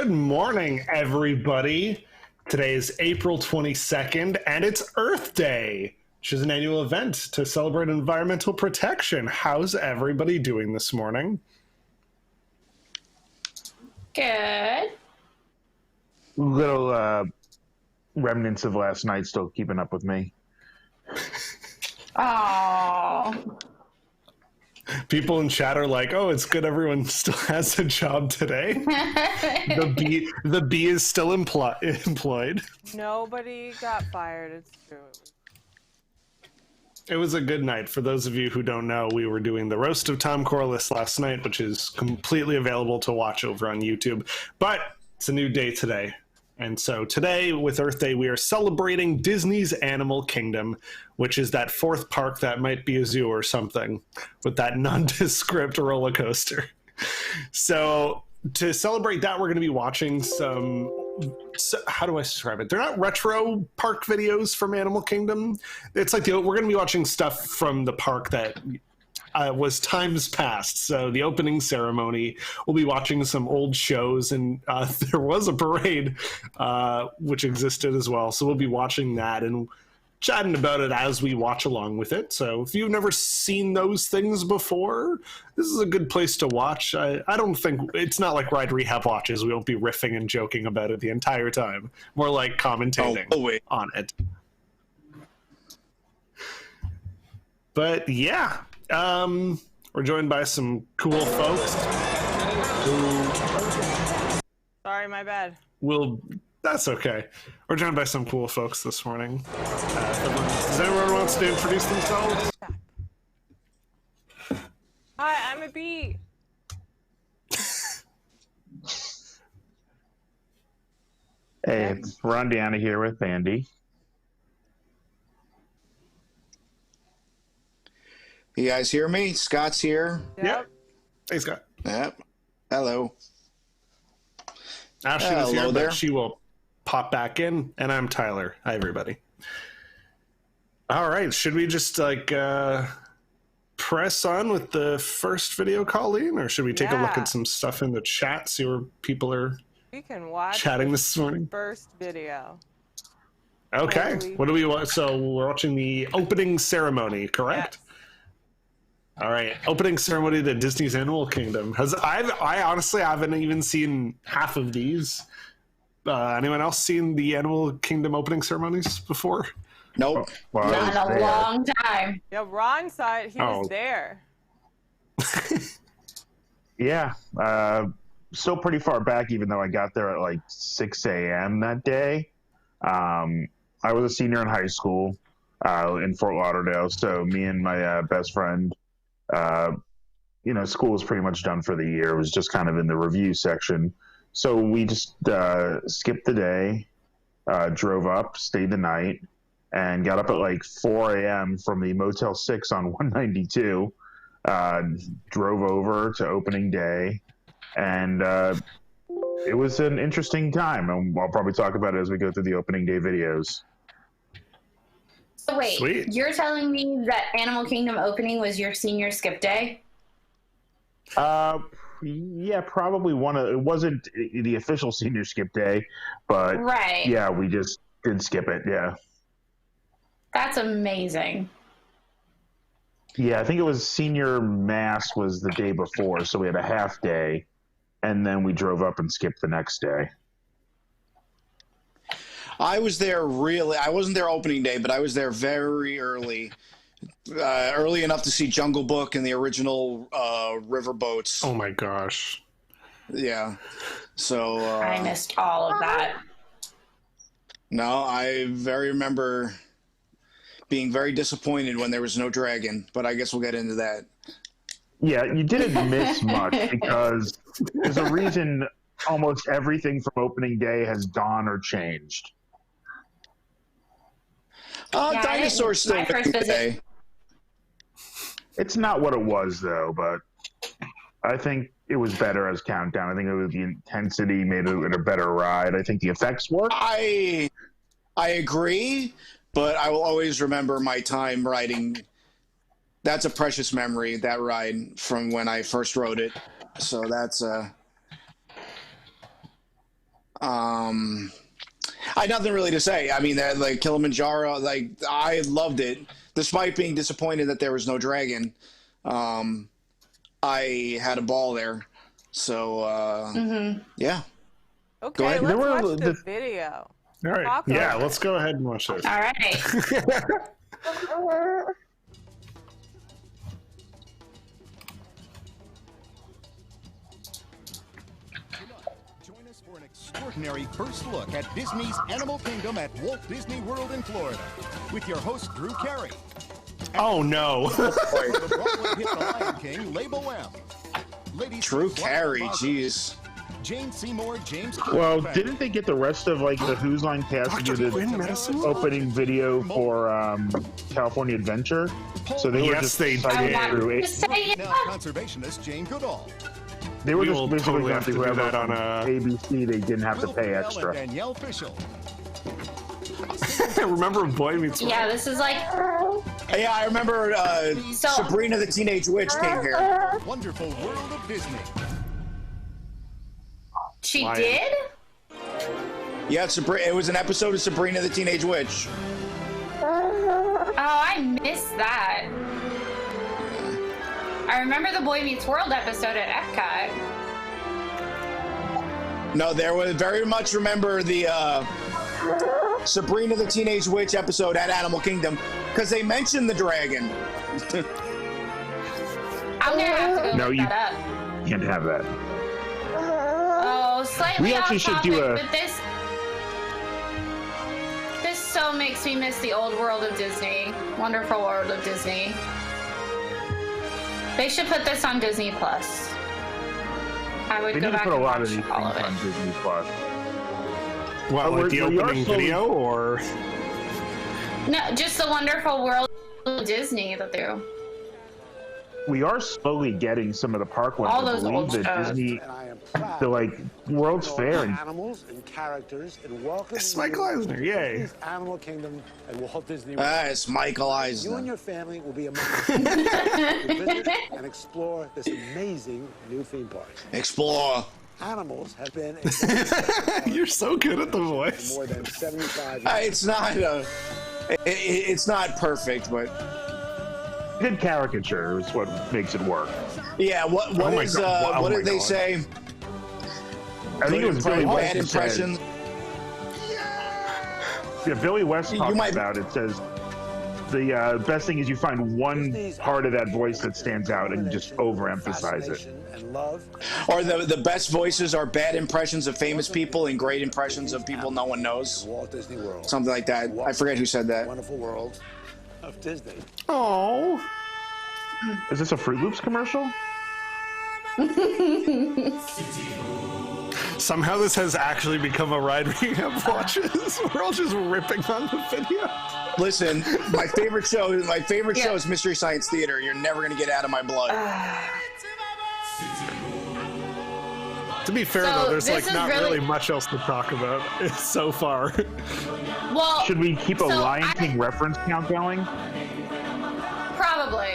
Good morning, everybody. Today is April 22nd, and it's Earth Day, which is an annual event to celebrate environmental protection. How's everybody doing this morning? Good. Little remnants of last night still keeping up with me. Oh. People in chat are like, "Oh, it's good everyone still has a job today." The bee is still employed. Nobody got fired. It's true. It was a good night. For those of you who don't know, we were doing the Roast of Tom Corliss last night, which is completely available to watch over on YouTube. But it's a new day today. And so today, with Earth Day, we are celebrating Disney's Animal Kingdom, which is that fourth park that might be a zoo or something, with that nondescript roller coaster. So to celebrate that, we're going to be watching some, how do I describe it? They're not retro park videos from Animal Kingdom. It's like we're going to be watching stuff from the park that was times past. So the opening ceremony, we'll be watching some old shows, and there was a parade which existed as well. So we'll be watching that and chatting about it as we watch along with it. So if you've never seen those things before, this is a good place to watch. I don't think it's not like Ride Rehab watches. We won't be riffing and joking about it the entire time. More like commentating on it. But yeah. We're joined by some cool folks who... Sorry, my bad. That's okay. We're joined by some cool folks this morning. Does anyone wants to introduce themselves? Hi, I'm a bee. Hey, it's Rondiana here with Andy. You guys hear me? Scott's here. Yep. Hey, Scott. Yep. Hello. Ashley is here, there. but she will pop back in. And I'm Tyler. Hi, everybody. All right. Should we just, press on with the first video, Colleen? Or should we take a look at some stuff in the chat, see where people are We can watch chatting this morning? first video. Okay. What do we want? So we're watching the opening ceremony, correct? Yes. All right, opening ceremony to Disney's Animal Kingdom. I honestly haven't even seen half of these. Anyone else seen the Animal Kingdom opening ceremonies before? Nope. Well, Not in a long time. Yeah, Ron saw it. He was there. Yeah, still pretty far back, even though I got there at like 6 a.m. that day. I was a senior in high school in Fort Lauderdale, so me and my best friend, school was pretty much done for the year. It was just kind of in the review section. So we just skipped the day, drove up, stayed the night, and got up at like 4 a.m. from the Motel 6 on 192, drove over to opening day, and it was an interesting time. And I'll probably talk about it as we go through the opening day videos. So wait, Sweet. You're telling me that Animal Kingdom opening was your senior skip day? Yeah, probably it wasn't the official senior skip day, but Right. yeah, we just did skip it, yeah. That's amazing. Yeah, I think it was senior mass was the day before, so we had a half day, and then we drove up and skipped the next day. I was there I wasn't there opening day, but I was there very early. Early enough to see Jungle Book and the original river boats. Oh my gosh. Yeah. So I missed all of that. no, I remember being very disappointed when there was no dragon, but I guess we'll get into that. Yeah, you didn't miss much because there's a reason almost everything from opening day has gone or changed. Yeah, Dinosaurs still my first visit- today. It's not what it was, though, but I think it was better as Countdown. I think it was the intensity made it a better ride. I think the effects worked. I agree, but I will always remember my time riding. That's a precious memory, that ride from when I first rode it. So that's I had nothing really to say. I mean, like Kilimanjaro, like I loved it, despite being disappointed that there was no dragon. I had a ball there. So yeah. Okay, let's watch the the- video. All right. Talk Yeah, over let's go ahead and watch this. All right. Join us for an extraordinary first look at Disney's Animal Kingdom at Walt Disney World in Florida with your host, Drew Carey. Oh, no. The Broadway hit The Lion King, Label M. Ladies Drew first, Carey, Wanda jeez. Jane Seymour, James Well, Corden. didn't they get the rest of like the Who's Line cast to do Dr. the Quinn, Medicine? opening video for California Adventure? So they were Yes, just they citing did. through To it. say it. Now conservationist Jane Goodall. They were We just will basically totally going have to through do whoever that on on ABC. They didn't have to Will pay Ferrell extra. and Danielle Fishel. Remember Boy Meets World? Yeah, this is like. Yeah, I remember So- Sabrina the Teenage Witch came here. Wonderful World of Disney. She Lion. did? Yeah, it was an episode of Sabrina the Teenage Witch. Oh, I missed that. I remember the Boy Meets World episode at Epcot. No, there was very much remember the Sabrina the Teenage Witch episode at Animal Kingdom because they mentioned the dragon. I'm gonna have to go No, look you- that up. Can't have that. Oh, slightly We actually off should topic, do a- but this so makes me miss the old world of Disney. Wonderful world of Disney. They should put this on Disney Plus. I would They go need to back put a and lot watch of these all things of on it. Disney Plus. What, But like the we are opening slowly- video, or? No, just the wonderful world of Disney that they. We are slowly getting some of the park ones. All I those believe old that shows. Disney, And I am proud the like World's to Fair, and animals and characters and welcome It's Michael Eisner, yay. Animal Kingdom and Walt Disney World. It's Michael You and Eisner. your family will be among the to visit and explore this amazing new theme park. Explore. Animals have been You're so good at the for voice. more than 75 years. It's not it's not perfect, but good caricature is what makes it work. yeah. What Oh my is God. Oh what my did they God. say? I think it was Billy West. Bad who said- impressions. Yeah, Billy West You talks might- about it. Says the best thing is you find one part of that voice that stands out and you just overemphasize it. Fascination and love. Or the best voices are bad impressions of famous people and great impressions of people no one knows. Walt Disney World. Something like that. I forget who said that. Wonderful world of Disney. Oh. Is this a Fruit Loops commercial? Somehow this has actually become a ride we have watches. We're all just ripping on the video. Listen, my favorite show Yeah. is Mystery Science Theater. You're never gonna get out of my blood. To be fair, So though, there's this like is not really- really much else to talk about so far. Well, Should we keep a so Lion I- King reference count going? Probably.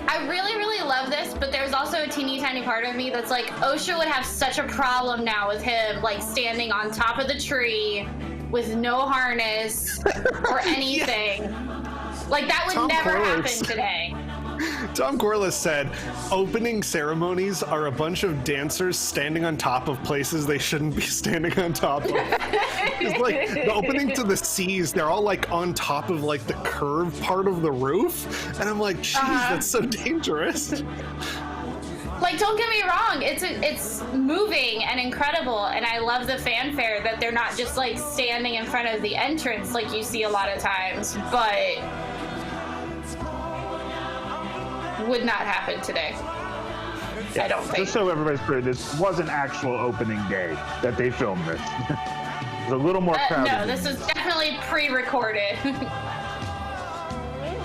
I really, really love this, but there's also a teeny tiny part of me that's like, OSHA would have such a problem now with him, like, standing on top of the tree with no harness or anything. Like, that would Tom never Corliss. happen today. Tom Corliss said, opening ceremonies are a bunch of dancers standing on top of places they shouldn't be standing on top of. It's like the opening to the seas, they're all like on top of like the curved part of the roof. And I'm like, geez, that's so dangerous. Like, don't get me wrong, it's moving and incredible, and I love the fanfare that they're not just like standing in front of the entrance like you see a lot of times, but would not happen today. I don't think. Just so everybody's clear, this wasn't actual opening day that they filmed this. It's a little more crowded. No, this is definitely pre-recorded.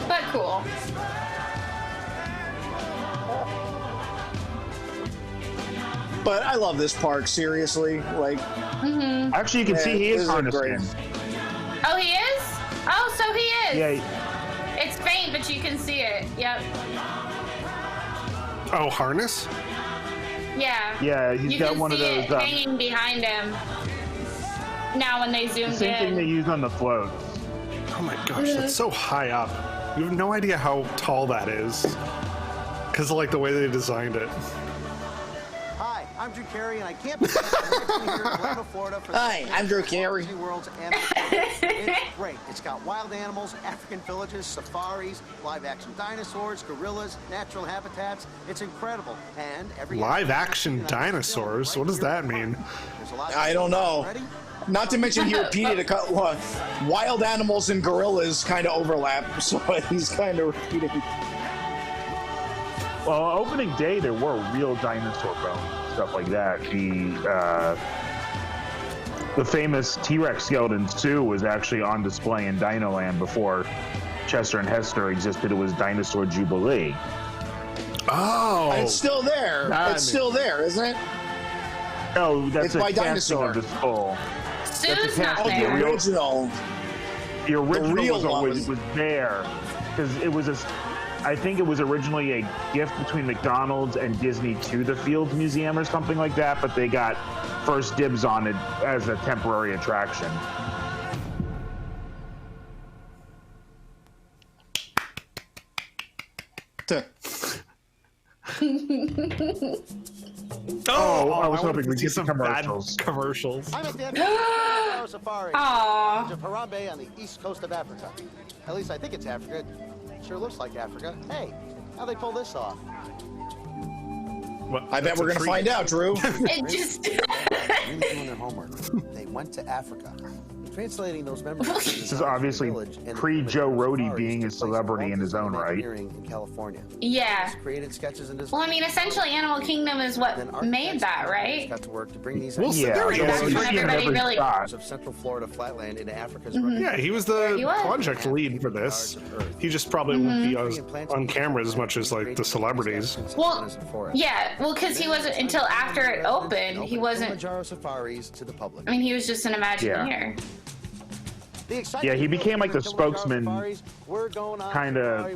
But cool. But I love this park, seriously. Like, Actually, you can see he this is is harnessed great. in. Oh, he is? Oh, so he is. Yeah, It's faint, but you can see it. Yep. Oh, harness? Yeah. Yeah, he's got one of those. You can see it hanging behind him. Now when they zoomed Same thing they in. use on the floats. Oh my gosh, that's so high up. You have no idea how tall that is. Because of like the way they designed it. Hi, I'm Drew Carey, and I can't believe I'm here in Orlando, Florida for Hi, I'm Drew Carey. Disney World's Animal Kingdom. It's great. It's got wild animals, African villages, safaris, live-action dinosaurs, gorillas, natural habitats. It's incredible. And every Live-action dinosaurs? What does that mean? I don't know. Not to mention he repeated wild animals and gorillas kind of overlap, so he's kind of repeating. Well, opening day there were real dinosaur bones, stuff like that. The famous T-Rex skeleton too was actually on display in DinoLand before Chester and Hester existed. It was Dinosaur Jubilee. Oh, And it's still there. It's still there, isn't it? Oh, that's It's a by casting Dinosaur. of the skull. Sue's not Oh, the there. original. The original real was always was there because it was I think it was originally a gift between McDonald's and Disney to the Fields Museum or something like that, but they got first dibs on it as a temporary attraction. I was hoping we'd see get some some bad commercials. commercials. I'm at the Kilimanjaro Safaris Aw. of Harambe on the east coast of Africa. At least I think it's Africa. It sure looks like Africa. Hey, how'd they pull this off? Well, I bet that's we're a going to treat. find out, Drew. It just. Really doing their homework. They went to Africa. Translating those memories. This is obviously pre-Joe Rohde being a celebrity in his own right. In California. Yeah. Created sketches and Well, I mean, essentially, Animal Kingdom is what made that, right? Got to work to bring these Well, so there he That's is. when everybody really. of Central Florida flatland into Africa's Yeah, he was the He was. project lead for this. He just probably won't be on camera as much as like the celebrities. Well, yeah, well, because he wasn't until after it opened. He wasn't. Kilimanjaro Safaris to the public. I mean, he was just an Imagineer. Yeah, he became like the spokesman kinda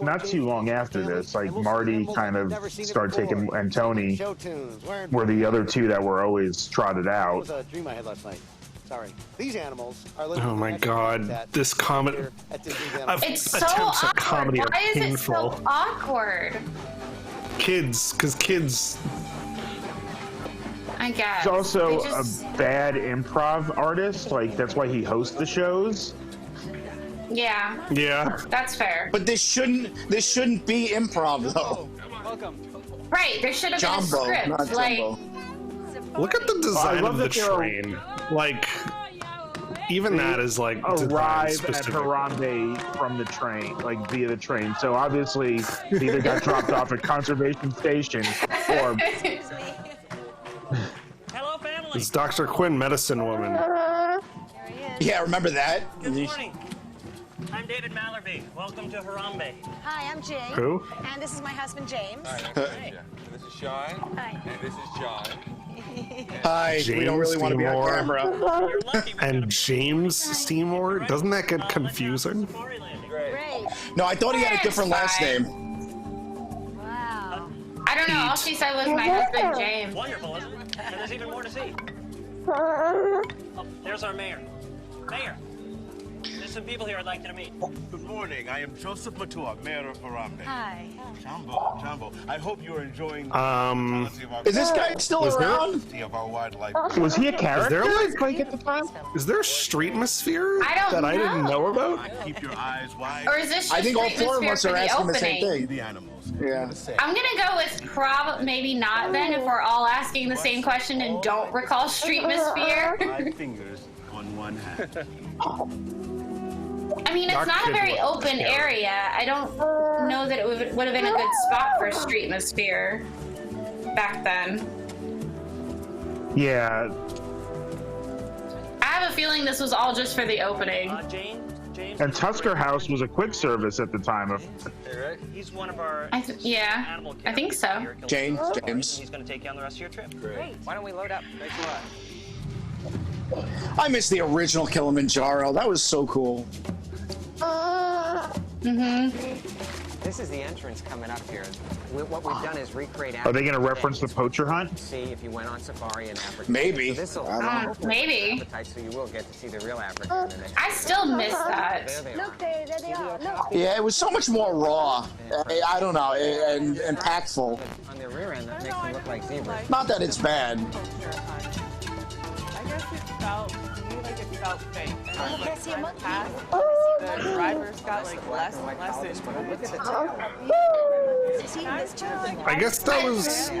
not too long after this. Like Marty kind of started taking, and Tony were the other two that were always trotted That out. was a dream I had last night. Sorry. These animals are Oh my God, this comedy. It's so Attempts at awkward. comedy are Why is it painful. so awkward? Kids, because kids. I guess. He's also They just- a bad improv artist. Like that's why he hosts the shows. Yeah, Yeah. that's fair. But this shouldn't be improv, though. Right, there should have been a Jumbo, script. not Like, Jumbo. Look at the design love of the that they're- train. Like, even that is like designed Arrive at specific. Harambe from the train, like via the train. So obviously, they either got dropped off at conservation station or Hello, family. It's Dr. Quinn, medicine woman. Yeah, remember that? Good morning. I'm David Mallerby. Welcome to Harambe. Hi, I'm Jane. Who? And this is my husband, James. Hey. This is Sean. Hi. And this is John. Hi, we don't really want to be on Seymour. camera. You're lucky we And James Seymour? Doesn't that get confusing? Safari landing. Great. No, I thought he had a different last Fine. name. Wow. I don't know. All she said was my husband, James. Wonderful, isn't it? And there's even more to see. Oh, there's our mayor. Mayor, there's some people here I'd like you to meet. Good morning. I am Joseph Matua, Mayor of Harambe. Hi. Jambo. I hope you're enjoying Is this guy still Was there- around? of our wildlife. was he a character? there, like- at the time? Is there a streetmosphere I don't that I didn't know. know about? Keep your eyes wide. Or is this just I think all Street four of Atmosphere us for are the asking the same opening? thing. The animals. Yeah. I'm gonna go with maybe not then if we're all asking the same question and don't recall Streetmosphere. 5 fingers on one hand. I mean, it's not a very open area. I don't know that it would have been a good spot for Streetmosphere back then. Yeah, I have a feeling this was all just for the opening. James. and Tusker House was a quick service at the time. He's one of our Yeah, animal I think so. care here at James, Kilimanjaro Safaris, James. and he's going to take you on the rest of your trip. Great. Why don't we load up? Thanks a lot. I miss the original Kilimanjaro. That was so cool. This is the entrance coming up here. What we've done is recreate. Are they going to reference the poacher hunt? See if you went on safari in Africa. Maybe. So maybe. So you will get to see the real Africa. I still miss that. Look, there they are. Look. Yeah, it was so much more raw. I don't know, and impactful. On their rear end, that makes them look like zebras. Not that it's bad. I guess it felt, to me, like it felt fake. And as like time passed, the drivers got like less and less into it. I guess that was.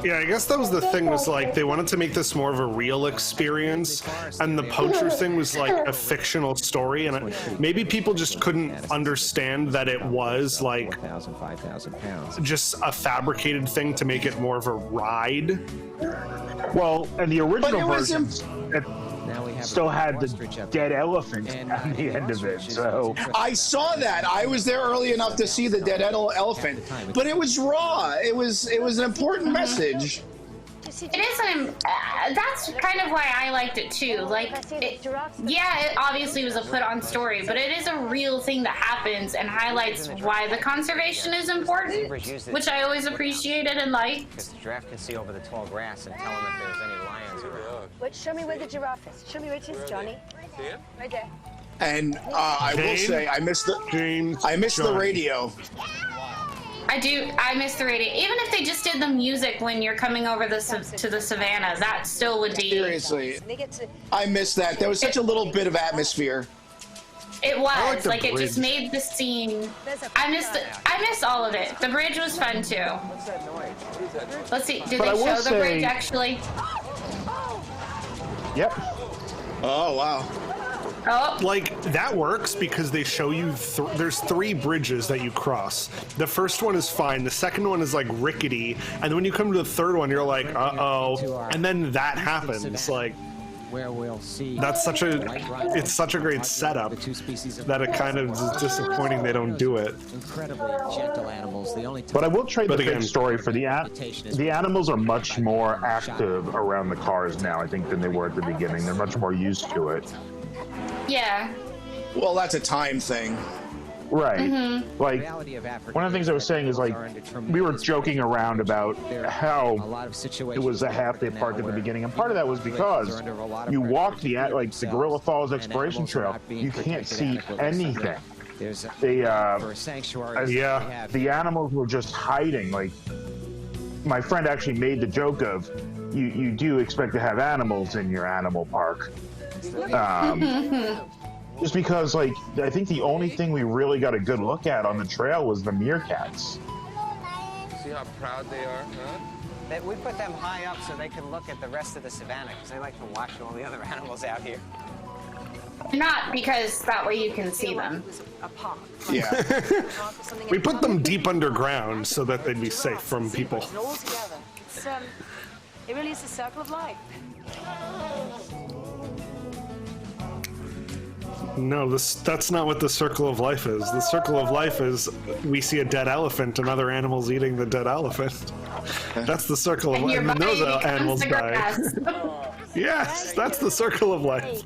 Yeah, I guess that was the thing, was like they wanted to make this more of a real experience, and the poacher thing was like a fictional story, and maybe people just couldn't understand that it was like just a fabricated thing to make it more of a ride. Well, and the original version still had the dead elephant at the end of it. So I saw that. I was there early enough to see the dead elephant, but it was raw. It was an important message. It is that's kind of why I liked it too. Like, it obviously was a put-on story, but it is a real thing that happens and highlights why the conservation is important, which I always appreciated and liked. Because the giraffe can see over the tall grass and tell them if there's any lions around. Wait, show me where the giraffe is. Show me where it is, Johnny. Right there. And I will say, I missed the radio. I miss the radio. Even if they just did the music when you're coming over to the savannah, that still would be. Seriously, I missed that. There was such a little bit of atmosphere. It was like it just made the scene. I missed all of it. The bridge was fun too. Let's see. Did they show the bridge actually? Yep. Oh wow. Oh. Like, that works because they show you there's 3 bridges that you cross. The first one is fine. The second one is like rickety, and then when you come to the third one, you're like, uh-oh, and then that happens. Like, where we'll see that's such a great setup that it kind of is disappointing they don't do it. Incredibly gentle animals. But I will trade the big story for the animals are much more active around the cars now, I think, than they were at the beginning. They're much more used to it. Yeah. Well, that's a time thing. Right. Like, one of the things I was saying is, like, we were joking around about how it was a half-day park at the beginning, and part of that was because you walk the Gorilla Falls Exploration Trail, you can't see anything. The animals were just hiding. Like, my friend actually made the joke of, you do expect to have animals in your animal park. Just because, like, I think the only thing we really got a good look at on the trail was the meerkats. See how proud they are, huh? We put them high up so they can look at the rest of the savannah, because they like to watch all the other animals out here. Not because that way you can see them. Yeah. We put them deep underground so that they'd be safe from people. It really is a circle of life. No, that's not what the circle of life is. The circle of life is we see a dead elephant and other animals eating the dead elephant. That's the circle of life. And those animals die. Yes, that's the circle of life.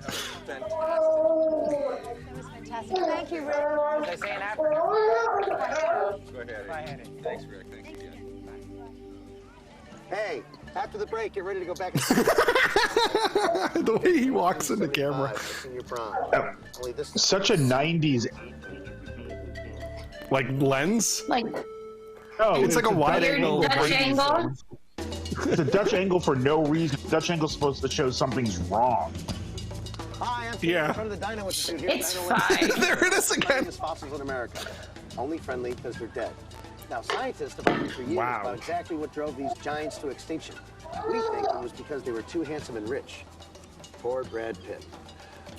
Thank you, Rick. Go ahead. Thanks, Rick. Thanks again. Hey, after the break, get ready to go back. The way he walks in the camera. Such a 90s like lens? Like, oh, it's like a wide angle. Dutch angle? It's a Dutch angle for no reason. Dutch angle's supposed to show something's wrong. Hi, I'm Yeah. in front of the Dino Institute here. It's fine. There it is again. Fossils in America. Only friendly because they're dead. Now, scientists have argued for years about exactly what drove these giants to extinction. We think it was because they were too handsome and rich. Poor Brad Pitt.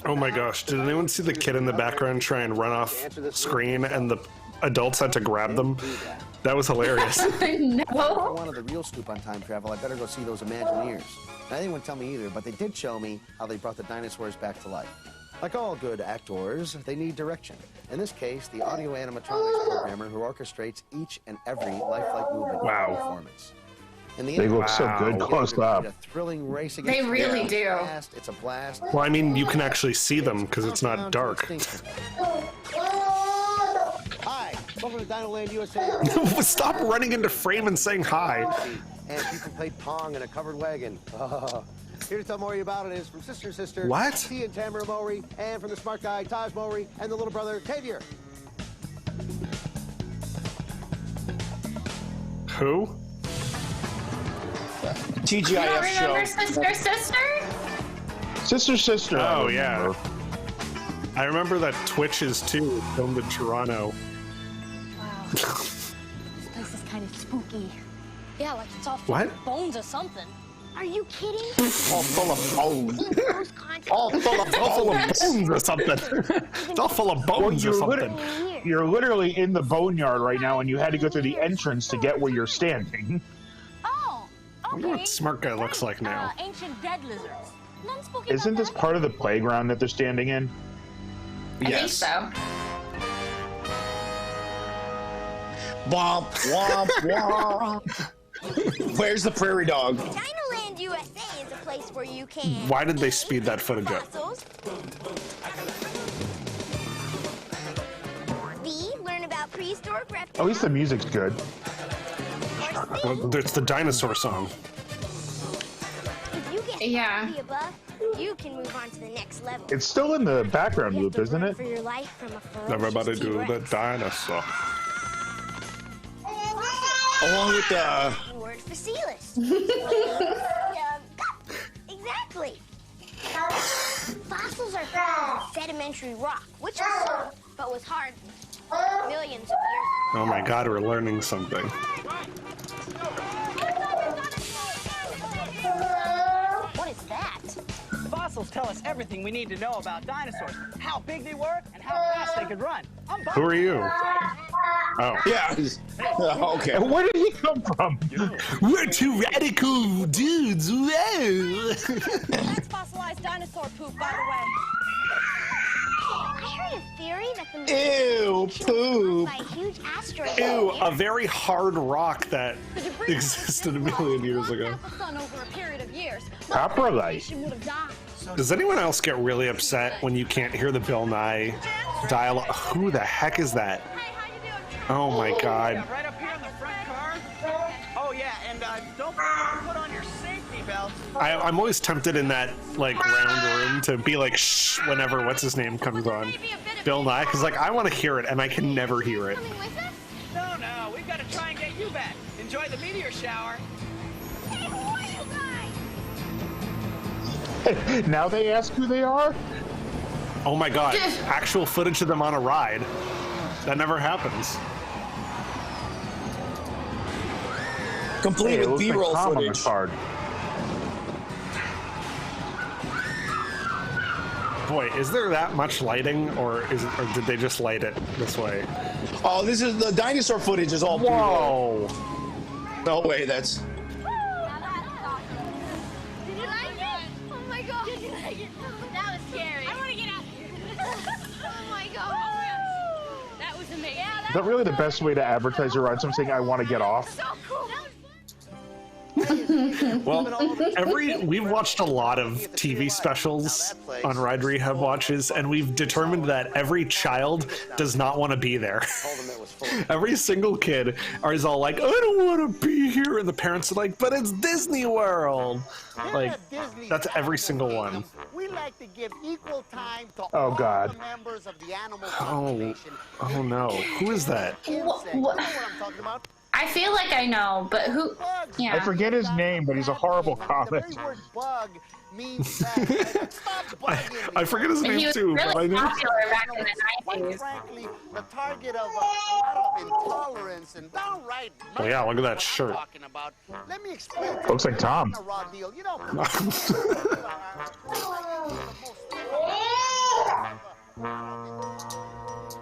Oh my gosh, did anyone see the kid in the background try and run off screen and the adults had to grab them? That was hilarious. If I wanted the real scoop on time travel, I better go see those Imagineers. Now, they didn't tell me either, but they did show me how they brought the dinosaurs back to life. Like all good actors, they need direction. In this case, the audio animatronics programmer who orchestrates each and every lifelike movement in the performance. And They look so good close up. A thrilling race They really do. It's a blast. Well, I mean, you can actually see them because it's not dark. Hi, Welcome to DinoLand USA. Stop running into frame and saying hi. And people played Pong in a covered wagon. Here to tell Maury about it is from Sister. What? T and Tamara Maury, and from the smart guy, Taj Maury, and the little brother, Tavier. Who? TGIF You don't remember show. Sister. Oh, yeah. I remember that Twitches, too, filmed in Toronto. Wow. This place is kind of spooky. Yeah, like it's all full What? of bones or something. Are you kidding? All full of bones. All full of bones or something. It's all full of bones or something. You're literally in the boneyard right now, and you had to go through the entrance to get where you're standing. Oh, I wonder what Smart Guy looks like now. Ancient dead lizards. Nothing spooky Isn't about this that. part of the playground that they're standing in? I think so. Womp, womp, womp. Where's the prairie dog? DinoLand USA is a place where you can. Why did they speed that footage up? Fossils. B. Learn about prehistoric reptiles. At least the music's good. Well, it's the dinosaur song. If you get Yeah. above, you can move on to the next level. It's still in the background You have loop, to isn't run it? for your life from a ferocious Everybody do the T-Rex. dinosaur. Along with the... Word facilis. Exactly. Fossils are found in sedimentary rock, which is soft, but was hard millions of years ago. Oh my god, we're learning something. What is that? Fossils tell us everything we need to know about dinosaurs. How big they were and how fast they could run. Who are you? Oh. Yeah. Okay. Where did he come from? We're two radical dudes. Whoa. That's fossilized dinosaur poop, by the way. I heard a theory that the moon Ew, was poop. by a huge asteroid. Ew, a very hard rock that existed a million years ago. The sun over a period of years. Coprolite. Would have died. Does anyone else get really upset when you can't hear the Bill Nye dialogue? Who the heck is that? Oh my god. Yeah, right up here in the front car. Oh yeah, and don't forget to put on your safety belts. I'm always tempted in that like round room to be like shh whenever what's his name comes on, Bill Nye, because like I want to hear it and I can never hear it. No, we've got to try and get you back. Enjoy the meteor shower. Hey, who are you guys? Now they ask who they are? Oh my god, actual footage of them on a ride. That never happens. Complete with B-roll footage. Card. Boy, is there that much lighting, or did they just light it this way? Oh, this is the dinosaur footage is all B-roll. Whoa! No way, that's... Did you like it? Oh my god. Did you like it? That was scary. I want to get out of here. Oh my god. That was amazing. Yeah, Is that really the best way to advertise your ride? Someone saying, I want to get off? so cool. Well, we've watched a lot of TV specials on Ride Rehab Watches, and we've determined that every child does not want to be there. Every single kid is all like, I don't want to be here, and the parents are like, but it's Disney World. Like, that's every single one. We like to give equal time to Oh, all God. the members of the animal Oh, population. oh no. Who is that? You know what I'm talking about? I feel like I know, but who? Yeah. I forget his name, but he's a horrible comic. The very word bug means that. Stop bugging I forget his He name was too, but I really know. popular back in the quite 90s. frankly, the target of a lot of intolerance and downright Oh yeah, look at that I'm shirt. talking about. Let me explain. Looks like Tom. A raw deal. You know.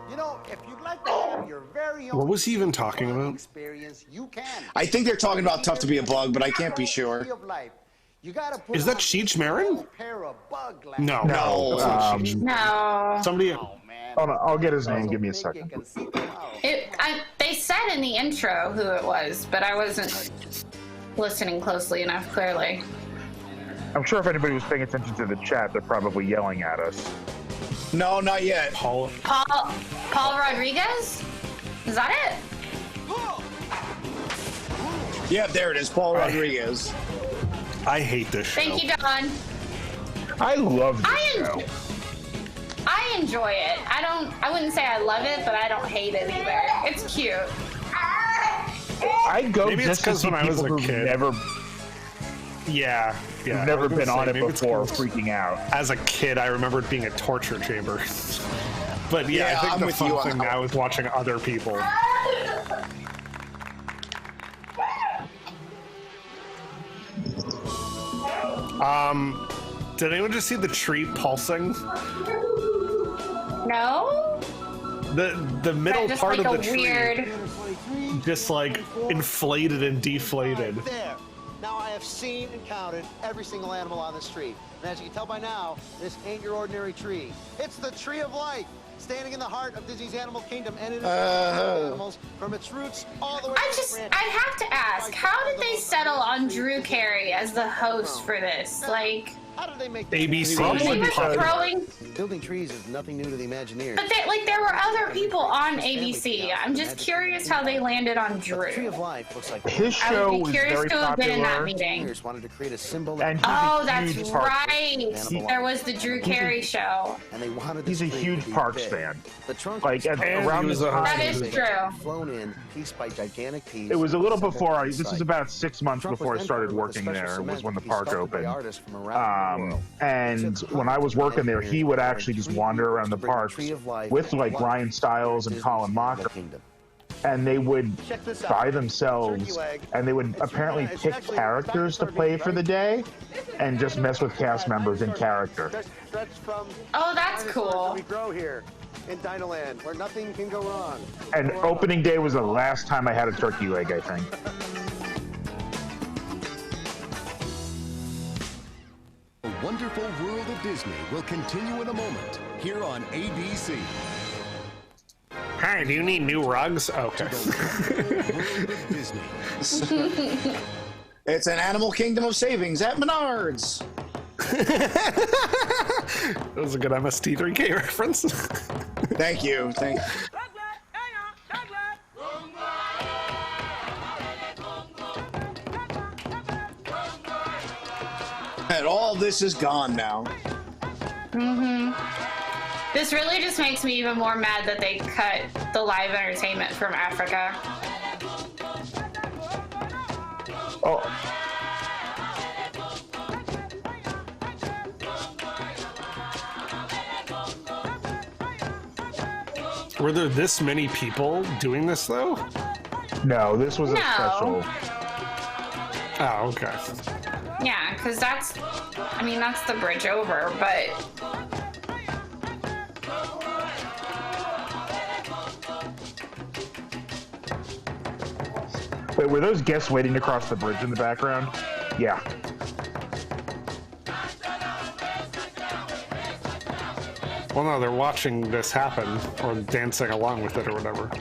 You know, if you'd like to have your very own What was he even talking about? experience, you can. I think they're talking about Tough to Be a Bug, but I can't be sure. You gotta put Is that on Cheech Marin? pair of bug No. No. That's not Cheech. No. Somebody. Hold on, I'll get his name. Give me a second. They said in the intro who it was, but I wasn't listening closely enough, clearly. I'm sure if anybody was paying attention to the chat, they're probably yelling at us. No, not yet. Paul Rodriguez? Is that it? Yeah, there it is, Paul Rodriguez. I hate this show. Thank you, Don. I love this show. I enjoy it. I wouldn't say I love it, but I don't hate it either. It's cute. I go Maybe just it's because when I was a kid. Yeah. Who've never been on it maybe it's before, 'cause freaking out. As a kid, I remember it being a torture chamber. But Yeah, I think I'm the with you fun on thing that now is watching other people. Did anyone just see the tree pulsing? No? The middle Just part like of a the tree weird... just like inflated and deflated. Right there. Now I have seen and counted every single animal on this tree. And as you can tell by now, this ain't your ordinary tree. It's the Tree of Life, standing in the heart of Disney's Animal Kingdom, and it is animals from its roots all the way I have to ask, how did they settle on Drew Carey as the host for this? Like, how did they make ABC. They were throwing... Building trees is nothing new to the Imagineers. But there were other people on ABC. I'm just curious how they landed on Drew. Tree of Life looks like His show I would be was curious very to have been in that popular. meeting. Wanted to create a symbol. And he's Oh, a that's huge Parks right. There was the Drew Carey show. And they wanted He's a huge Parks fan. The trunk Like around this time, That is true. Flown in piece by gigantic piece. it was a little before. This was about 6 months before I started working there. Was when the park opened. And when I was working there, he would actually just wander around the parks with like Ryan Stiles and Colin Mocker, and they would by themselves, and they would apparently pick characters to play for the day, and just mess with cast members in character. Oh, that's cool. We grow here in DinoLand, where nothing can go wrong. And opening day was the last time I had a turkey leg, I think. The wonderful world of Disney will continue in a moment here on ABC. Hi, do you need new rugs? Okay. Disney. It's an Animal Kingdom of savings at Menards. That was a good MST3K reference. Thank you. Thank you. And all this is gone now. This really just makes me even more mad that they cut the live entertainment from Africa. Oh. Were there this many people doing this though? No, this was a special. Oh, okay. Yeah, because that's the bridge over, but... Wait, were those guests waiting to cross the bridge in the background? Yeah. Well, no, they're watching this happen or dancing along with it or whatever.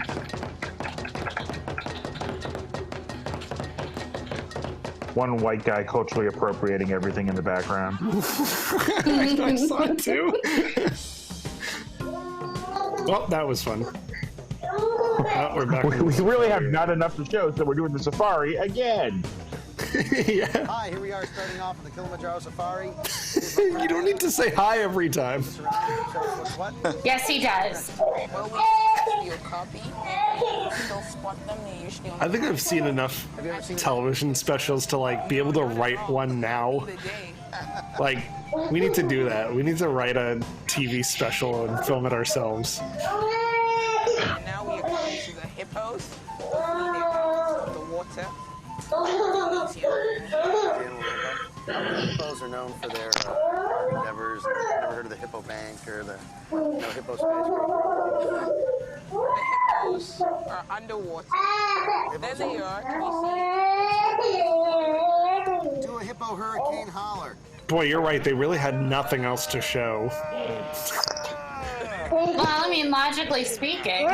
One white guy culturally appropriating everything in the background. I saw it too. Well, that was fun. Oh, we're back. We really have not enough to show, so we're doing the safari again. Yeah. Hi, here we are starting off on the Kilimanjaro Safari. You don't need to say hi every time. Yes, he does. I think I've seen enough television specials to like be able to write one now. Like, we need to do that. We need to write a TV special and film it ourselves. And now we are coming to the hippos. Hopefully they come from the water. Hippos are known for their endeavors. I've never heard of the Hippo Bank or the Hippo skyscraper. The hippos are underwater. There they are. Do a hippo hurricane holler. Boy, you're right. They really had nothing else to show. Well, I mean, logically speaking.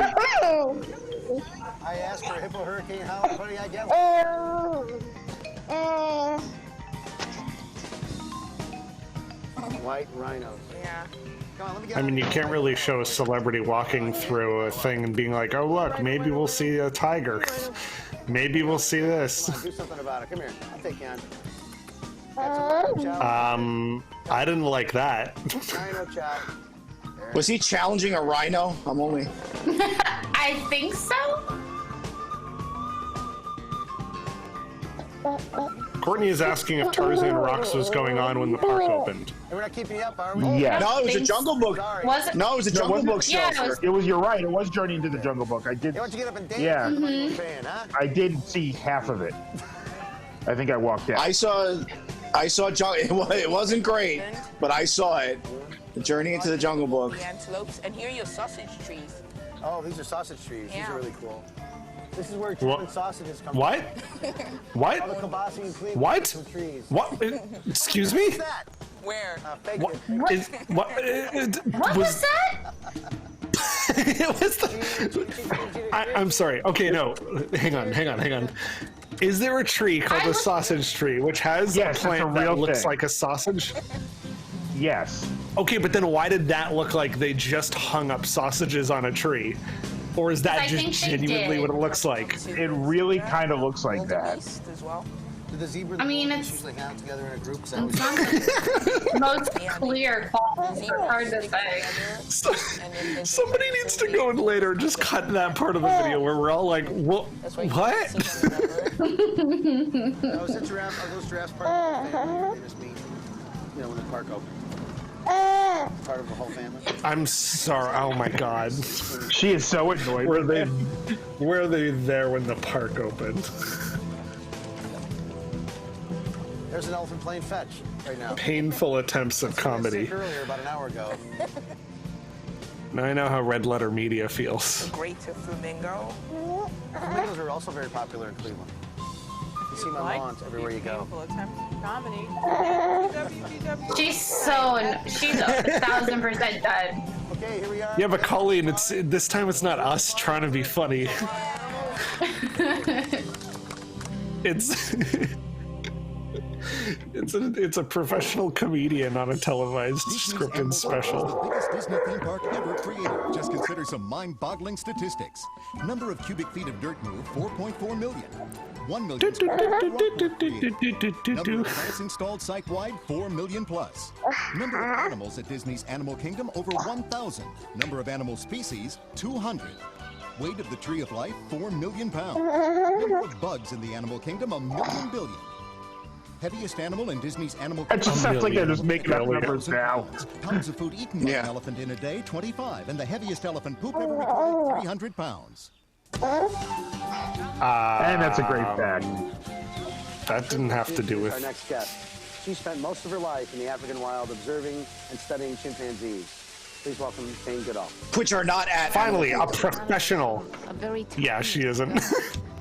I asked for a hippo hurricane holler. What do I get? White rhinos. Yeah. I mean, you can't really show a celebrity walking through a thing and being like, oh, look, maybe we'll see a tiger. Maybe we'll see this. Do something about it. Come here. I'll take you on. I didn't like that. Rhino chow. Was he challenging a rhino? I'm only. I think so. Courtney is asking if Tarzan Rocks was going on when the park opened. Hey, we're not keeping you up, are we? Yeah. No, it was a Jungle Book. Was it? No, it was a Jungle Book show. Yeah, It was. You're right. It was Journey into the Jungle Book. I did. Hey, why don't you get up and dance? Yeah. Like you were saying, huh? I did see half of it. I think I walked out. I saw it wasn't great, but I saw it. The Journey into the Jungle Book. The antelopes, and here are your sausage trees. Oh, these are sausage trees. Yeah. These are really cool. This is where German sausages come What? What? from. All the kielbasa in Cleveland What? from trees. What? Excuse me? What's that? Where? Fake What? it. Is, what? What was that? It was the, I'm sorry. Okay, no. Hang on. Is there a tree called a sausage tree, which has Yes, a plant it's a real that looks thing. like a sausage? Yes. Okay, but then why did that look like they just hung up sausages on a tree? Or is that I just think they genuinely did. what it looks like? It really kind of looks like that. As well. Do the zebras I mean, and it's- usually hang out together in a group? Most clear quality. It's hard to say. Somebody needs to go in later and just cut that part of the video where we're all like, what? What? No, is it giraffe? Are those giraffes part of the whole family? Or they just meet, when the park opens? Part of the whole family? I'm sorry. Oh my God. She is so annoyed. Were they there when the park opened? There's an elephant playing fetch right now. Painful attempts at comedy. Earlier, about an hour ago. Now I know how Red Letter Media feels. Greater flamingo. Flamingos are also very popular in Cleveland. You see my lawns everywhere you go. Comedy. She's 1,000% dead. Okay, here we are. Yeah, but Colleen, this time it's not us trying to be funny. It's a professional comedian on a televised scripted special. The biggest Disney theme park ever created. Just consider some mind-boggling statistics. Number of cubic feet of dirt moved, 4.4 million. 1 million square feet of rock created. Number of plants installed site-wide, 4 million plus. Number of animals at Disney's Animal Kingdom, over 1,000. Number of animal species, 200. Weight of the Tree of Life, 4 million pounds. Number of bugs in the Animal Kingdom, 1 million billion. Heaviest animal in Disney's Animal It Kingdom. just sounds like they're just making up numbers now. Pounds of food eaten by an elephant in a day, 25. And the heaviest elephant poop ever recorded, 300 pounds. And that's a great fact. That didn't have to do Our with... next guest. She spent most of her life in the African wild observing and studying chimpanzees. Please welcome Jane Goodall. Which are not at. Finally, a professional. A very Yeah, she isn't.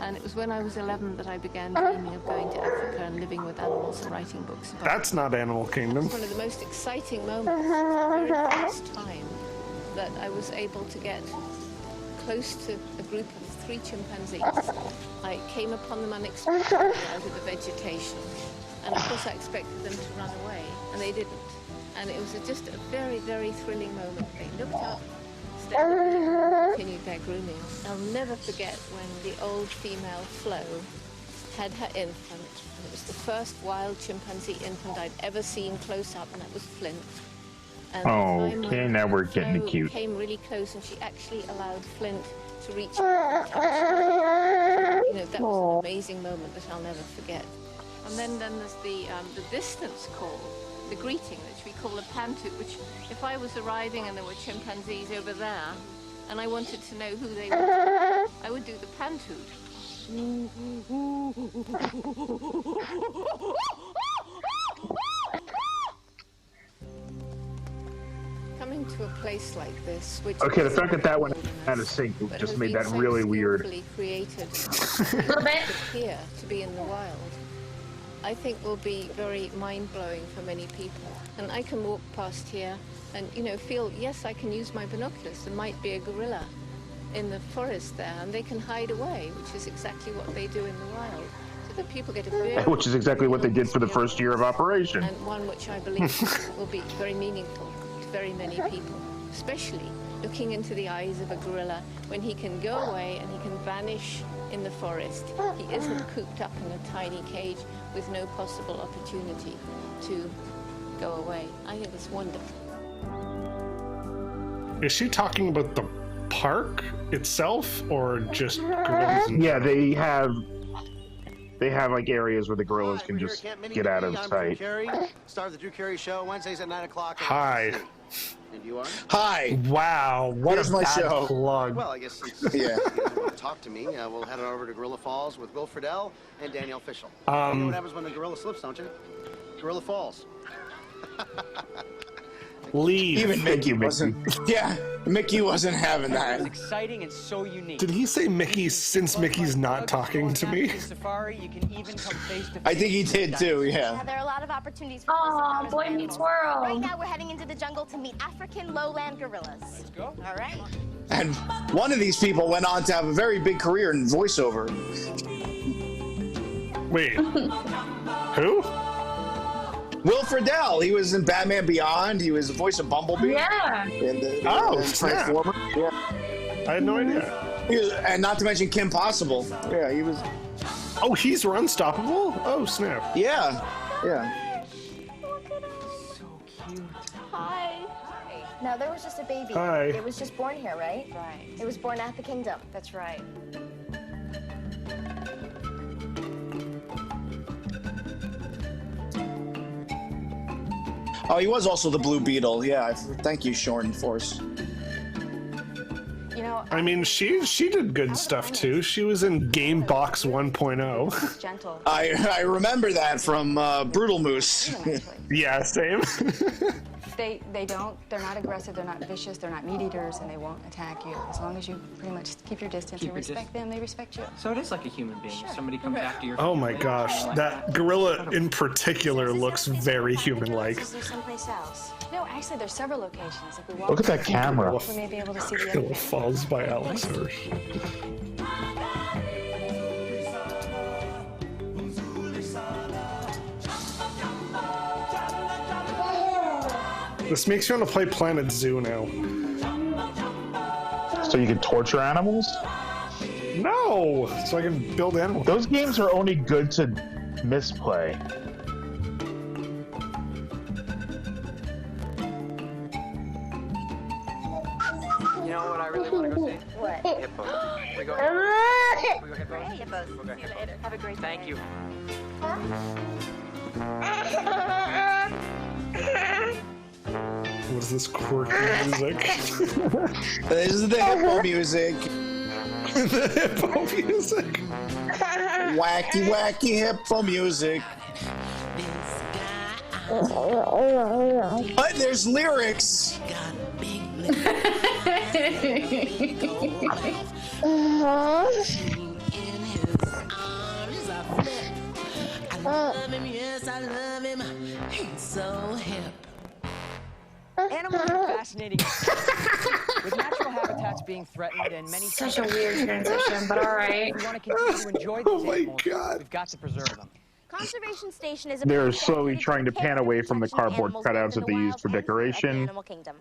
And it was when I was 11 that I began dreaming of going to Africa and living with animals and writing books about That's not Animal Kingdom. It's one of the most exciting moments, the very first time that I was able to get close to a group of 3 chimpanzees. I came upon them unexpectedly out of the vegetation, and of course I expected them to run away, and they didn't. And it was just a very, very thrilling moment. They looked up, stepped and continued their grooming. I'll never forget when the old female Flo had her infant. It was the first wild chimpanzee infant I'd ever seen close up, and that was Flint. And Oh, the time when okay, now we're getting Flo cute. came really close, and she actually allowed Flint to reach. That was an amazing moment that I'll never forget. And then there's the distance call, the greeting, which we call a pantoot, which if I was arriving and there were chimpanzees over there, and I wanted to know who they were, I would do the pantoot. Coming to a place like this, which Okay, the is fact that that one had a sync but just has made been that so really weird. skillfully created A little bit. here to be in the wild, I think will be very mind-blowing for many people. And I can walk past here and, feel, yes, I can use my binoculars. There might be a gorilla in the forest there, and they can hide away, which is exactly what they do in the wild. So that people get a very... Which is exactly what they did for the first year of operation. And one which I believe will be very meaningful to very many people, especially looking into the eyes of a gorilla when he can go away and he can vanish in the forest. He isn't cooped up in a tiny cage with no possible opportunity to go away. I think it's wonderful. Is she talking about the park itself or just gorillas? Yeah, they have like areas where the gorillas can just get out of sight. Star of the Drew Carey Show, Wednesdays at 9 o'clock. Hi. And you are? Hi. Wow, what Here's a my bad show. plug. Well, I guess since you want to talk to me, we'll head on over to Gorilla Falls with Will Friedle and Danielle Fishel. You know what happens when the gorilla slips, don't you? Gorilla Falls. Leave. Even Mickey wasn't. Yeah, Mickey wasn't having that. It's exciting and so unique. Did he say Mickey since Mickey's not talking to me? Safari, you can even come face to face. I think he did too, yeah. There are a lot of opportunities for Oh, Boy Meets World. Right now, we're heading into the jungle to meet African lowland gorillas. Let's go. All right. And one of these people went on to have a very big career in voiceover. Wait. Who? Will Friedle. He was in Batman Beyond. He was the voice of Bumblebee. Yeah. Oh, in snap. Transformers. Yeah. I had no idea. And not to mention Kim Possible. Yeah, he was. Oh, he's Unstoppable? Oh, snap. Yeah. Yeah. Hi. Now, there was just a baby. Hi. It was just born here, right? Right. It was born at the kingdom. That's right. Oh, he was also the Blue Beetle. Yeah. Thank you, Shorn Force. You know, I mean, she did good stuff too. She was in Game Box 1.0. gentle. I remember that from Brutal Moose. Yeah, same. They're not aggressive, they're not vicious, they're not meat eaters, and they won't attack you. As long as you pretty much keep your distance and respect them, they respect you. So it is like a human being. If somebody comes after your Oh my gosh, that gorilla in particular looks very human-like. Is there someplace else? No, actually, there's several locations. If we walk Look at that camera. we may be able to see the Gorilla other Falls by Alex Hirsch. This makes me want to play Planet Zoo now. So you can torture animals? No! So I can build animals. Those games are only good to misplay. You know what I really want to go see? What? Hippos. We go hippos? Hey, hippos. We'll go See you hippos. later. Have a great Thank day. you. What is this quirky music? This is the hippo music. The hippo music. Wacky, wacky hippo music. But there's lyrics. Animals are fascinating. With natural habitats being threatened and many Such a weird transition, but all right. we want to continue to enjoy these Oh my animals. God. We've got to preserve them. Conservation Station is a They're place slowly dedicated trying to care pan and away from the protection of cardboard animals cutouts living that in they the use wild for and at the decoration. Animal Kingdom.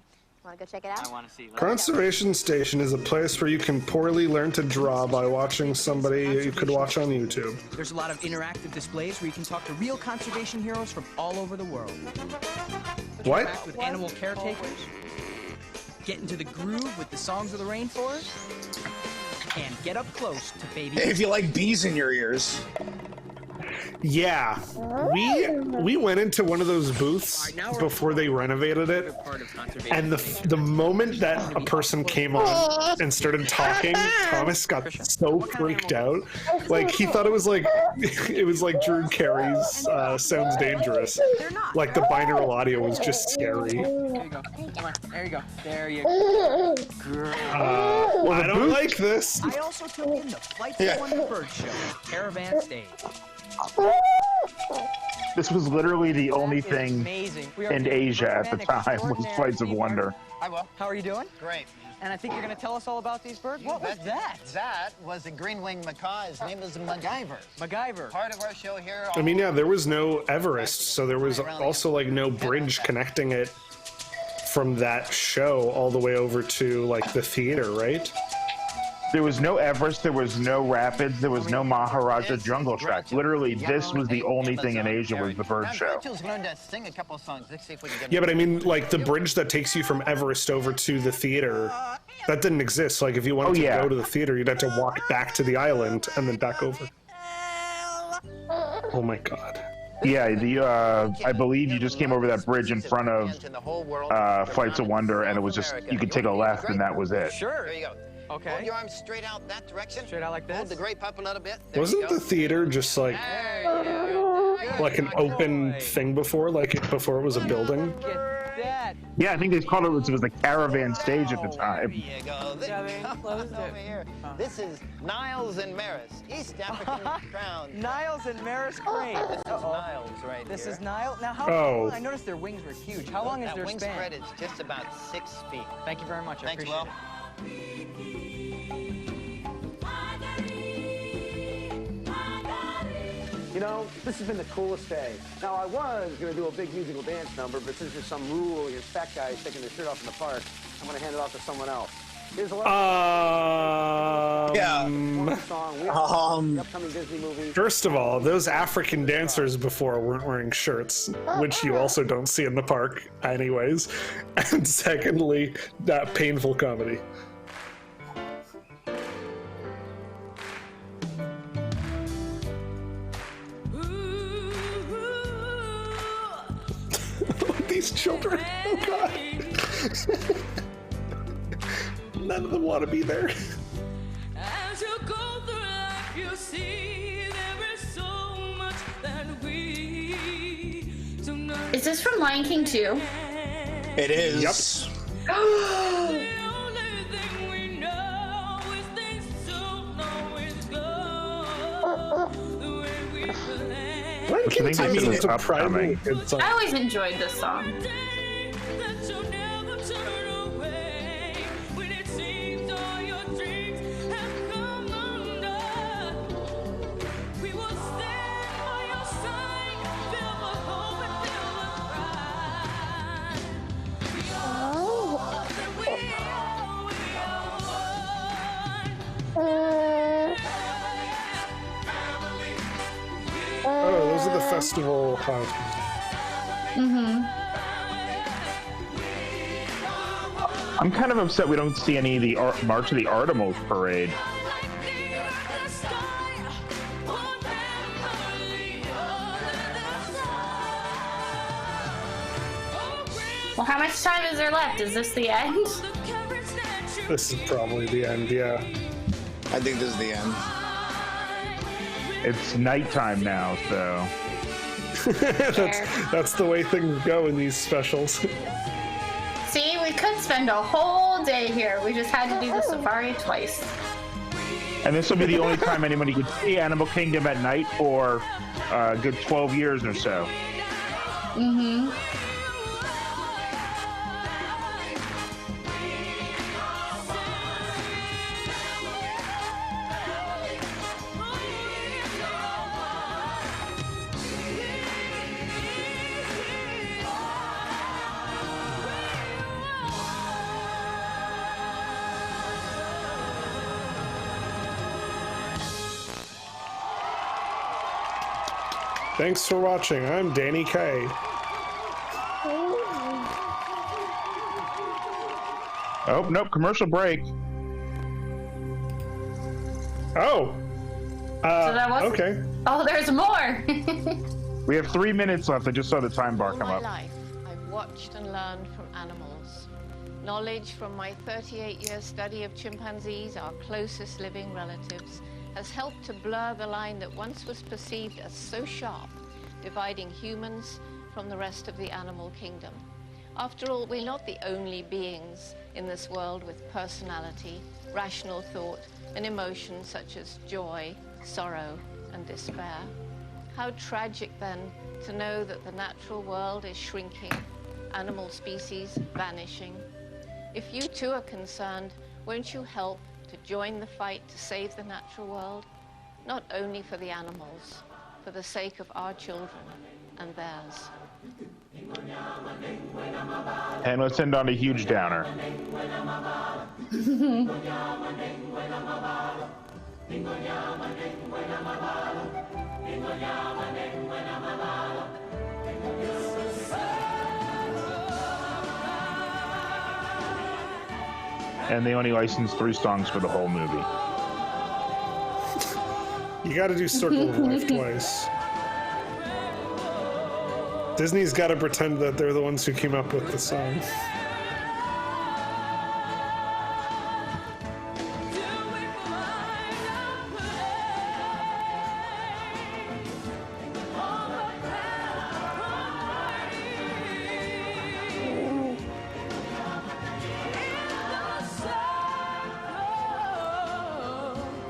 Want to go check it out? I want to see. Conservation Station is a place where you can poorly learn to draw by watching somebody you could watch on YouTube. There's a lot of interactive displays where you can talk to real conservation heroes from all over the world. What? Interact with animal caretakers. Get into the groove with the songs of the rainforest. And get up close to baby. If you like bees in your ears. Yeah, we went into one of those booths before they renovated it, and the moment that a person came on and started talking, Thomas got so freaked out. Like he thought it was like Drew Carey's "Sounds Dangerous." Like the binaural audio was just scary. There you go. Come on. There you go. There you go. I don't like this. I also took in the Flight to One Bird Show Caravan Stage. This was literally the only thing in Asia at the time was Flights of Wonder. Hi, Will. How are you doing? Great. And I think you're going to tell us all about these birds. What was that? That was a green-winged macaw. His name is MacGyver. MacGyver. Part of our show here. I mean, yeah, there was no Everest, so there was also like no bridge connecting it from that show all the way over to like the theater, right? There was no Everest, there was no Rapids, there was no Maharaja Jungle Track. Literally, this was the only thing in Asia was the bird show. Yeah, but I mean, like the bridge that takes you from Everest over to the theater, that didn't exist. Like if you wanted to go to the theater, you'd have to walk back to the island and then back over. Oh my God. Yeah, I believe you just came over that bridge in front of Flights of Wonder, and it was just, you could take a left and that was it. Sure. There you go. Okay. Hold your arms straight out that direction. Straight out like this. Hold the grape up a little bit. There Wasn't the theater just like an open thing before, before it was a building? Yeah, I think they called it was the caravan stage at the time. There you go. Over here. This is Niles and Maris, East African crown. Niles and Maris crane. This is Niles right here. This is Nile. Now, how long? I noticed their wings were huge. How long is their wing span? spread is just about 6 feet. Thank you very much. I Thanks, appreciate Will. You know, this has been the coolest day. Now, I was going to do a big musical dance number, but since there's some rule against fat guys taking their shirt off in the park, I'm going to hand it off to someone else. Here's a lot the upcoming Disney movie. First of all, those African dancers before weren't wearing shirts, which you also don't see in the park anyways. And secondly, that painful comedy. These children, oh God. None of them want to be there. As you go through life, you see there is so much that we do not. Is this from Lion King 2? It is. Yep. Which I think it's upcoming. I always enjoyed this song. Oh, those are the festival hunters. I'm kind of upset we don't see any of the March of the Artimals parade. Well, how much time is there left? Is this the end? This is probably the end, yeah. I think this is the end. It's nighttime now, so. that's the way things go in these specials. See, we could spend a whole day here. We just had to do the safari twice. And this will be the only time anybody could see Animal Kingdom at night for a good 12 years or so. Thanks for watching. I'm Danny K. Oh, nope, commercial break. Oh. So that was okay. Oh, there's more. We have 3 minutes left. I just saw the time bar come All up. my life, I've watched and learned from animals. Knowledge from my 38-year study of chimpanzees, our closest living relatives, has helped to blur the line that once was perceived as so sharp, dividing humans from the rest of the animal kingdom. After all, we're not the only beings in this world with personality, rational thought, and emotions such as joy, sorrow, and despair. How tragic, then, to know that the natural world is shrinking, animal species vanishing. If you too are concerned, won't you help to join the fight to save the natural world? Not only for the animals, for the sake of our children and theirs. And let's end on a huge downer. And they only licensed 3 songs for the whole movie. You got to do Circle of Life twice. Disney's got to pretend that they're the ones who came up with the song.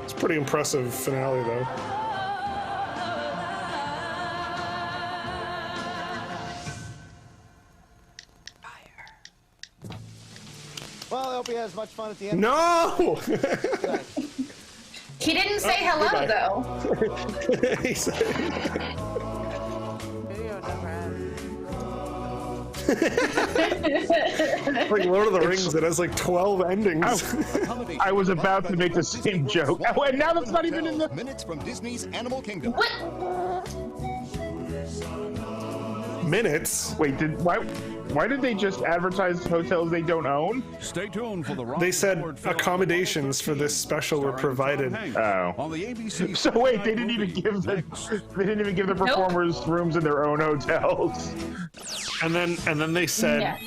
It's a pretty impressive finale, though. Well, I hope he has much fun at the end. No! He didn't say hello, goodbye. though. He said- Video never ends. It's like Lord of the Rings, it has like 12 endings. I was about to make the same joke. Oh, and now that's not even in the... Minutes from Disney's Animal Kingdom. What? Minutes? Wait, why did they just advertise hotels they don't own? Stay tuned for the They said accommodations for this special were provided. Oh. On the ABC. So wait, they didn't even give the performers rooms in their own hotels. And then they said,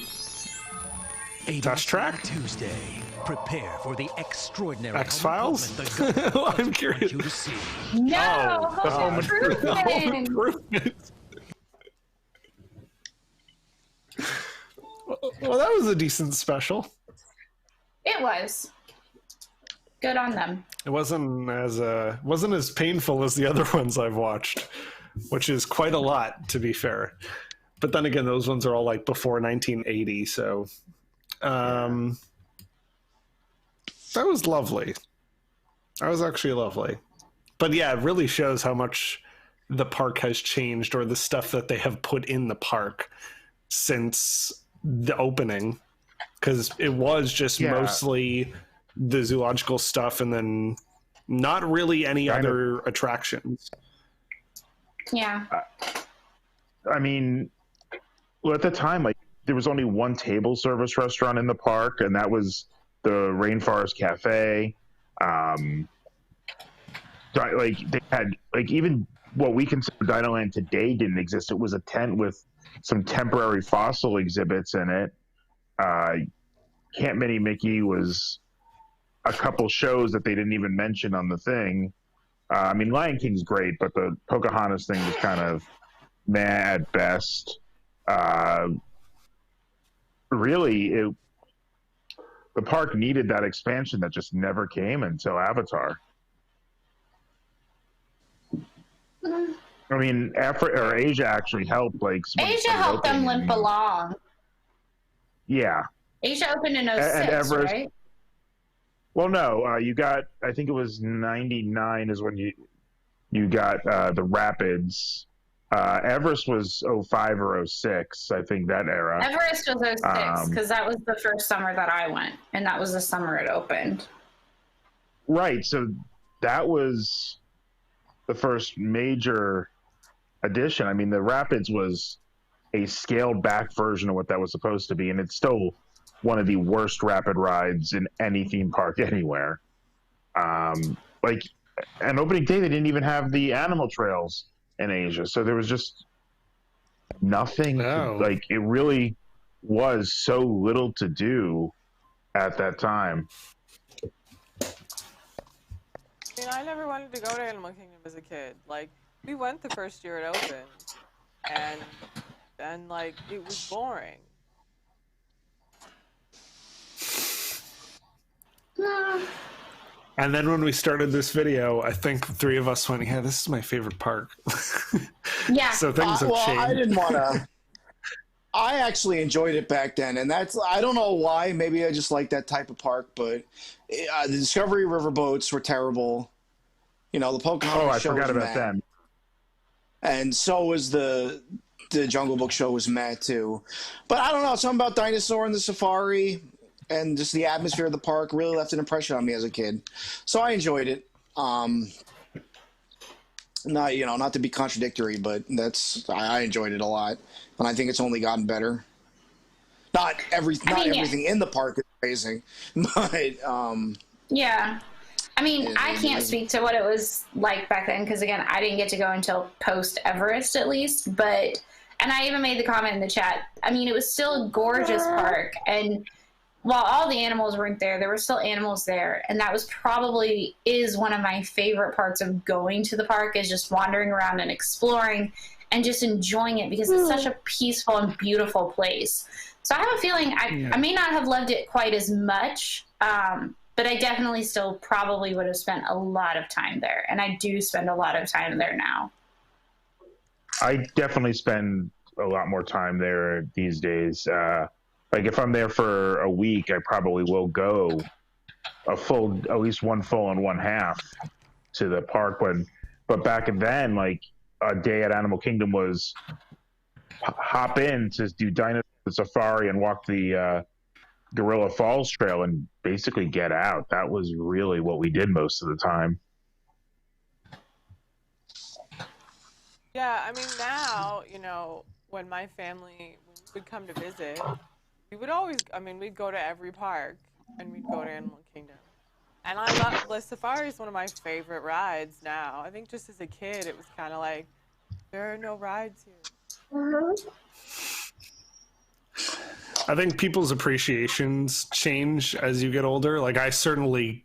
Yeah. Touch track? Tuesday. Prepare for the extraordinary X-Files? home improvement the I'm curious. you to see. No, the home home improvement. improvement. Well, that was a decent special. It was. Good on them. It wasn't as painful as the other ones I've watched, which is quite a lot, to be fair. But then again, those ones are all like before 1980, so that was lovely. That was actually lovely. But yeah, it really shows how much the park has changed, or the stuff that they have put in the park since the opening, because it was just mostly the zoological stuff and then not really any other attractions. Yeah. I mean, well, at the time, like, there was only one table service restaurant in the park, and that was the Rainforest Cafe. Like, they had, like, even what we consider DinoLand today didn't exist. It was a tent with some temporary fossil exhibits in it. Camp Mini Mickey was a couple shows that they didn't even mention on the thing. I mean, Lion King's great, but the Pocahontas thing was kind of meh at best. Really, the park needed that expansion that just never came until Avatar. I mean, Asia actually helped. Like, Asia helped them limp along. Yeah. Asia opened in 06, and Everest, right? Well, no, you got, I think it was 99 is when you got the Rapids. Everest was 05 or 06, I think, that era. Everest was 06, because that was the first summer that I went, and that was the summer it opened. Right, so that was the first major addition. I mean, the Rapids was a scaled back version of what that was supposed to be, and it's still one of the worst rapid rides in any theme park anywhere. Like, on opening day, they didn't even have the animal trails in Asia, so there was just nothing. Like, it really was so little to do at that time. I mean, I never wanted to go to Animal Kingdom as a kid. Like, we went the first year it opened, and like, it was boring. And then when we started this video, I think the three of us went, yeah, this is my favorite park. Yeah. So things have changed. I didn't want to. I actually enjoyed it back then, and I don't know why. Maybe I just like that type of park, but the Discovery Riverboats were terrible. You know, the Pocahontas show I forgot was about mad. them. And so was the the Jungle Book show was meh too. But I don't know, something about Dinosaur and the Safari and just the atmosphere of the park really left an impression on me as a kid. So I enjoyed it. Not to be contradictory, but I enjoyed it a lot, and I think it's only gotten better. Not everything in the park is amazing, but yeah. I mean, I can't speak to what it was like back then because, again, I didn't get to go until post-Everest at least. And I even made the comment in the chat. I mean, it was still a gorgeous park. And while all the animals weren't there, there were still animals there. And that is one of my favorite parts of going to the park is just wandering around and exploring and just enjoying it because it's such a peaceful and beautiful place. So I have a feeling I may not have loved it quite as much, but I definitely still probably would have spent a lot of time there. And I do spend a lot of time there now. I definitely spend a lot more time there these days. Like if I'm there for a week, I probably will go at least one full and one half to the park. But back then, like a day at Animal Kingdom was hop in to do Dinosaur Safari and walk the Gorilla Falls Trail and basically get out. That was really what we did most of the time. Yeah, I mean, now, when my family would come to visit, we would always, we'd go to every park and we'd go to Animal Kingdom. And I love, the safari is one of my favorite rides now. I think just as a kid, it was kind of like, there are no rides here. I think people's appreciations change as you get older. Like I certainly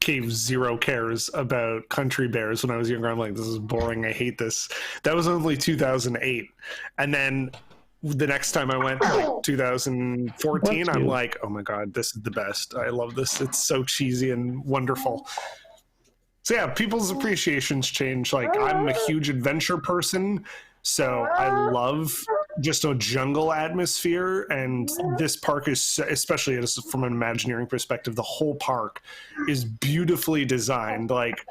gave zero cares about country bears when I was younger. I'm like, this is boring. I hate this. That was only 2008. And then the next time I went, like 2014, I'm like, oh my God, this is the best. I love this. It's so cheesy and wonderful. So yeah, people's appreciations change. Like I'm a huge adventure person, so I love just a jungle atmosphere, and this park is, especially from an Imagineering perspective, the whole park is beautifully designed. Like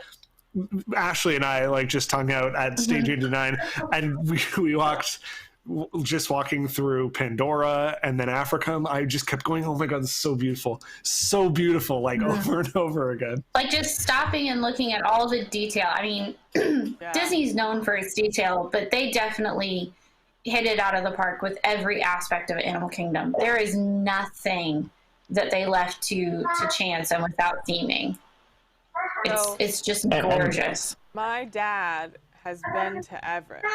Ashley and I like just hung out at Stage 89, and we walking through Pandora and then Africa. I just kept going, oh my God, this is so beautiful, like over and over again. Like just stopping and looking at all the detail. I mean, Disney's known for its detail, but they definitely hit it out of the park with every aspect of Animal Kingdom. There is nothing that they left to chance and without theming. It's just gorgeous. My dad has been to Everest.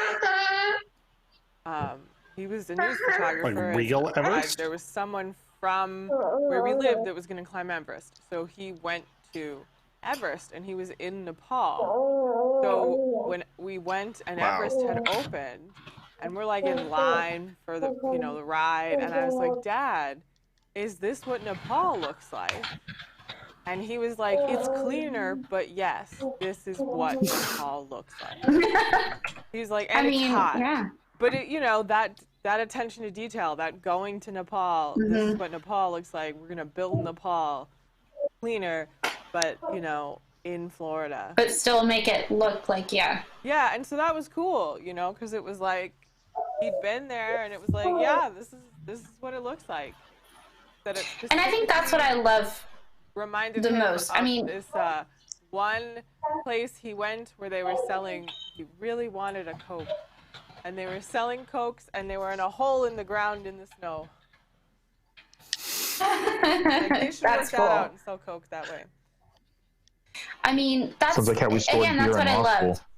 He was a news photographer. Like real Everest? There was someone from where we lived that was going to climb Everest. So he went to Everest, and he was in Nepal. So when we went and Everest had opened, and we're like in line for the the ride, and I was like, Dad, is this what Nepal looks like? And he was like, it's cleaner, but yes, this is what Nepal looks like. He's like, and it's hot. Yeah. But it, that attention to detail, that going to Nepal, this is what Nepal looks like. We're gonna build Nepal cleaner, but in Florida. But still make it look like Yeah, and so that was cool, because it was like he'd been there, and it was like, yeah, this is what it looks like. And I think that's what I love reminded the him most. Of this one place he went where they were selling. He really wanted a Coke. And they were selling Cokes, and they were in a hole in the ground in the snow. Like they should work that out and sell Coke that way. I mean, that's sounds like how we stored beer that's what in I law loved. school.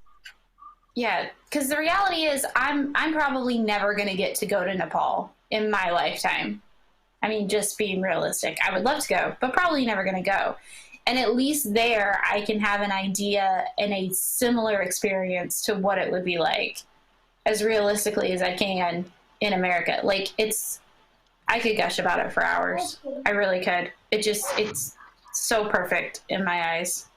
Yeah, because the reality is, I'm probably never going to get to go to Nepal in my lifetime. I mean, just being realistic, I would love to go, but probably never going to go. And at least there, I can have an idea and a similar experience to what it would be like, as realistically as I can in America. Like I could gush about it for hours. I really could. It's so perfect in my eyes.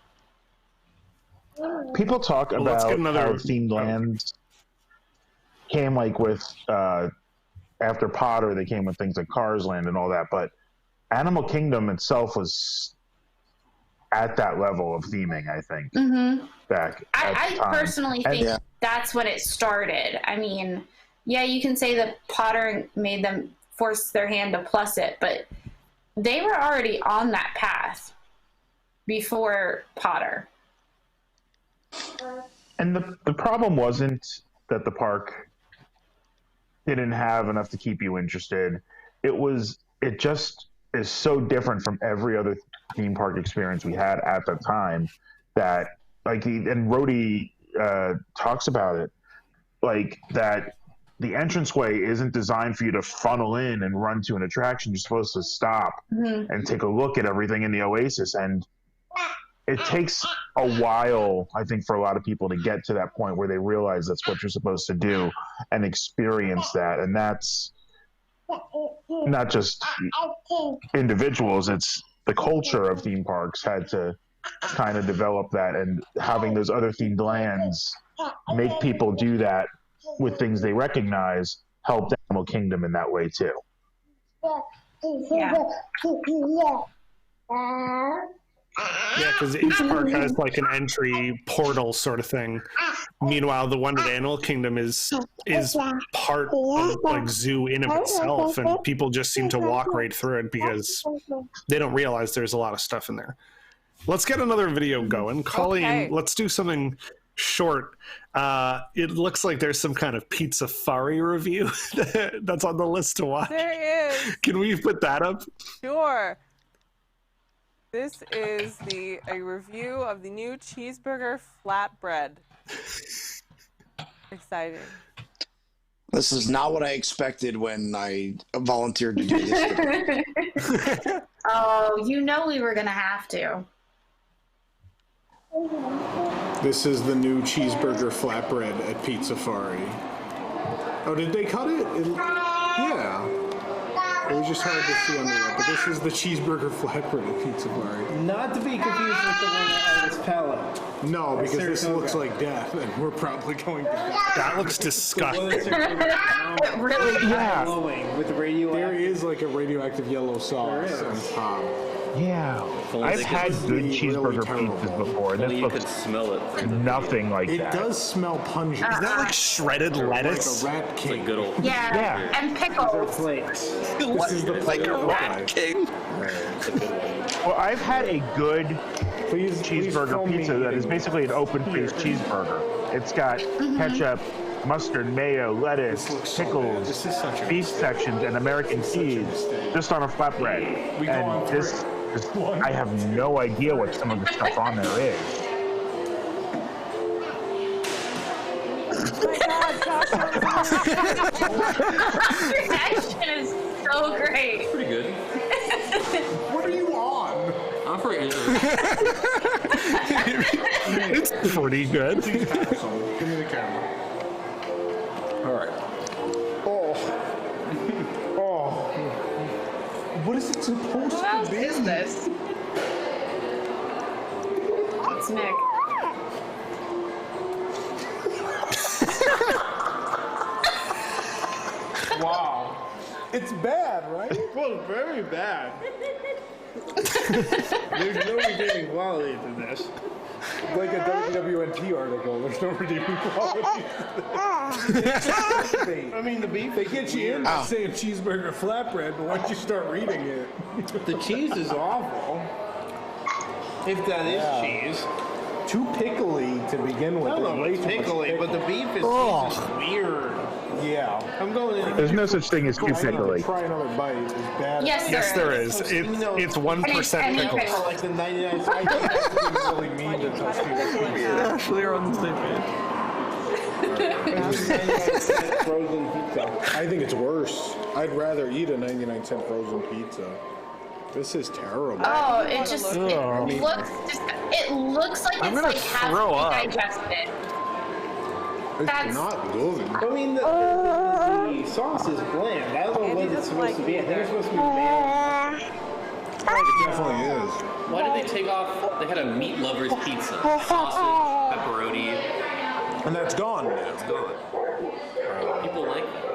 People talk about how themed lands came like with after Potter, they came with things like Cars Land and all that, but Animal Kingdom itself was at that level of theming, I think. Back I personally think that's when it started. I mean, yeah, you can say that Potter made them force their hand to plus it, but they were already on that path before Potter. And the problem wasn't that the park didn't have enough to keep you interested. It just is so different from every other theme park experience we had at the time that, like, and Rhodey talks about it, like that the entranceway isn't designed for you to funnel in and run to an attraction. You're supposed to stop and take a look at everything in the Oasis. And it takes a while, I think, for a lot of people to get to that point where they realize that's what you're supposed to do and experience that. And that's not just individuals, it's the culture of theme parks had to kind of develop that, and having those other themed lands make people do that with things they recognize helped Animal Kingdom in that way too. Yeah, because each park has like an entry portal sort of thing. Meanwhile, the one at Animal Kingdom is part of like zoo in of itself, and people just seem to walk right through it because they don't realize there's a lot of stuff in there. Let's get another video going. Colleen, let's do something short. It looks like there's some kind of Pizza Fari review that's on the list to watch. There is. Can we put that up? Sure. This is a review of the new cheeseburger flatbread. Exciting. This is not what I expected when I volunteered to do this. Oh, you know we were gonna have to. This is the new cheeseburger flatbread at Pizza Fari. Oh, did they cut it? Yeah. It was just hard to see on the web, but this is the cheeseburger flatbread at Pizza Fari. Not to be confused with the one at Elvis Palette. No, because this looks like death, and we're probably going to death. That looks disgusting. It really Yeah. Glowing with the radioactive. There is like a radioactive yellow sauce on top. Yeah, I've had good cheeseburger pizzas before, and this looks smell it. Nothing like It that. does smell pungent. Is that like shredded lettuce? Like a rat cake. Like good old. Yeah, and pickles. This is the like a rat cake. Well, I've had a good cheeseburger pizza that is basically an open-faced cheeseburger. It's got ketchup, mustard, mayo, lettuce, pickles, beef sections, and American cheese, just on a flatbread. And this, I have no idea what some of the stuff on there is. That shit is so great. Pretty good. What are you on? I'm for it. It's pretty good. Give me the camera. All right. Oh. What is it supposed to be? What is this? It's Nick. Wow. It's bad, right? Well, very bad. There's no redeeming quality to this. Like a WDWNT article, there's no redeeming quality. I mean, the beef. They get you in by saying cheeseburger flatbread, but once you start reading it, The cheese is awful. If that is cheese. Too pickly to begin with. I don't know if it's pickly, but the beef is just weird. Yeah. I'm going in. There's no such thing as too pickly. Try another bite. It's bad. Yes, there is. It's 1% pickles. Like the 99 cents. Really mean to touch people. Actually, are on the same page. Frozen pizza. I think it's worse. I'd rather eat a 99-cent frozen pizza. This is terrible. Oh, it just it looks like I'm it's gonna like half throw up. digested. It's That's not good. I mean, the sauce is bland. I don't know what it's supposed to be. I think it's supposed to be bland. It definitely is. Why did they take off? They had a meat lovers pizza, sausage, pepperoni. And that's gone now. It's gone. People like that.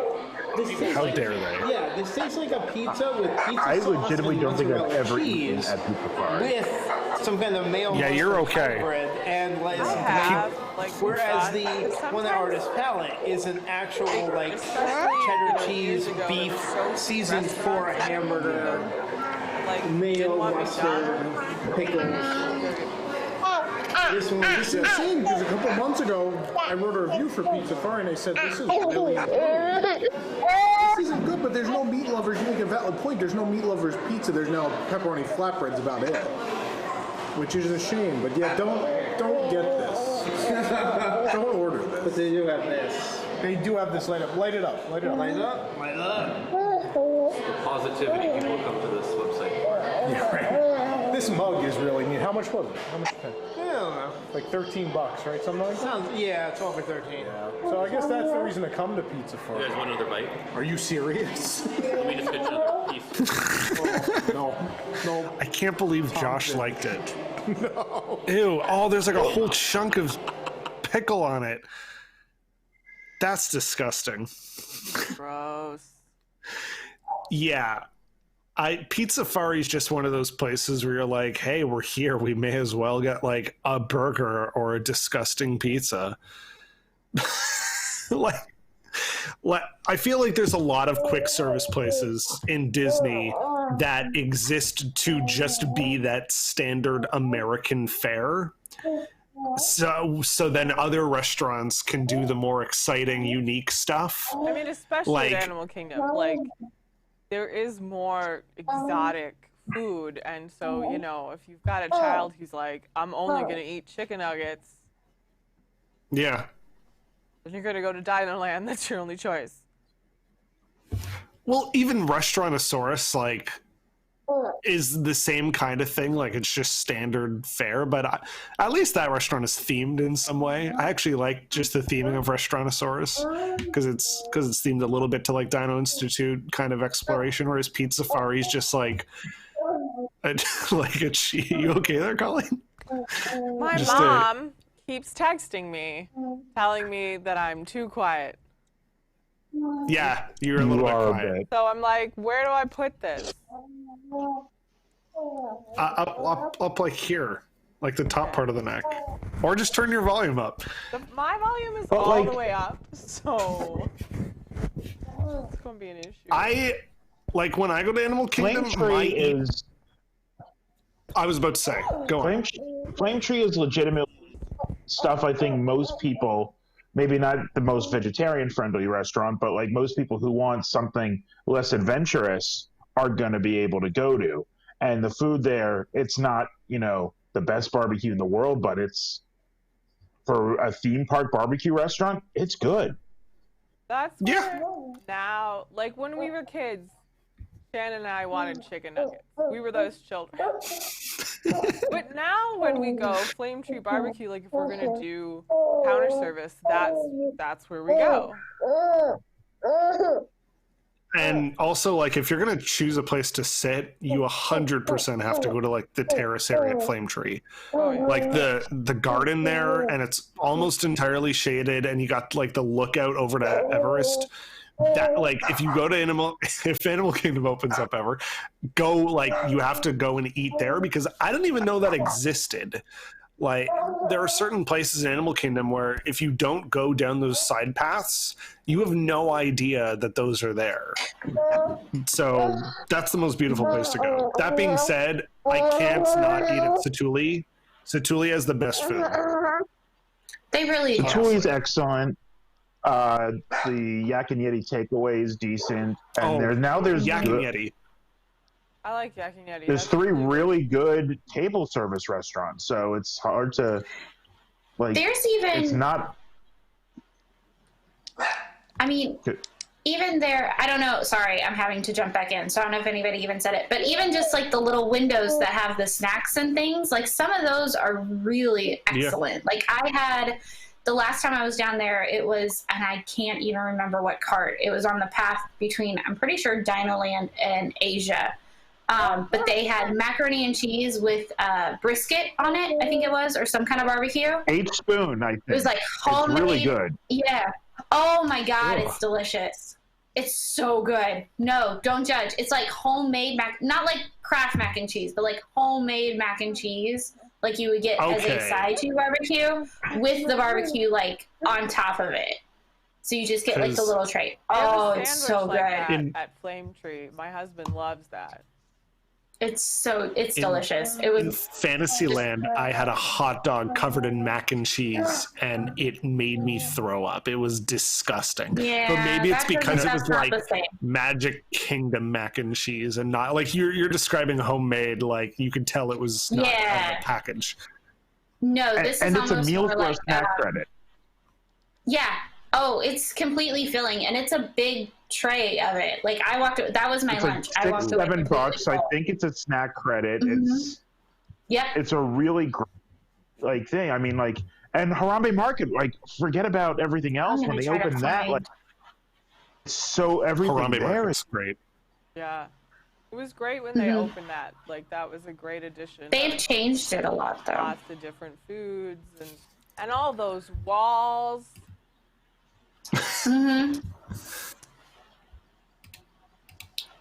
How dare they? Yeah, this tastes like a pizza with pizza I sauce legitimately and don't think I've mozzarella ever eaten cheese at Pizza Fari. with some kind of male. Yeah, you're okay. Hybrid and let some whereas the one that artist palette is an actual like cheddar cheese beef seasoned for a hamburger, like mayo, mustard, pickles. This one is the same because a couple months ago I wrote a review for Pizza Far and I said this is really good. This isn't good, but there's no meat lovers. You make a valid point. There's no meat lovers pizza. There's now pepperoni flatbreads about it, which is a shame. But yeah, don't get this. Don't order this. But they do have this. They do have this. Light up. Light it up. Light it up. Light it up. Light it up. The positivity people come to this website for. Yeah, right. This mug is really neat. How much was it? How much did you pay? I don't know. Like $13, right? Something like that? Sounds, yeah, 12 or 13. Yeah. So I guess that's the reason to come to Pizza Far. You guys want another bite? Are you serious? Let me just get another piece. No. I can't believe Josh liked it. No. Ew. Oh, there's like a whole chunk of pickle on it. That's disgusting. Gross. Yeah. Pizza Fari is just one of those places where you're like, hey, we're here. We may as well get like a burger or a disgusting pizza. like I feel like there's a lot of quick service places in Disney that exist to just be that standard American fare. So then other restaurants can do the more exciting, unique stuff. I mean, especially in Animal Kingdom, like there is more exotic food, and so you know, if you've got a child who's like, I'm only gonna eat chicken nuggets, yeah, then you're gonna go to DinoLand. That's your only choice. Well, even Restaurantosaurus, like, is the same kind of thing. Like, it's just standard fare, but at least that restaurant is themed in some way. I actually like just the theming of Restaurantosaurus because it's themed a little bit to like Dino Institute kind of exploration, whereas Pizza Safari is just like you okay there, Colleen? My mom keeps texting me, telling me that I'm too quiet. Yeah, you're a little bit quiet. So I'm like, where do I put this? Up like here, like the top part of the neck, or just turn your volume up. My volume is all the way up, so it's gonna be an issue. I like when I go to Animal Kingdom. I was about to say, go on. Flame Tree is legitimately stuff I think most people, maybe not the most vegetarian friendly restaurant, but like most people who want something less adventurous are going to be able to go to. And the food there, it's not, the best barbecue in the world, but it's, for a theme park barbecue restaurant, it's good. That's where now, like when we were kids, Shannon and I wanted chicken nuggets. We were those children. But now when we go Flame Tree Barbecue, like if we're gonna do counter service, that's where we go. And also, like, if you're gonna choose a place to sit, you 100% have to go to like the terrace area at Flame Tree, like the garden there, and it's almost entirely shaded, and you got like the lookout over to Everest. That, like, if you go to if Animal Kingdom opens up ever, you have to go and eat there, because I didn't even know that existed. Like, there are certain places in Animal Kingdom where if you don't go down those side paths, you have no idea that those are there. So that's the most beautiful place to go. That being said, I can't not eat at Satuli. Satuli has the best food. They really do. Satuli's excellent. The Yak and Yeti takeaway is decent. And there's Yak and Yeti. I like Yak and Yeti. There's 3 really good table service restaurants, so it's hard to There's even. It's not. I mean, even there. I don't know. Sorry, I'm having to jump back in, so I don't know if anybody even said it. But even just like the little windows that have the snacks and things, like some of those are really excellent. Yeah. Like I had. The last time I was down there, it was, and I can't even remember what cart. It was on the path between, I'm pretty sure, DinoLand and Asia. But they had macaroni and cheese with brisket on it, I think it was, or some kind of barbecue. 8 spoon, I think. It was like homemade. It's really good. Yeah. Oh my God, it's delicious. It's so good. No, don't judge. It's like homemade not like Kraft mac and cheese, but like homemade mac and cheese, like you would get as a side to your barbecue, with the barbecue like on top of it. So you just get like the little tray. Oh, it's so good. At Flame Tree, my husband loves that. It's delicious. It was in Fantasyland. I had a hot dog covered in mac and cheese, and it made me throw up. It was disgusting. Yeah, but maybe it's because it was like the same. Magic Kingdom mac and cheese, and not like you're describing homemade. Like you could tell it was not a package. No, this and is it's a almost meal more for like snack credit. Yeah. Oh, it's completely filling, and it's a big tray of it. Like I walked. That was my It's lunch. like I walked away $6-7. I think it's a snack credit. It's it's a really great thing. I mean, like, and Harambe Market. Like, forget about everything else when they open that. Like, so everything Harambe there Market's is great. Yeah, it was great when they opened that. Like that was a great addition. They've changed it a lot, though. Lots of different foods and all those walls.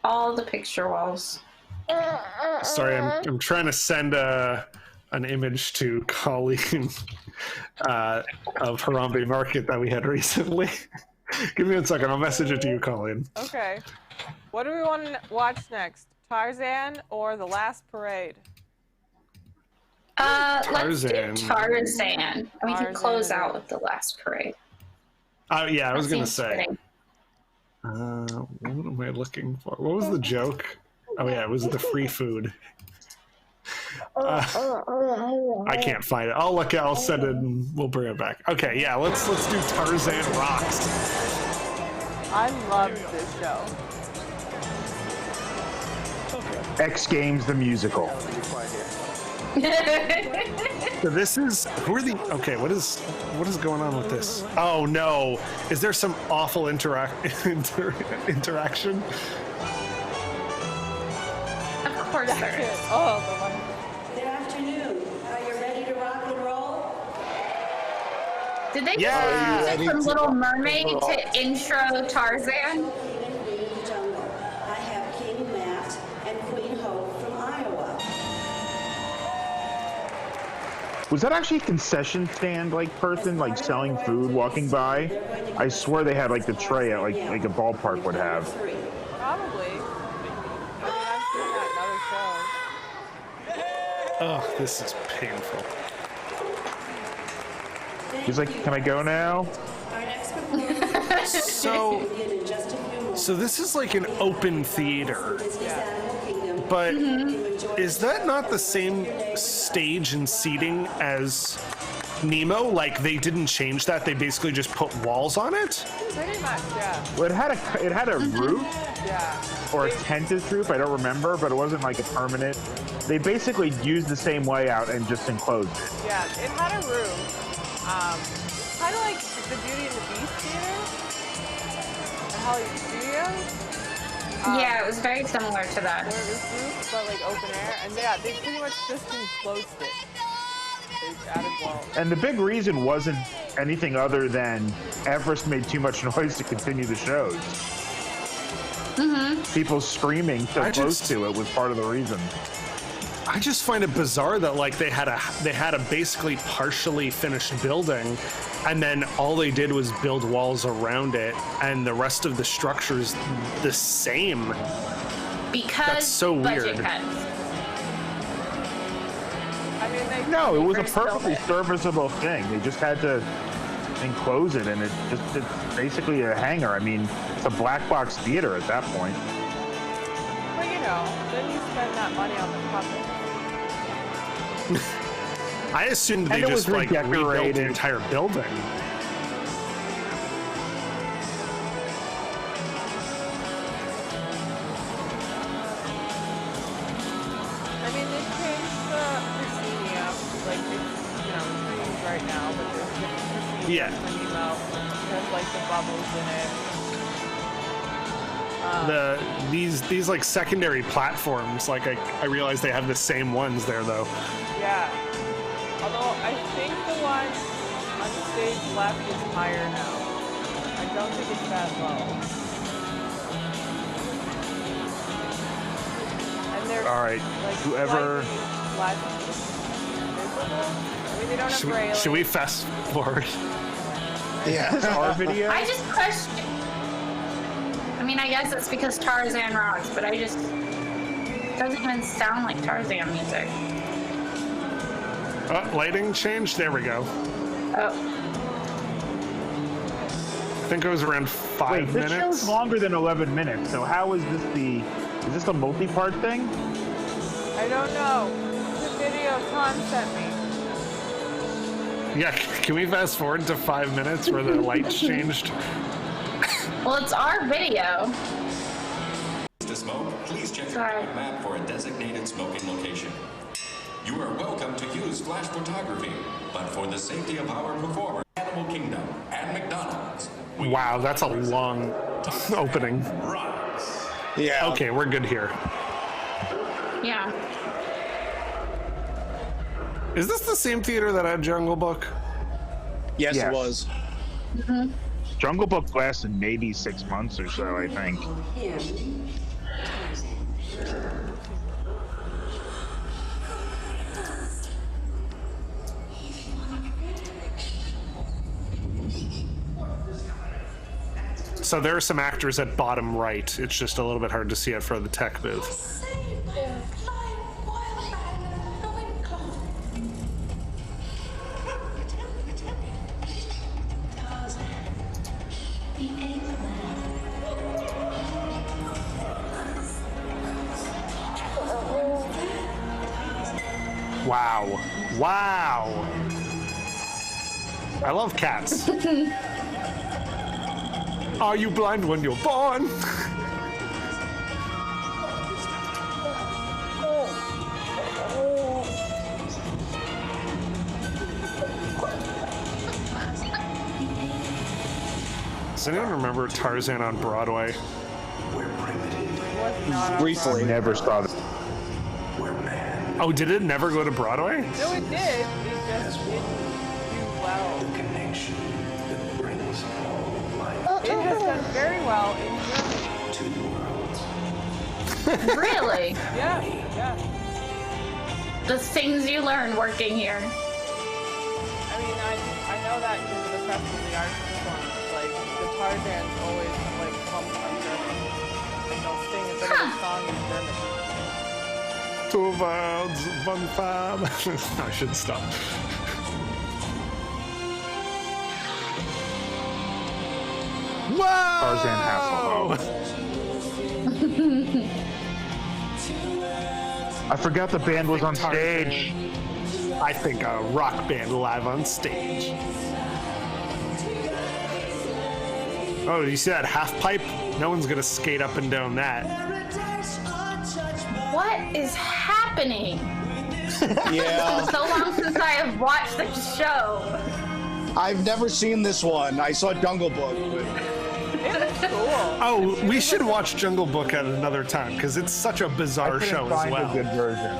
All the picture walls. Sorry, I'm trying to send an image to Colleen of Harambe Market that we had recently. Give me 1 second. I'll message it to you, Colleen. Okay. What do we want to watch next? Tarzan or The Last Parade? Let's do Tarzan. And we can close out with The Last Parade. Yeah, I was going to seems say. fitting. What am I looking for? What was the joke? Oh, yeah, it was the free food. I can't find it. I'll look. I'll send it and we'll bring it back. Okay, yeah, let's do Tarzan Rocks. I love this show. X Games the musical. So this is what is going on with this? Oh no, is there some awful interaction? Of course there is. Oh, Good afternoon. Are you ready to rock and roll? Did they just use it from Little Mermaid to intro Tarzan? I have King Matt and Queen Hope from Iowa. Was that actually a concession stand person selling food walking by? I swear they had the tray at like a ballpark would have. Probably. I mean, I've seen that in other shows. Oh, this is painful. He's like, "Can I go now?" So this is like an open theater. But is that not the same stage and seating as Nemo? Like they didn't change that; they basically just put walls on it. Pretty much, yeah. Well, it had a roof, Yeah. or a tented roof. I don't remember, but it wasn't like a permanent. They basically used the same layout and just enclosed it. Yeah, it had a room. Kind of like the Beauty and the Beast theater at Hollywood Studios. Yeah, it was very similar to that. Where it was roofed, but like open air, and yeah, they pretty much just enclosed it. They added walls. And the big reason wasn't anything other than Everest made too much noise to continue the shows. People screaming so close to it was part of the reason. I just find it bizarre that they had a basically partially finished building, and then all they did was build walls around it, and the rest of the structure's the same. Because that's so budget weird. cuts. I mean, No, it was a perfectly serviceable thing. They just had to enclose it, and it's basically a hangar. I mean, it's a black box theater at that point. But you know, then you spend that money on the puppet. I assumed they And it just was rebuilt the redecorated. entire building. I mean, they changed the proscenium. Like, it's, changed right now, but there's different proscenium Yeah. for Nemo. There's, the bubbles in it. These secondary platforms, I realize they have the same ones there though. Yeah. Although, I think the one on stage left is higher now. I don't think it's that low. they're All right, like, whoever. I mean, they don't have braille. Should we fast forward? Yeah. This is our video. I just question. I mean, I guess it's because Tarzan Rocks, but it doesn't even sound like Tarzan music. Lighting change? There we go. Oh. I think it was around 5 minutes. This show's longer than 11 minutes, so how is this is this a multi-part thing? I don't know. It's a video Tom sent me. Yeah, can we fast forward to 5 minutes where the lights changed? Well, it's our video. To smoke, please check your map for a designated smoking location. You are welcome to use flash photography, but for the safety of our performers, Animal Kingdom and McDonald's. Wow, that's a long opening. Yeah. Okay, we're good here. Yeah. Is this the same theater that had Jungle Book? Yes, it was. Mm-hmm. Jungle Book lasted maybe 6 months or so, I think. So there are some actors at bottom right. It's just a little bit hard to see it for the tech booth. Wow. Wow. I love cats. Are you blind when you're born? Does anyone remember Tarzan on Broadway? Briefly. Never saw it. Oh, did it never go to Broadway? No, it did. It just didn't do well. The connection that brings all life. It has done very well in Germany. Two worlds. Really? Yeah, yeah. The things you learn working here. I mean, I know that because of the Festival of the Arts performance. Like, the Tarzans always, like, come from Germany. And they'll sing a bit of a song in German. Two words, one farm. I should stop. Whoa! Tarzan Hasselhoff. I forgot the band was on stage. I think a rock band live on stage. Oh, you see that half pipe? No one's gonna skate up and down that. What is happening? Yeah. It's been so long since I have watched this show. I've never seen this one. I saw Jungle Book. Oh, we should watch Jungle Book at another time because it's such a bizarre show as well. A good version.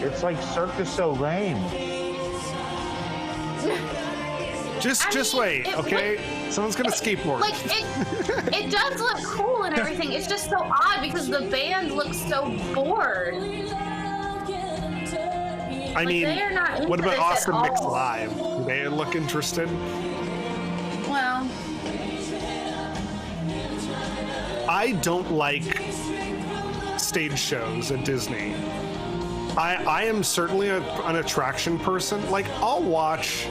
It's like Cirque du Soleil. Just wait, okay? Someone's gonna skateboard. Like it does look cool and everything. It's just so odd because the band looks so bored. I mean, they are not into what about this Austin at Mix all. Live? Do they look interested? Well, I don't like stage shows at Disney. I am certainly an attraction person. Like, I'll watch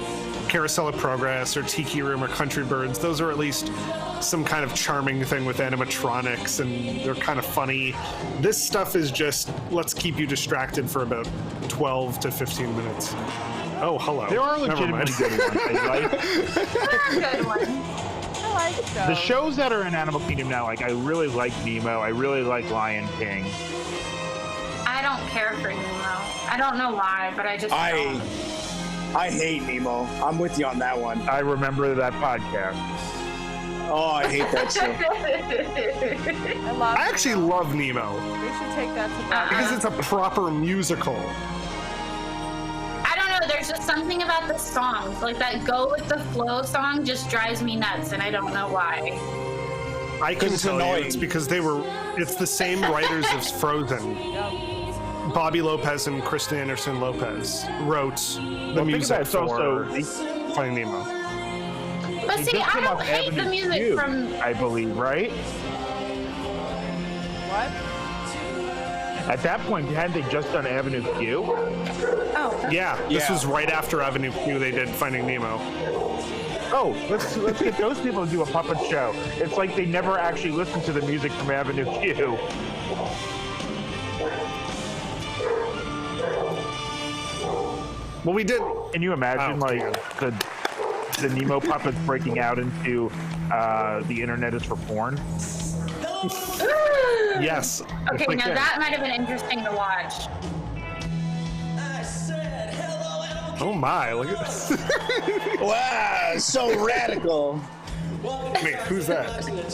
Carousel of Progress or Tiki Room or Country Birds. Those are at least some kind of charming thing with animatronics and they're kind of funny. This stuff is just, let's keep you distracted for about 12 to 15 minutes. Oh, hello. There are Never mind. legitimately good ones. there are good ones. I like those. The shows that are in Animal Kingdom now, like I really like Nemo. I really like Lion King. I don't care for Nemo. I don't know why, but I just don't. I hate Nemo. I'm with you on that one. I remember that podcast. Oh, I hate that stuff. I actually love Nemo We should take that to Broadway. because it's a proper musical. I don't know. There's just something about the songs, like that "Go with the Flow" song, just drives me nuts, and I don't know why. I can tell you it's because it's the same writers as Frozen. Bobby Lopez and Kristen Anderson Lopez wrote the music for Finding Nemo. But see, I don't hate the music from... I believe, right? What? At that point, hadn't they just done Avenue Q? Oh. Yeah, this was right after Avenue Q they did Finding Nemo. Oh, let's get those people to do a puppet show. It's like they never actually listened to the music from Avenue Q. Well, we did. Can you imagine, the Nemo puppets breaking out into the internet is for porn? Yes. Okay, now that might have been interesting to watch. Oh my, look at this. Wow, so radical. Wait, who's that? They got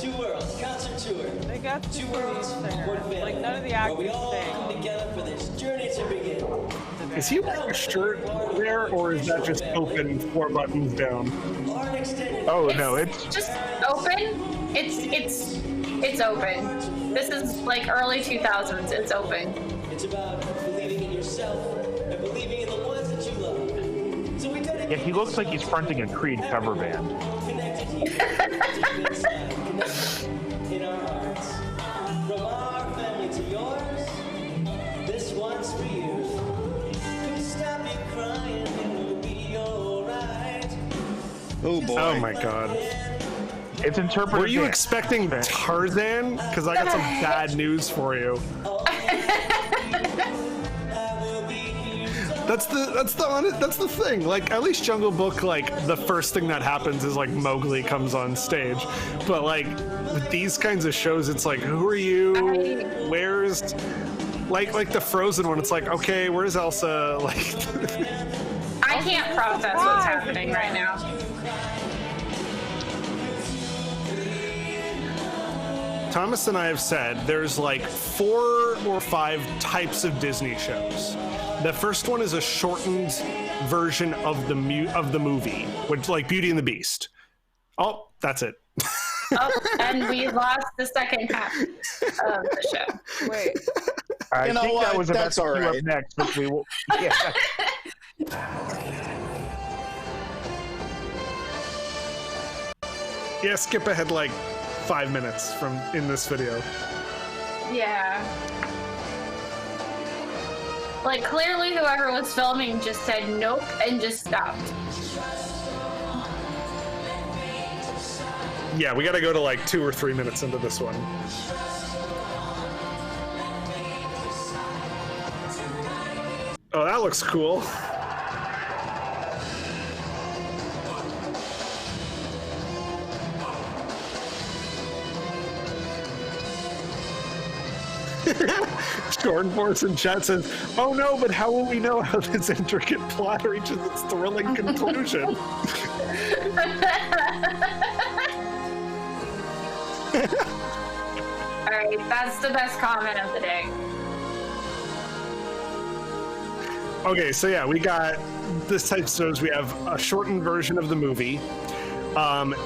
two worlds singers. Like, none of the actors sing. Is he wearing a shirt there, or is that just open 4 buttons down? Oh, no, it's just open. It's open. This is like early 2000s. It's open. It's about believing in yourself and believing in the ones that you love. So we yeah, he looks like he's fronting a Creed cover band. in our hearts. From our family to yours, this one's for you. Could stop you crying, it will be alright. Oh boy. Oh my god. It's interpreted. Were you expecting Tarzan? Because I got some bad news for you. That's the thing. Like, at least Jungle Book, like, the first thing that happens is like Mowgli comes on stage. But like with these kinds of shows, it's like, who are you? Where's like the Frozen one? It's like, okay, where's Elsa? Like, I can't process what's happening right now. Thomas and I have said there's like 4 or 5 types of Disney shows. The first one is a shortened version of the movie, which like Beauty and the Beast. Oh, that's it. Oh, and we lost the second half of the show. Wait. I think what? that was about That's to all queue right. up next, but we will. Yeah. Yeah, skip ahead like 5 minutes in this video. Yeah. Like, clearly whoever was filming just said nope and just stopped. Yeah, we gotta go to like 2 or 3 minutes into this one. Oh, that looks cool. Jordan Force in chat says, "Oh no, but how will we know how this intricate plot reaches its thrilling conclusion?" Alright, that's the best comment of the day. Okay, so yeah, we got this type of shows. We have a shortened version of the movie.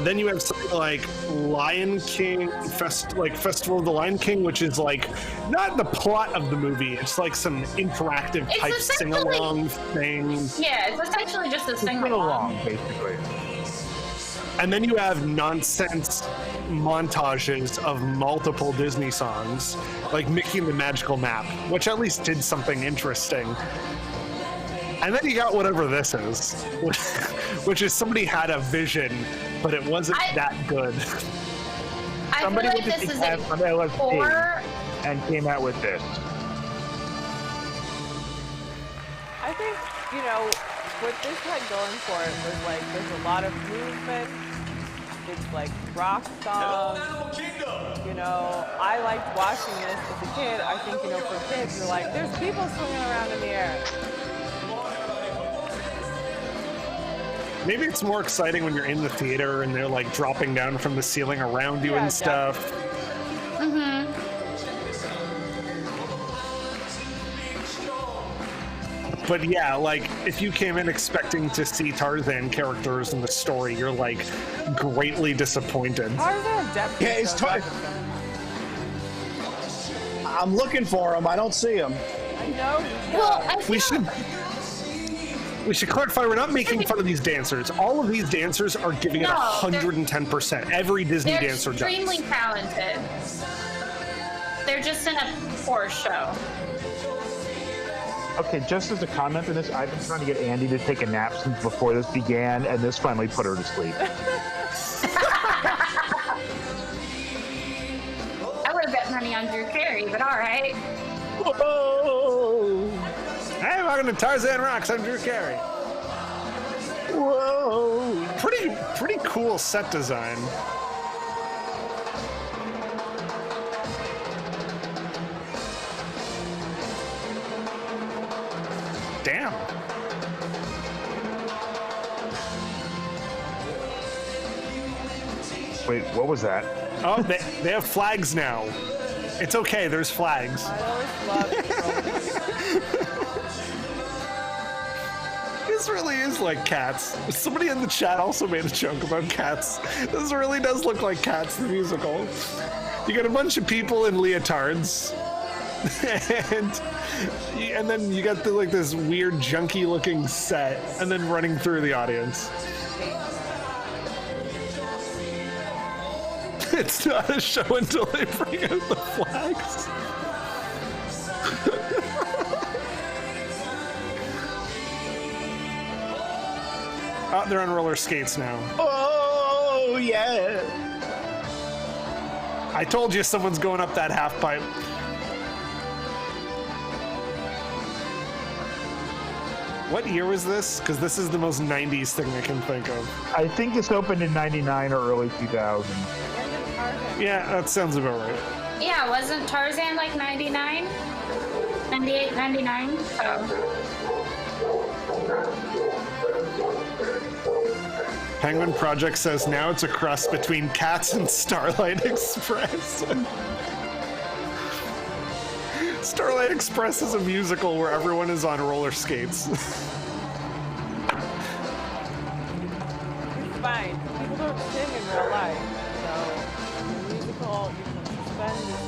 Then you have something like Lion King Festival of the Lion King, which is like not the plot of the movie. It's like some interactive type sing-along thing. Yeah, it's essentially just a sing-along, basically. And then you have nonsense montages of multiple Disney songs, like Mickey and the Magical Map, which at least did something interesting. And then you got whatever this is, which is somebody had a vision, but it wasn't that good. Somebody feel like with this the is test on LSD and came out with this. I think, what this had going for it was like there's a lot of movement. It's like rock songs. I liked watching this as a kid. I think, for kids, you're like, there's people swinging around in the air. Maybe it's more exciting when you're in the theater and they're like dropping down from the ceiling around you and stuff. But yeah, like, if you came in expecting to see Tarzan characters in the story, you're, like, greatly disappointed. Tarzan definitely. Yeah, it's I'm looking for him. I don't see him. I know. Well, We should clarify, we're not making fun of these dancers. All of these dancers are giving it 110%. Every Disney dancer does. They're extremely talented. They're just in a poor show. Okay, just as a comment on this, I've been trying to get Andy to take a nap since before this began, and this finally put her to sleep. I would have bet money on Drew Carey, but all right. Whoa! Hey, welcome to Tarzan Rocks. I'm Drew Carey. Whoa! Pretty cool set design. Damn. Wait, what was that? Oh, they have flags now. It's okay, there's flags. I always loved This really is like Cats. Somebody in the chat also made a joke about Cats. This really does look like Cats, the musical. You got a bunch of people in leotards. And then you got like this weird junky looking set and then running through the audience. It's not a show until they bring out the flags. Oh, they're on roller skates now. Oh, yeah. I told you someone's going up that half pipe. What year was this? Because this is the most 90s thing I can think of. I think this opened in 99 or early 2000. Yeah, that sounds about right. Yeah, wasn't Tarzan like 99? 98, 99? Penguin Project says now it's a cross between Cats and Starlight Express. Starlight Express is a musical where everyone is on roller skates. It's fine. People don't sing in real life, so in a musical, you can suspend this.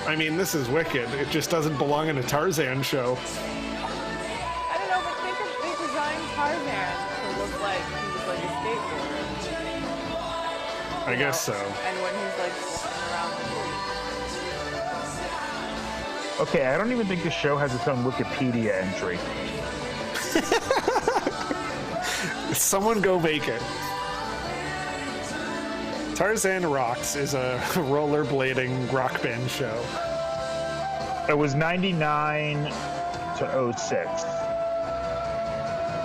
I mean, this is wicked. It just doesn't belong in a Tarzan show. I don't know, but think of they designed Tarzan to look like he was like a skateboarder. I guess so. And when he's like walking around the street. Okay, I don't even think the show has its own Wikipedia entry. Someone go make it. Tarzan Rocks is a rollerblading rock band show. It was 99 to 06.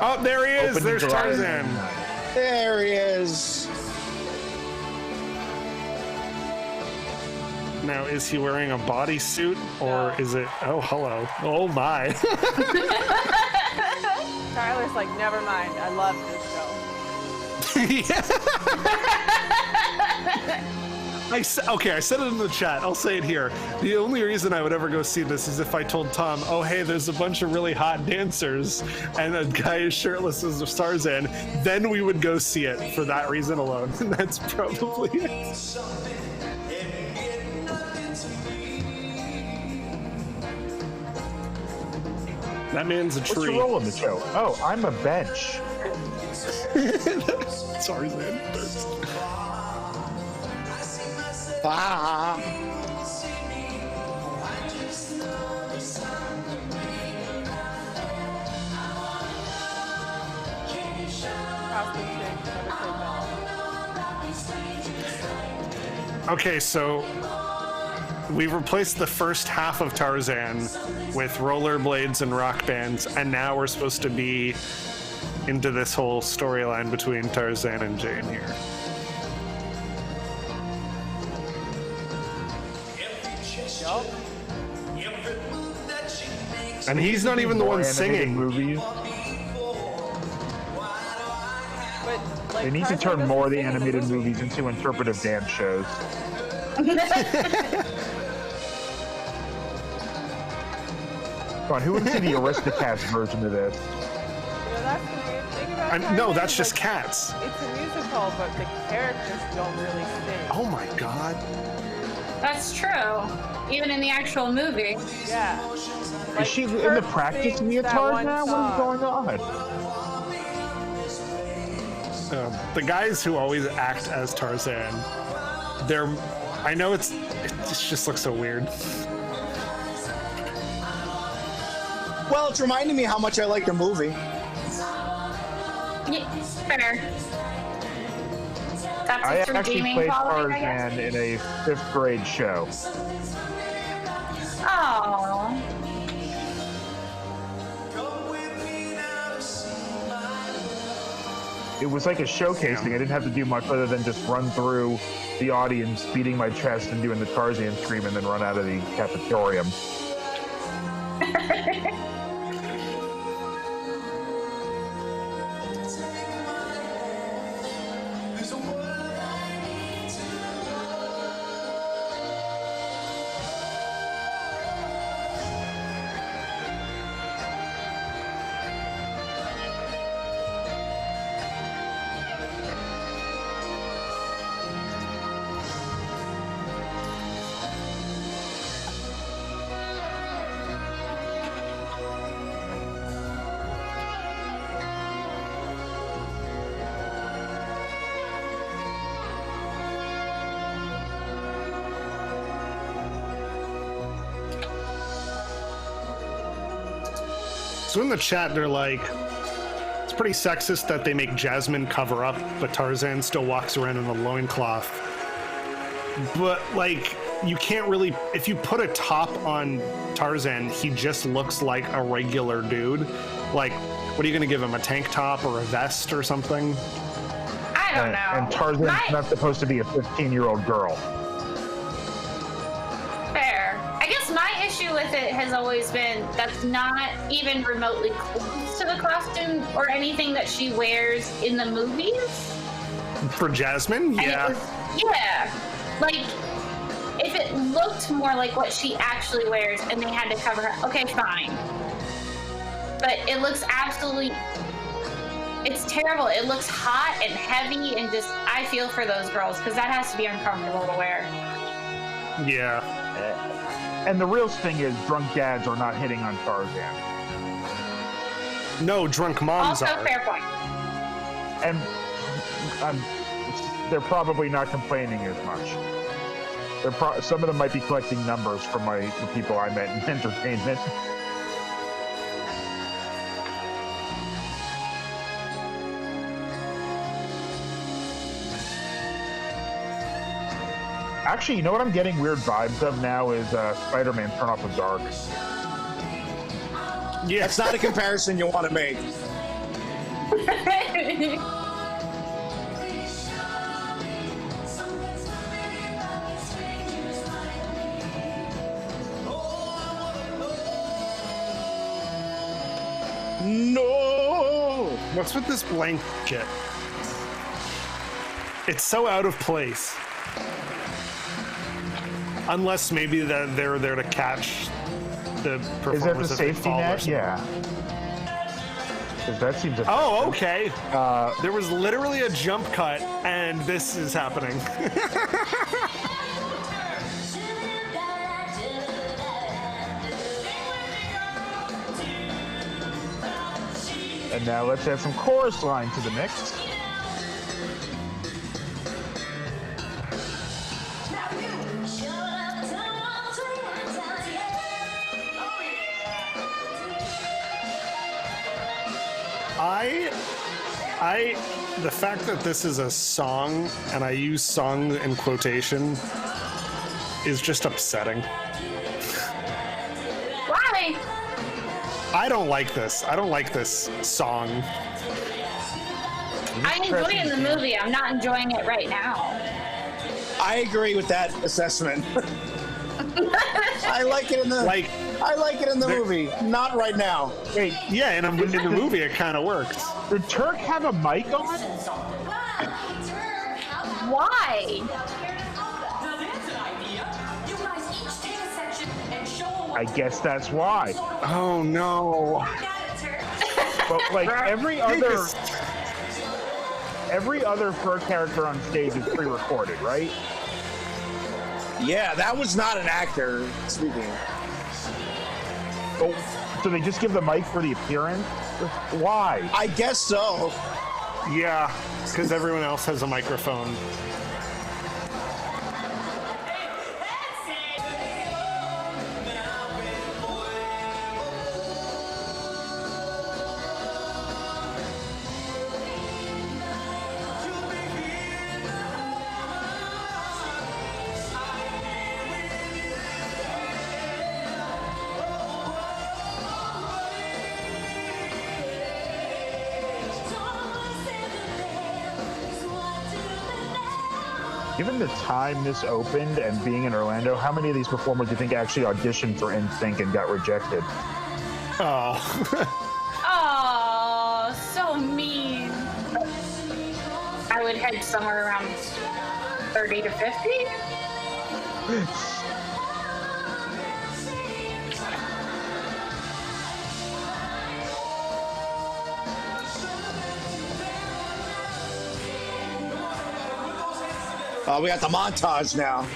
Oh, there he is. There's Tarzan. There he is. Now, is he wearing a bodysuit or is it? Oh, hello. Oh, my. Tyler's like, never mind. I love this show. Okay, I said it in the chat. I'll say it here. The only reason I would ever go see this is if I told Tom, oh, hey, there's a bunch of really hot dancers and a guy is shirtless as Tarzan. Then we would go see it for that reason alone. And that's probably it. That man's a tree. What's your role in the show? Oh, I'm a bench. Tarzan. Ah. Okay, so we've replaced the first half of Tarzan with rollerblades and rock bands, and now we're supposed to be into this whole storyline between Tarzan and Jane here. And he's not even the one singing. Movies. Like, They need to turn more of the animated movies into interpretive dance shows. Come on, who would see the Aristocats version of this? That's the weird thing about No, that's just Cats. It's a musical, but the characters don't really sing. Oh my god. That's true. Even in the actual movie. Yeah. Is she in the practice leotard now? What is going on? The guys who always act as Tarzan, I know it just looks so weird. Well, it's reminding me how much I like the movie. Yeah, fair. That's I its actually redeeming played quality, I guess. Tarzan in a 5th grade show. Oh. It was like a showcasing. I didn't have to do much other than just run through the audience, beating my chest and doing the Tarzan scream, and then run out of the cafetorium. So in the chat, they're like, it's pretty sexist that they make Jasmine cover up, but Tarzan still walks around in a loincloth. But, like, you can't really... If you put a top on Tarzan, he just looks like a regular dude. Like, what are you going to give him, a tank top or a vest or something? I don't know. And Tarzan's not supposed to be a 15-year-old girl. Fair. I guess my issue with it has always been that's not even remotely close to the costume or anything that she wears in the movies. For Jasmine? Yeah. Yeah. Like, if it looked more like what she actually wears and they had to cover her, okay, fine. But it looks absolutely... It's terrible. It looks hot and heavy and just... I feel for those girls because that has to be uncomfortable to wear. Yeah. And the real thing is, drunk dads are not hitting on Tarzan. No, drunk moms also, are. fair point. And they're probably not complaining as much. Some of them might be collecting numbers from the people I met in entertainment. Actually, you know what I'm getting weird vibes of now is Spider-Man Turn Off the Dark. Yeah, it's not a comparison you want to make. No! What's with this blanket? It's so out of place. Unless maybe they're there to catch the performers. Is that the if they safety fall or net? something. Yeah. Because that seems. Oh, okay. There was literally a jump cut, and this is happening. And now let's add some chorus line to the mix. The fact that this is a song, and I use song in quotation, is just upsetting. Why? I don't like this. I don't like this song. I enjoy it in the movie. I'm not enjoying it right now. I agree with that assessment. I like it in the I like it in the movie, not right now. Wait, yeah, in the movie it kind of works. Did Turk have a mic on? Why? I guess that's why. Oh no. But like every other fur character on stage is pre-recorded, right? Yeah, that was not an actor speaking. Oh, so they just give the mic for the appearance? Why? I guess so. Yeah, because everyone else has a microphone. Given the time this opened and being in Orlando, how many of these performers do you think actually auditioned for NSYNC and got rejected? Oh. Oh, so mean. I would head somewhere around 30 to 50. We got the montage now.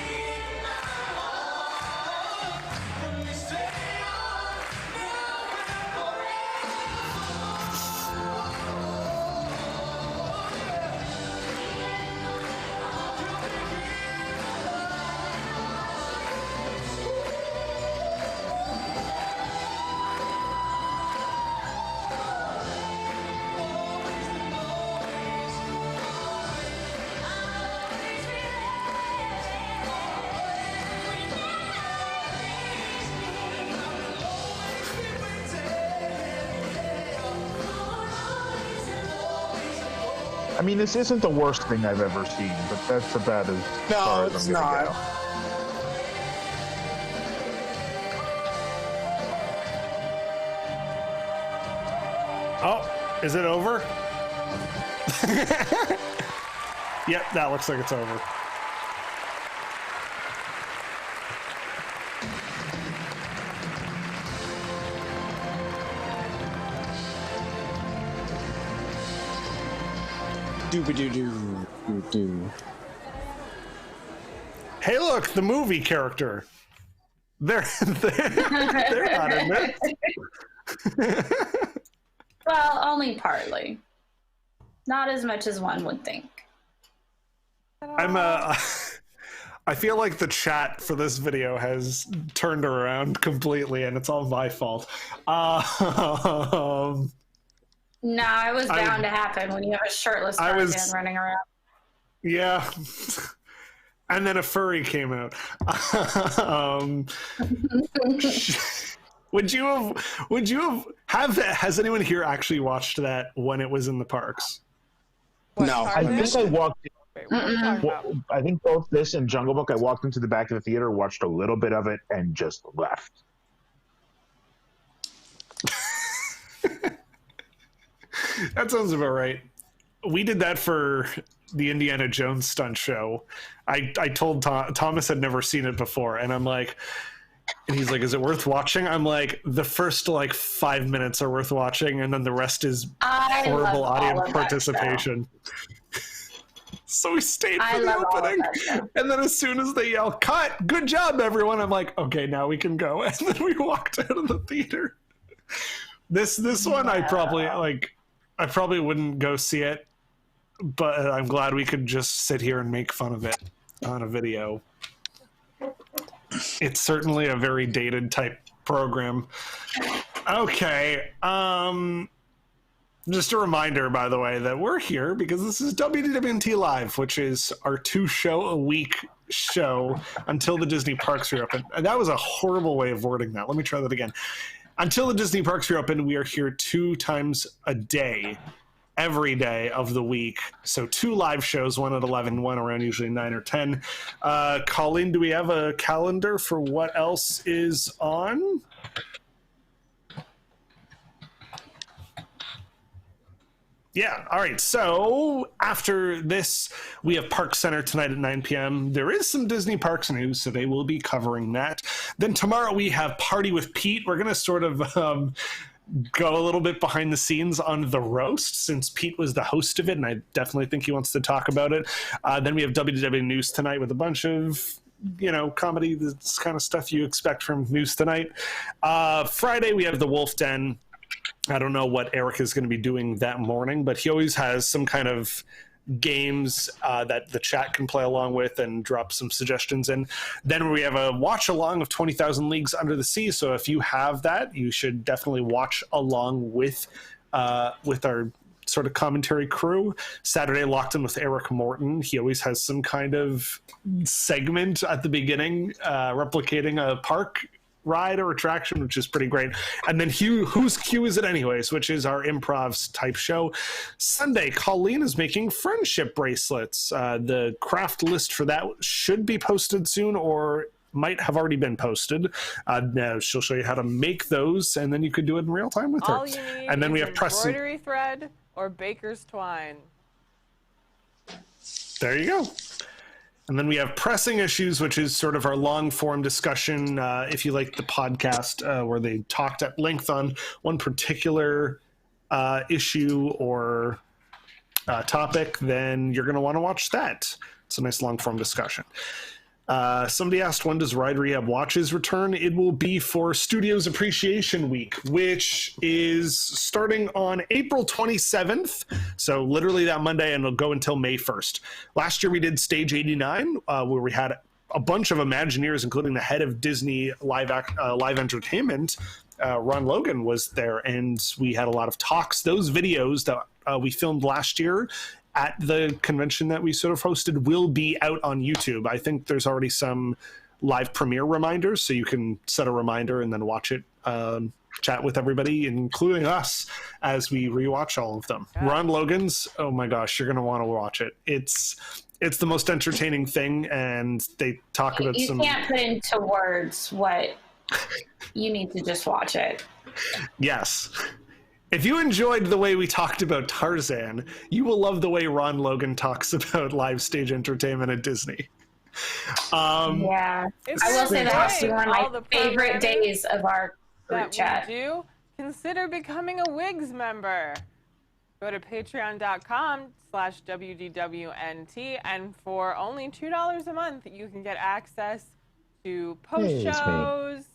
I mean, this isn't the worst thing I've ever seen, but that's about as far as I'm gonna go. Oh, is it over? Yep, that looks like it's over. Doo-ba-doo-doo-doo-doo. Hey, look, the movie character. They're not in it. Well, only partly. Not as much as one would think. I feel like the chat for this video has turned around completely, and it's all my fault. No, it was bound to happen when you have a shirtless Tarzan running around. Yeah. And then a furry came out. Has anyone here actually watched that when it was in the parks? No. I think I walked. I think both this and Jungle Book, I walked into the back of the theater, watched a little bit of it, and just left. That sounds about right. We did that for the Indiana Jones stunt show. I told Thomas had never seen it before, and I'm like, and he's like, "Is it worth watching?" I'm like, "The first 5 minutes are worth watching, and then the rest is horrible audience participation." So we stayed for the opening, and then as soon as they yell, "Cut! Good job, everyone!" I'm like, "Okay, now we can go." And then we walked out of the theater. This one, I probably wouldn't go see it, but I'm glad we could just sit here and make fun of it on a video. It's certainly a very dated type program. Okay. Just a reminder, by the way, that we're here because this is WDWNT Live, which is our 2-show-a-week show until the Disney parks reopen. And that was a horrible way of wording that. Let me try that again. Until the Disney parks reopen, we are here 2 times a day, every day of the week. So 2 live shows, one at 11, one around usually 9 or 10. Colleen, do we have a calendar for what else is on? Yeah. All right. So after this, we have Park Center tonight at 9 p.m. There is some Disney Parks news, so they will be covering that. Then tomorrow we have Party with Pete. We're going to sort of go a little bit behind the scenes on the roast, since Pete was the host of it, and I definitely think he wants to talk about it. Then we have WDW News tonight with a bunch of comedy, this kind of stuff you expect from News Tonight. Friday we have the Wolf Den. I don't know what Eric is going to be doing that morning, but he always has some kind of games that the chat can play along with and drop some suggestions in. Then we have a watch along of 20,000 Leagues Under the Sea. So if you have that, you should definitely watch along with our sort of commentary crew. Saturday Locked In with Eric Morton. He always has some kind of segment at the beginning replicating a park ride or attraction, which is pretty great. And then Whose Cue Is It Anyways, which is our improvs type show. Sunday, Colleen is making friendship bracelets. The craft list for that should be posted soon, or might have already been posted. She'll show you how to make those, and then you could do it in real time with her. All you need and then we is have press embroidery thread or baker's twine. There you go. And then we have Pressing Issues, which is sort of our long-form discussion, if you like the podcast, where they talked at length on one particular issue or topic, then you're going to want to watch that. It's a nice long-form discussion. Somebody asked, when does Ride Rehab Watches return? It will be for Studios Appreciation Week, which is starting on April 27th. So literally that Monday, and it'll go until May 1st. Last year we did Stage 89, where we had a bunch of Imagineers, including the head of Disney Live Entertainment. Ron Logan was there, and we had a lot of talks. Those videos that we filmed last year at the convention that we sort of hosted will be out on YouTube. I think there's already some live premiere reminders, so you can set a reminder and then watch it, chat with everybody, including us, as we rewatch all of them. Yeah. Ron Logan's, oh my gosh, you're going to want to watch it. It's the most entertaining thing, and they talk about some... You can't put into words what you need to just watch it. Yes. If you enjoyed the way we talked about Tarzan, you will love the way Ron Logan talks about live stage entertainment at Disney. Yeah, I will say that has to be one of my favorite days of our group chat. Consider becoming a WIGS member. Go to patreon.com/WDWNT, and for only $2 a month, you can get access to post shows.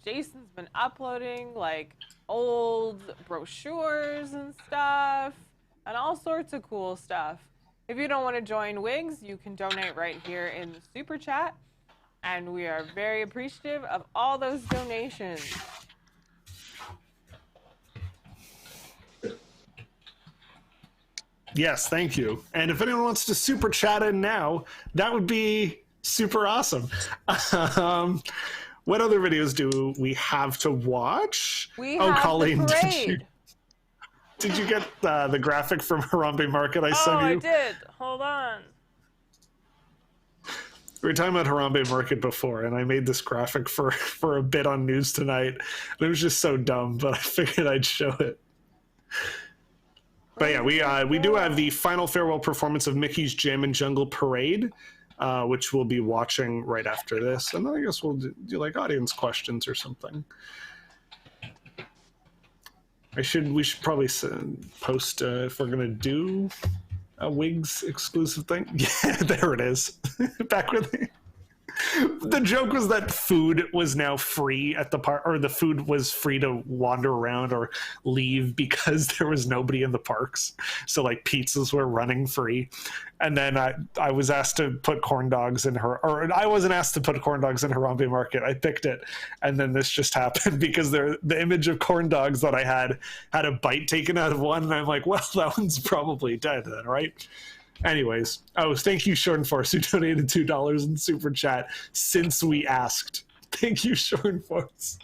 Jason's been uploading like old brochures and stuff, and all sorts of cool stuff. If you don't want to join WIGS, you can donate right here in the super chat, and we are very appreciative of all those donations. Yes, thank you. And if anyone wants to super chat in now, that would be super awesome. What other videos do we have to watch? We have Colleen, the parade. Did you get the graphic from Harambe Market I sent you? Oh, I did. Hold on. We were talking about Harambe Market before, and I made this graphic for a bit on News Tonight. And it was just so dumb, but I figured I'd show it. But yeah, we do have the final farewell performance of Mickey's Jammin' Jungle Parade, which we'll be watching right after this. And then I guess we'll do like audience questions or something. We should probably post if we're gonna do a WIGS exclusive thing. Yeah, there it is. Back with me. The joke was that food was now free at the park, or the food was free to wander around or leave because there was nobody in the parks. So like pizzas were running free. And then I was asked to put corn dogs in or I wasn't asked to put corn dogs in Harambe Market. I picked it. And then this just happened because the image of corn dogs that I had a bite taken out of one. And I'm like, well, that one's probably dead then, right? Anyways, thank you, Shorn Force, who donated $2 in Super Chat since we asked. Thank you, Shorn Force.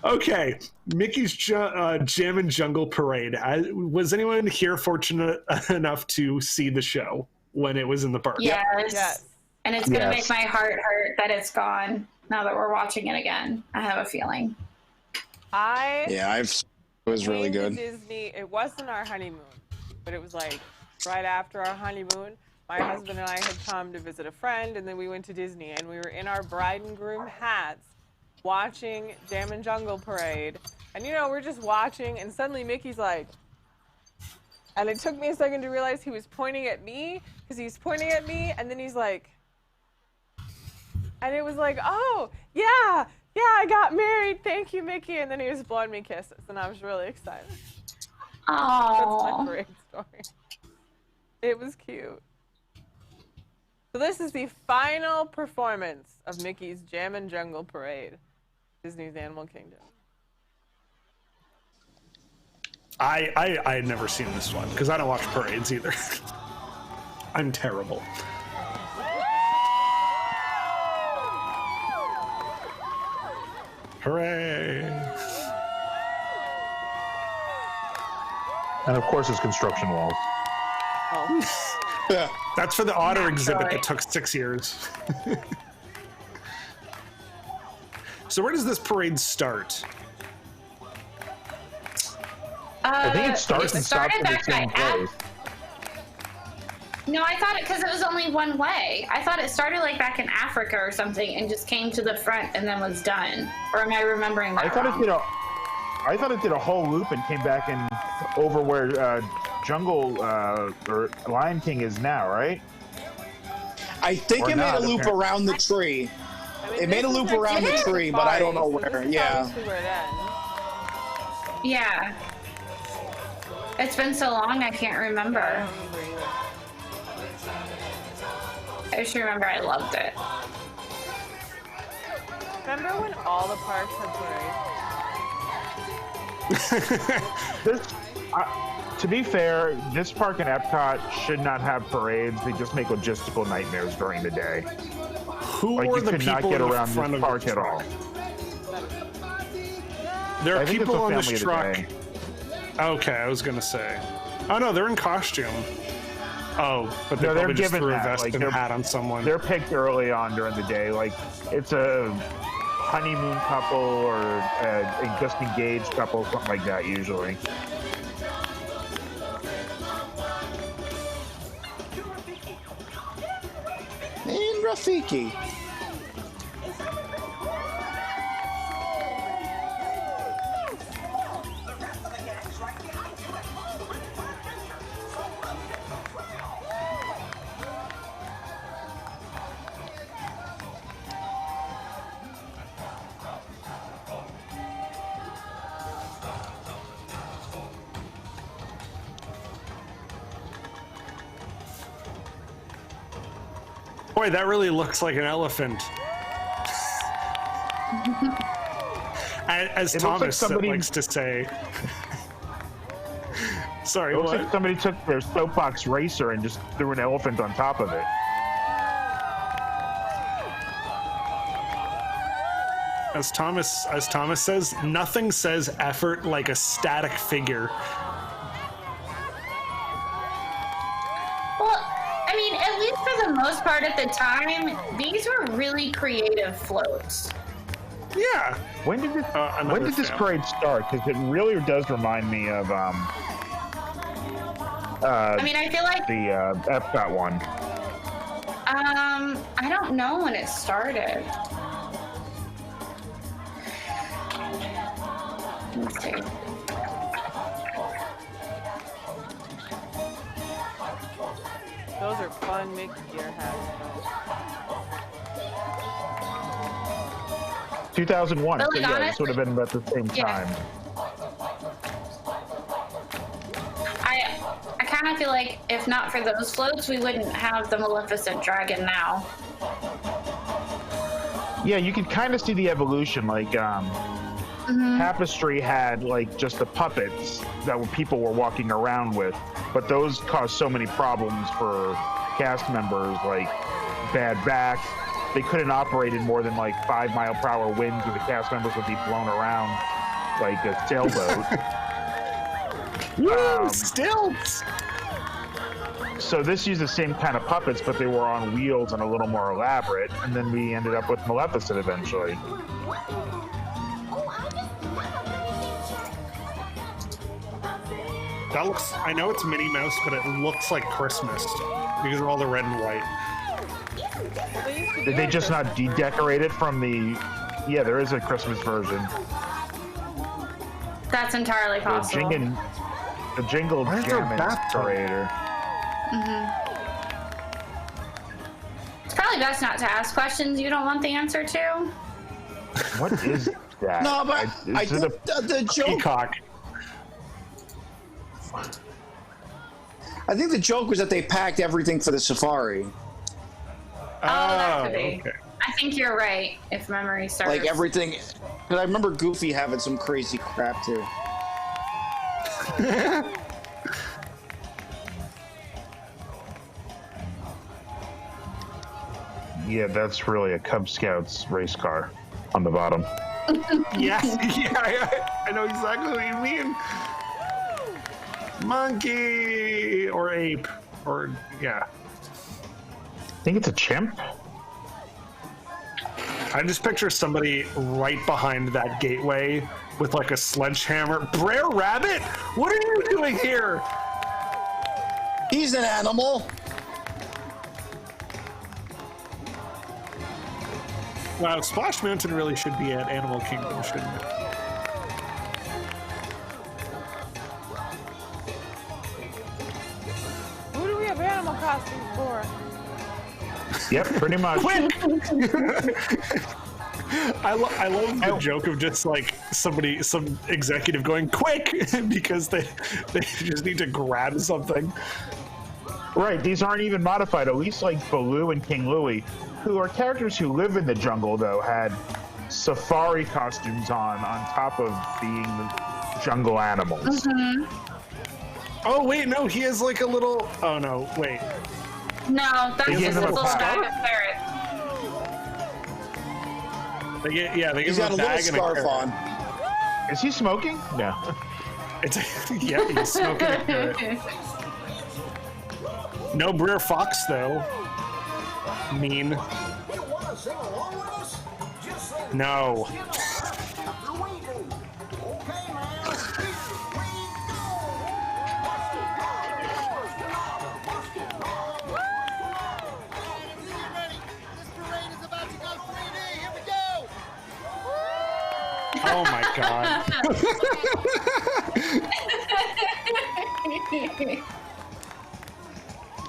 Okay, Mickey's Jammin' Jungle Parade. Was anyone here fortunate enough to see the show when it was in the park? Yes. And it's going to make my heart hurt that it's gone now that we're watching it again. I have a feeling. I've It was really came to good. Disney. It wasn't our honeymoon, but it was like right after our honeymoon. My husband and I had come to visit a friend, and then we went to Disney, and we were in our bride and groom hats watching Jammin' Jungle Parade. And, you know, we're just watching, and suddenly Mickey's like, and it took me a second to realize he was pointing at me, because he's pointing at me, and then he's like, and it was like, oh, yeah, I got married, thank you, Mickey. And then he was blowing me kisses, and I was really excited. Oh, that's my parade story. It was cute. So this is the final performance of Mickey's Jammin' Jungle Parade, Disney's Animal Kingdom. I had never seen this one because I don't watch parades either. I'm terrible. Hooray! And of course, it's construction walls. Oh. Yeah. That's for the otter exhibit that took 6 years. So where does this parade start? I think it starts and stops in the same place. No, I thought it because it was only one way. I thought it started like back in Africa or something and just came to the front and then was done. Or am I remembering that wrong? I thought it did a whole loop and came back and over where Jungle or Lion King is now, right? I think it made a loop around the tree. It made a loop around the tree, but I don't know where. Yeah. Yeah. It's been so long, I can't remember. I just remember I loved it. Remember when all the parks had parades? To be fair, this park in Epcot should not have parades. They just make logistical nightmares during the day. Who were the people could not get in around front this of park the at all. There are I think it's people a on the family of the truck. day. Okay, I was gonna say. Oh no, they're in costume. Oh, but they No, probably just given threw a that. vest Like, and they're- hat on someone. They're picked early on during the day. Like, it's a honeymoon couple or a just engaged couple, something like that, usually. And Rafiki. Boy, that really looks like an elephant. As It looks like Thomas somebody- likes to say. Sorry, It looks what? like somebody took their soapbox racer and just threw an elephant on top of it. As Thomas says, nothing says effort like a static figure. Well, I mean, at least for the most part at the time, these were really creative floats. Yeah. When did this fan. parade start? Because it really does remind me of I mean, I feel like the Epcot one. I don't know when it started. Let's see. Those are fun Mickey gear hats. 2001. But, So like, yeah, this honestly- would have been about the same Yeah. time. I kind of feel like if not for those floats, we wouldn't have the Maleficent Dragon now. Yeah, you could kind of see the evolution. Like, Tapestry had like just the puppets that people were walking around with, but those caused so many problems for cast members, like bad backs. They couldn't operate in more than like 5-mile-per-hour winds, or the cast members would be blown around like a sailboat. Woo! Stilts! So this used the same kind of puppets, but they were on wheels and a little more elaborate, and then we ended up with Maleficent eventually. That looks, I know it's Minnie Mouse, but it looks like Christmas because of all the red and white. Did they just not de-decorate it from the... Yeah, there is a Christmas version. That's entirely possible. The Jingle Jammin decorator. It's probably best not to ask questions you don't want the answer to. What is that? No, but I think the joke. Peacock. I think the joke was that they packed everything for the safari. Oh, that could be. Okay. I think you're right, if memory serves. Like everything. Because I remember Goofy having some crazy crap too. Yeah, that's really a Cub Scouts race car on the bottom. Yeah, I know exactly what you mean. Monkey or ape or yeah. I think it's a chimp. I just picture somebody right behind that gateway with like a sledgehammer. Brer Rabbit, what are you doing here? He's an animal. Wow, Splash Mountain really should be at Animal Kingdom, shouldn't it? Who do we have animal costumes for? Yep, pretty much. I love the joke of just like some executive going quick because they just need to grab something. Right, these aren't even modified. At least like Baloo and King Louie, who are characters who live in the jungle, though, had safari costumes on top of being the jungle animals. Oh wait, no, he has like a little. Oh no, wait. No, that's just his little bag of carrots. They give He's him got a bag little and scarf on. Is he smoking? No. Yeah, he's smoking a carrot. No Brer Fox though. Mean. No. Oh my god.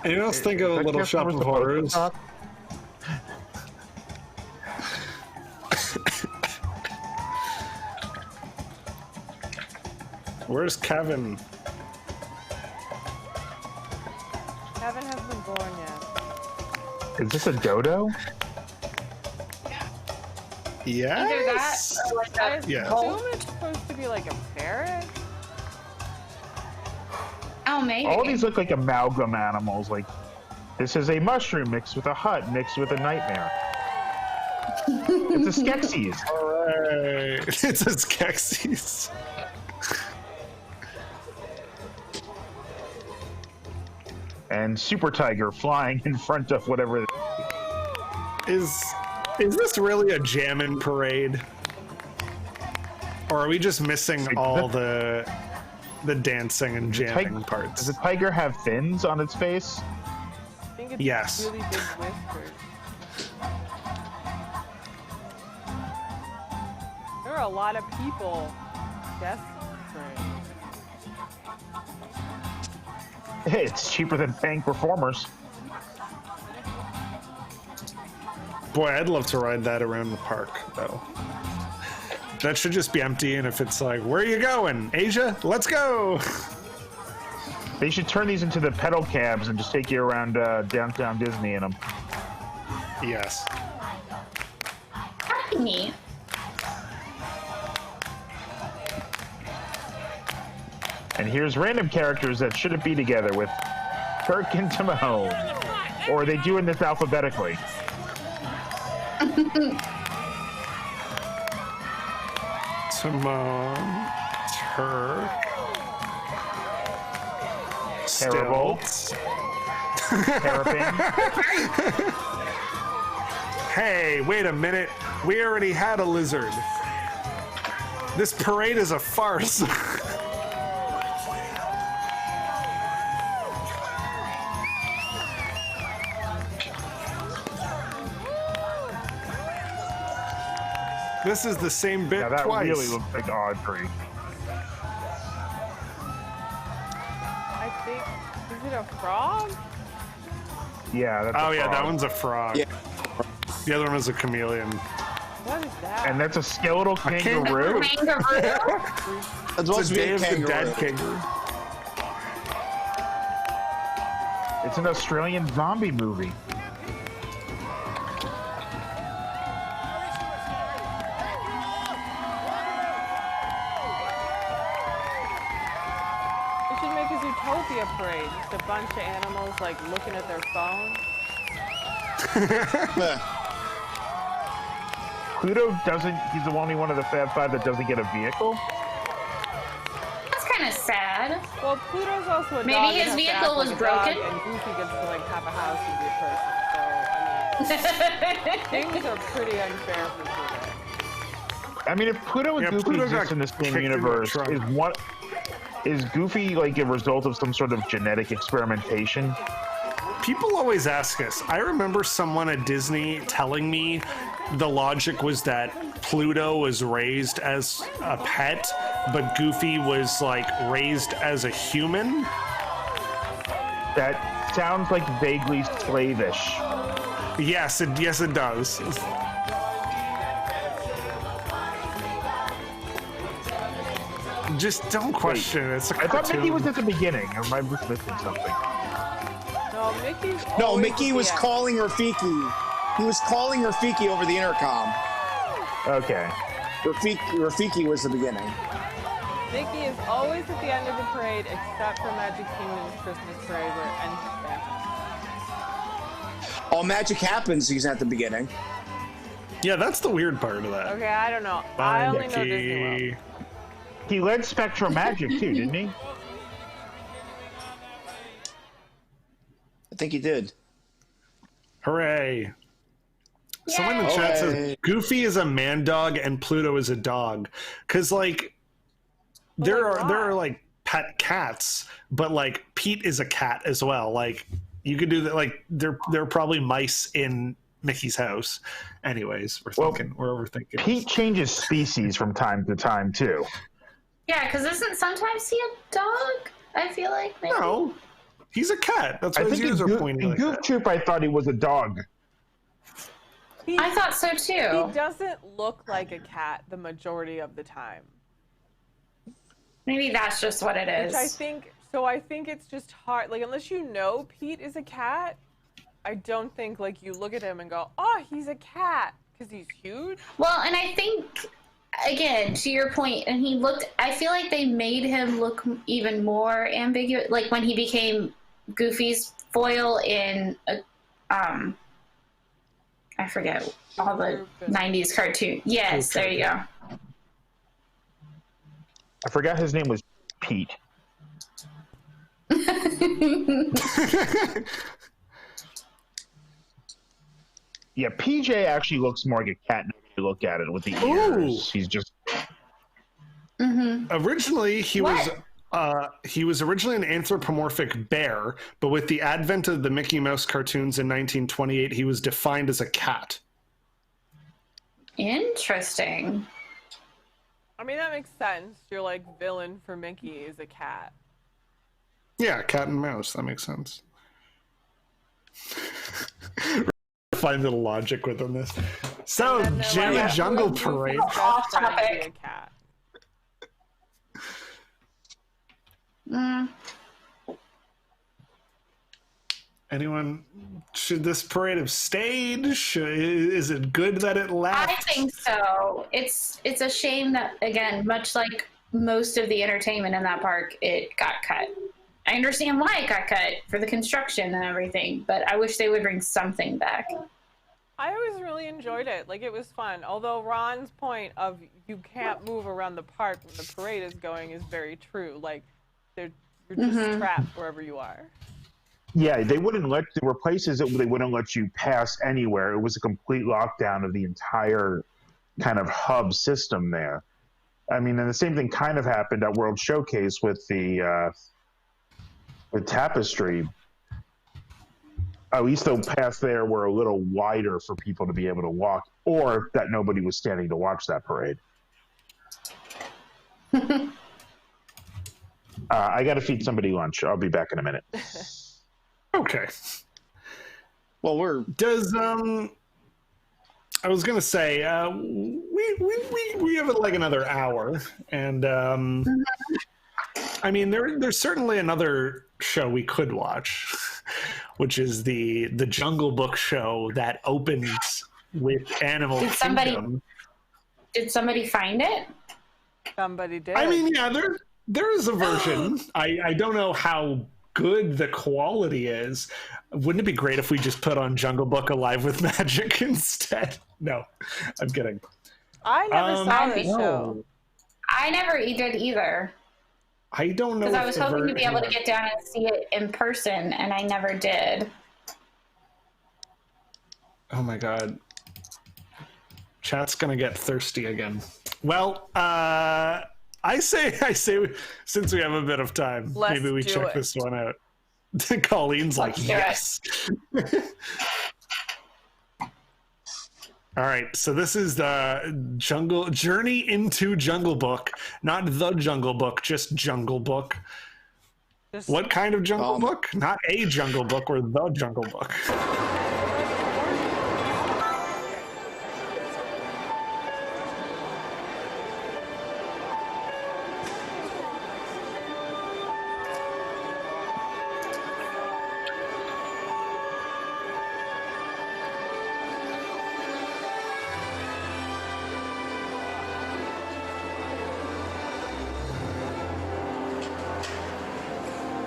Anyone else think of a Little Shop of Horrors? Where's Kevin? Kevin hasn't been born yet. Is this a dodo? Yes. Either that or like I a assume it's supposed to be like a parrot. Oh, maybe. All these look like amalgam animals. Like, this is a mushroom mixed with a hut mixed with a nightmare. It's a Skeksis. Alright. It's a Skeksis. And Super Tiger flying in front of whatever. Is this really a Jammin parade? Or are we just missing all the dancing and jamming parts? Does the tiger have fins on its face? I think it's Yes. really big whiskers. There are a lot of people. Yes. Hey, it's cheaper than paying performers. Boy, I'd love to ride that around the park, though. That should just be empty, and if it's like, where are you going? Asia? Let's go! They should turn these into the pedal cabs and just take you around downtown Disney in them. Yes. That'd be neat. And here's random characters that shouldn't be together with Kirk and Timon. Or are they doing this alphabetically? Timon, Turk, Terrible. Stilts. Terrapin. Hey, wait a minute. We already had a lizard. This parade is a farce. This is the same bit Yeah, that twice. really looks like Audrey. I think, is it a frog? Yeah, that's Oh a yeah, frog. that one's a frog. Yeah. The other one was a chameleon. What is that? And that's a skeletal kangaroo? That's supposed to be Day a of the kangaroo. Dead kangaroo. It's an Australian zombie movie. We should make a Zootopia parade. Just a bunch of animals like looking at their phone. Pluto doesn't, he's the only one of the Fab Five that doesn't get a vehicle? That's kind of sad. Well, Pluto's also a Maybe dog. his and has to vehicle act was like a dog, broken? and Goofy gets to like have a house and be a person. So, I mean, things are pretty unfair for Pluto. I mean, if Pluto and Goofy Pluto exist got in the same kicked in the universe, trunk. is Goofy like a result of some sort of genetic experimentation? People always ask us. I remember someone at Disney telling me the logic was that Pluto was raised as a pet, but Goofy was like raised as a human. That sounds like vaguely slavish. Yes, it does. Just don't question it. It's a I thought cartoon. Mickey was at the beginning. Or am I missing something? No, Mickey's No, always Mickey at was the end. calling Rafiki. He was calling Rafiki over the intercom. Okay. Rafiki was the beginning. Mickey is always at the end of the parade, except for Magic Kingdom's Christmas parade where it ends with Santa. All magic happens, he's at the beginning. Yeah, that's the weird part of that. Okay, I don't know. Bye, I only know Mickey. Disney World. He led Spectrum Magic too, didn't he? I think he did. Hooray. Someone in the chat says Goofy is a man dog and Pluto is a dog. Because, like, there are like pet cats, but like Pete is a cat as well. Like, you could do that. Like, there are probably mice in Mickey's house. Anyways, we're overthinking. Pete changes species from time to time too. Yeah, because isn't sometimes he a dog? I feel like maybe. No, he's a cat. That's I what his think ears in are pointing like Goof that. Troop, I thought he was a dog. I thought so too. He doesn't look like a cat the majority of the time. Maybe that's just what it is. Which I think it's just hard. Like, unless you know Pete is a cat, I don't think, like, you look at him and go, oh, he's a cat, because he's huge. Well, and I think, again, to your point, and I feel like they made him look even more ambiguous, like when he became Goofy's foil in, I forget, all the 90s cartoon. Yes, there you go. I forgot his name was Pete. Yeah, PJ actually looks more like a cat now when you look at it with the ears. He's just Originally, he was originally an anthropomorphic bear, but with the advent of the Mickey Mouse cartoons in 1928, he was defined as a cat. Interesting. I mean, that makes sense. Your, like, villain for Mickey is a cat. Yeah, cat and mouse. That makes sense. Find the logic within this. So, Jammin Jungle Parade. Off topic. Anyone? Should this parade have stayed? Is it good that it left? I think so. It's a shame that, again, much like most of the entertainment in that park, it got cut. I understand why it got cut for the construction and everything, but I wish they would bring something back. I always really enjoyed it. Like, it was fun. Although Ron's point of you can't move around the park when the parade is going is very true. Like, you're just trapped wherever you are. Yeah, they wouldn't let. There were places that they wouldn't let you pass anywhere. It was a complete lockdown of the entire kind of hub system there. I mean, and the same thing kind of happened at World Showcase with the Tapestry. at least the paths there were a little wider for people to be able to walk, or that nobody was standing to watch that parade. I got to feed somebody lunch. I'll be back in a minute. Okay. Well, I was gonna say we have like another hour, and I mean there's certainly another show we could watch, which is the Jungle Book show that opens with Animal Kingdom. Did somebody find it? Somebody did. I mean, yeah, there is a version. I don't know how good the quality is. Wouldn't it be great if we just put on Jungle Book Alive with Magic instead? No, I'm kidding. I never saw this show. I never did either. I don't know. Because I was hoping to be able to get down and see it in person, and I never did. Oh my god. Chat's gonna get thirsty again. Well, I say, since we have a bit of time, maybe we check this one out. Colleen's like, yes. All right, so this is the Journey into Jungle Book, not the Jungle Book, just Jungle Book. What kind of Jungle Book? Not a Jungle Book or the Jungle Book.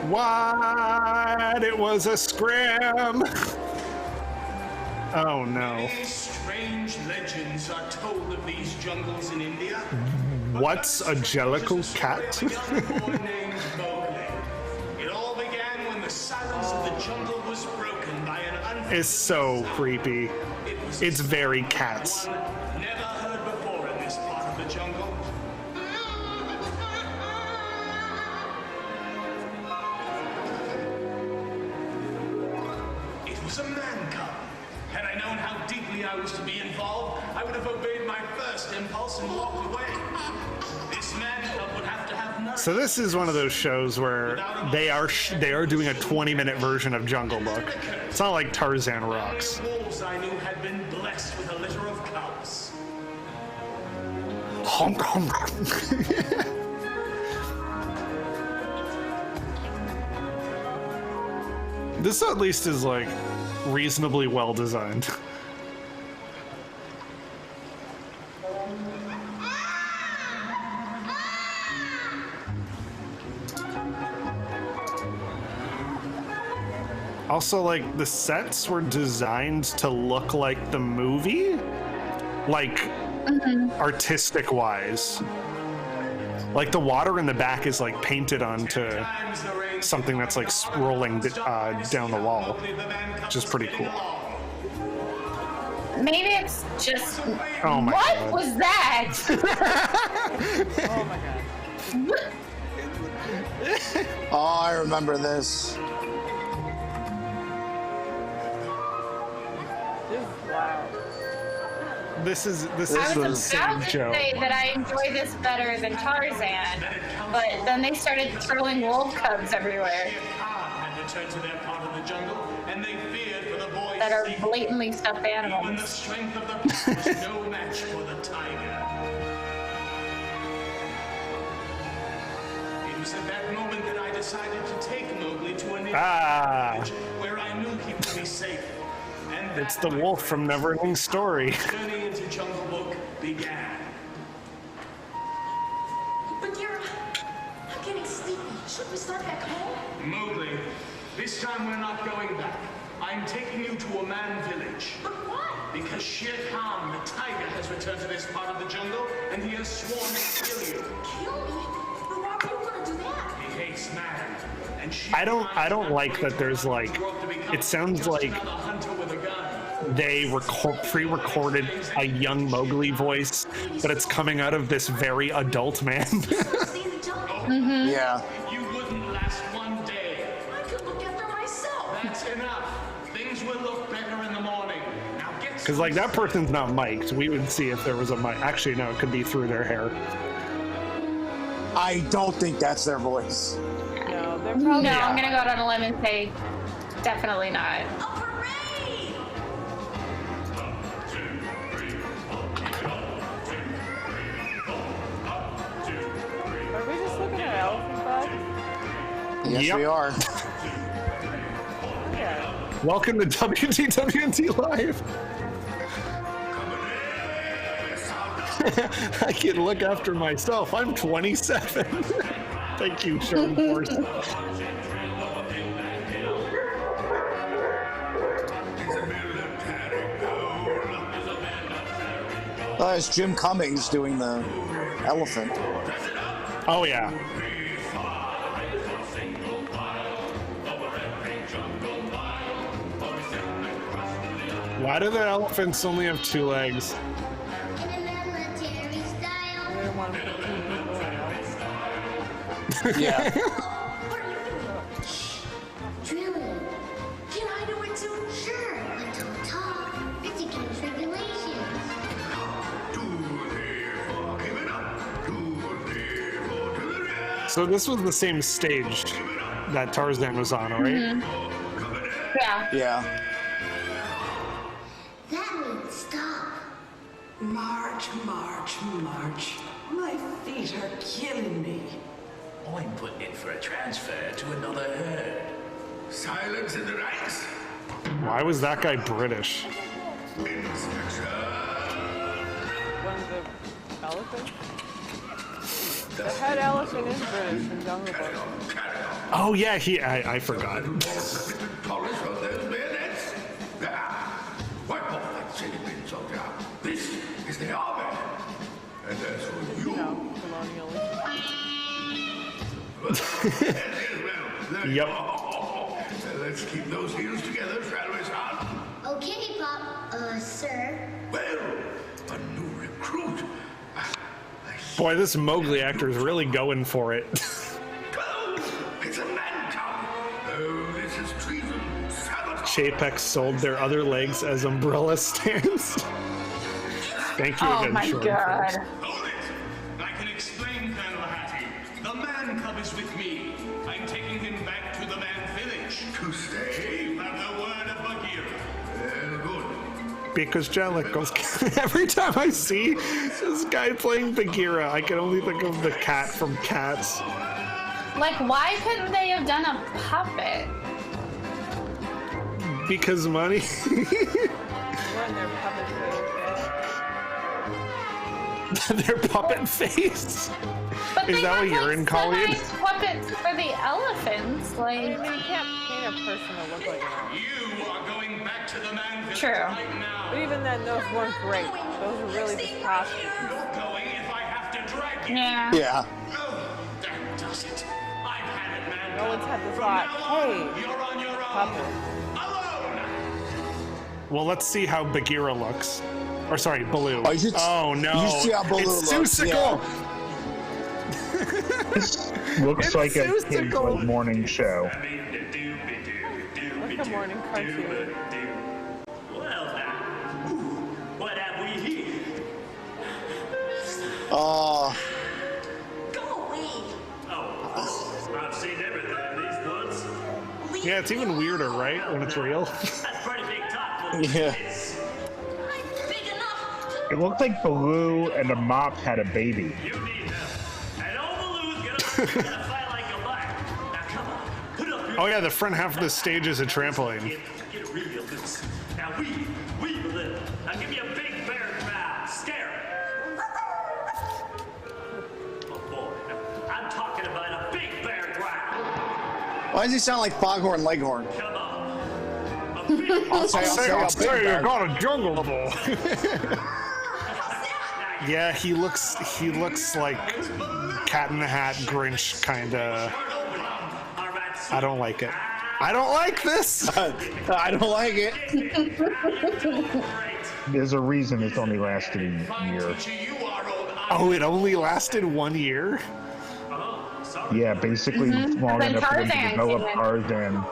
What? It was a scram. Oh no. Many strange legends are told of these jungles in India. What's a jellicle cat? It all began when the silence of the jungle was broken by an It's so creepy. It's very cats. never heard before in this part of the jungle. It was a man cub. Had I known how deeply I was to be involved, I would have obeyed my first impulse and walked away. This man cub would have to have none. So this is one of those shows where they are doing a 20-minute version of Jungle Book. It's not like Tarzan Rocks. Wolves I knew had been blessed with a litter of cubs. Honk, honk. This at least is like reasonably well designed. Also, like, the sets were designed to look like the movie, like, artistic wise. Like, the water in the back is like painted onto something that's like scrolling down the wall, which is pretty cool. Maybe it's just. Oh my what God. was that? Oh my god. Oh, I remember this. Wow. This is I was an about insane to show. say that I enjoy this better than Tarzan, but then they started throwing wolf cubs everywhere Had returned to their part of the jungle, and they feared for the boys' that are safety. blatantly stuffed Even the animals. strength of the pack was no match for the tiger. It was at that moment that I decided to take Mowgli to a nearby village where I knew he would be safe. And It's the wolf from Neverending Story. the journey into Jungle Book began. But I'm getting sleepy. Should we start back home? Mowgli, this time we're not going back. I'm taking you to a man village. But why? Because Shere Khan, the tiger, has returned to this part of the jungle, and he has sworn to kill you. Kill me? But why would you want to do that? He hates man. And Shere I don't like that there's like, it sounds like another hunter with a gun. they pre-recorded a young Mowgli voice, but it's coming out of this very adult man. Yeah. You wouldn't last one day. I could look after myself. That's enough. Things things will look better in the morning. Now get Because, like, that person's not mic'd. We would see if there was a mic. Actually, no, it could be through their hair. I don't think that's their voice. No, they're probably No, I'm gonna go out on a limb and say definitely not. Are we just looking at elephant bugs? Yes, we are. Yeah. Welcome to WDWNT Live. I can look after myself. I'm 27. Thank you, Sean Force. It's Jim Cummings doing the elephant. Oh, yeah. Why do the elephants only have 2 legs? Yeah. Really? Can I do it too? Sure, but don't talk. It's against regulations. So this was the same stage that Tarzan was on, right? Mm-hmm. Yeah. Yeah. That means stop. March, march, march. My feet are killing me. I'm putting in for a transfer to another herd. Silence in the ranks. Why was that guy British? One of the elephants? The head elephant is British in Jungle Book. Oh, yeah, I forgot. Polish on those bayonets. Wipe off that silly bin, soldier. This is the army. And that's for you. No, colonialism. Yep. Let's keep those heels together, shall we, son? Okay, Pop. Sir. Well, a new recruit. Boy, this Mowgli actor is really going for it. It's a man cub. Oh, this is treason. Chapek sold their other legs as umbrella stands. Thank you again, my Sean God. Force. Hold it. I can explain, Colonel Hattie. The man cub is with me. I'm taking him back to the man village. To stay? You have the word of Bagheera. Good. Because Jellicles, every time I see this guy playing Bagheera, I can only think of the cat from Cats. Like, why couldn't they have done a puppet? Because money. Their puppet face. But Is they that have, what you're like, in, Colleen? nice puppets for the elephants. Like, I mean, you can't paint a person to look like an elephant. You are going back to the man village True. right now. But even then, those weren't great. Those were really just costumes. You're going if I have to drag you. Yeah. Yeah. Oh, that does it. I've had it, man. No one's had the From thought, now on, hey, you're on your own. puppet. Alone. Well, let's see how Bagheera looks. Or sorry, Baloo. Oh, you should- Oh, no. you should see how Baloo it's looks, Seussical. Looks It's like a kid's Seussical. like, morning show. Like a morning cartoon. Well, now, what have we here? Oh. Go away. Oh, I've seen everything in these woods. Yeah, it's even weirder, right? When it's real. That's pretty big talk. Yeah. Big enough. It looked like Baloo and a mop had a baby. You need help. And old Baloo's gonna fight like a buck. Now come on, put up your Oh, yeah, the front half of the stage is a trampoline. Get real loose. Now we live. Now give me a big bear growl. Scare it. Oh boy, I'm talking about a big bear growl. Why does he sound like Foghorn Leghorn? Come on. I'll say a big bear. you got a jungle bull. Yeah, he looks like Cat in the Hat, Grinch kind of. I don't like it. I don't like this. I don't like it. There's a reason it's only lasted a year. Oh, it only lasted 1 year? Yeah, basically long Then enough for them to Tarzan develop came in. Tarzan.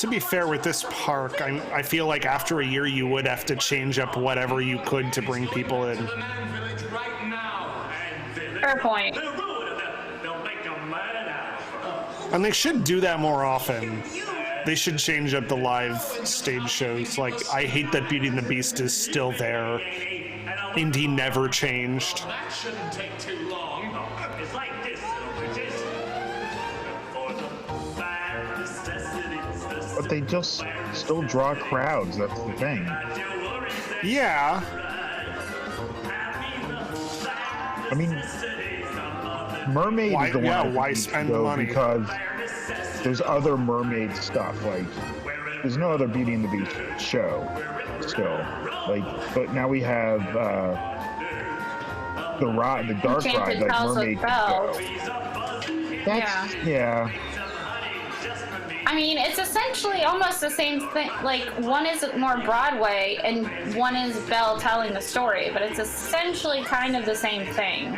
To be fair, with this park, I feel like after a year you would have to change up whatever you could to bring people in. Fair point. And they should do that more often. They should change up the live stage shows. Like, I hate that Beauty and the Beast is still there. Indy never changed. That shouldn't take too long. It's like this, bitches. For the bad necessities. But they just still draw crowds. That's the thing. Yeah. I mean, Mermaid is the one. Yeah, why spend money? Because there's other mermaid stuff. Like, there's no other Beauty and the Beast show still. Like, but now we have the dark ride, like Mermaid Go. Yeah. I mean, it's essentially almost the same thing. Like, one is more Broadway and one is Belle telling the story, but it's essentially kind of the same thing.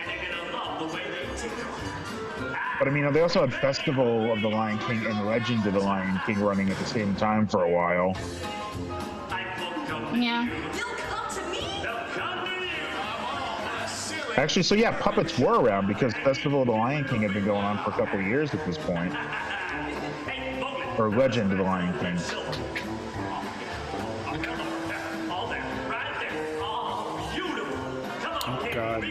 But I mean, they also had Festival of the Lion King and Legend of the Lion King running at the same time for a while. Yeah. Actually, so yeah, puppets were around because Festival of the Lion King had been going on for a couple of years at this point. Or Legend of the Lion King. Oh, God.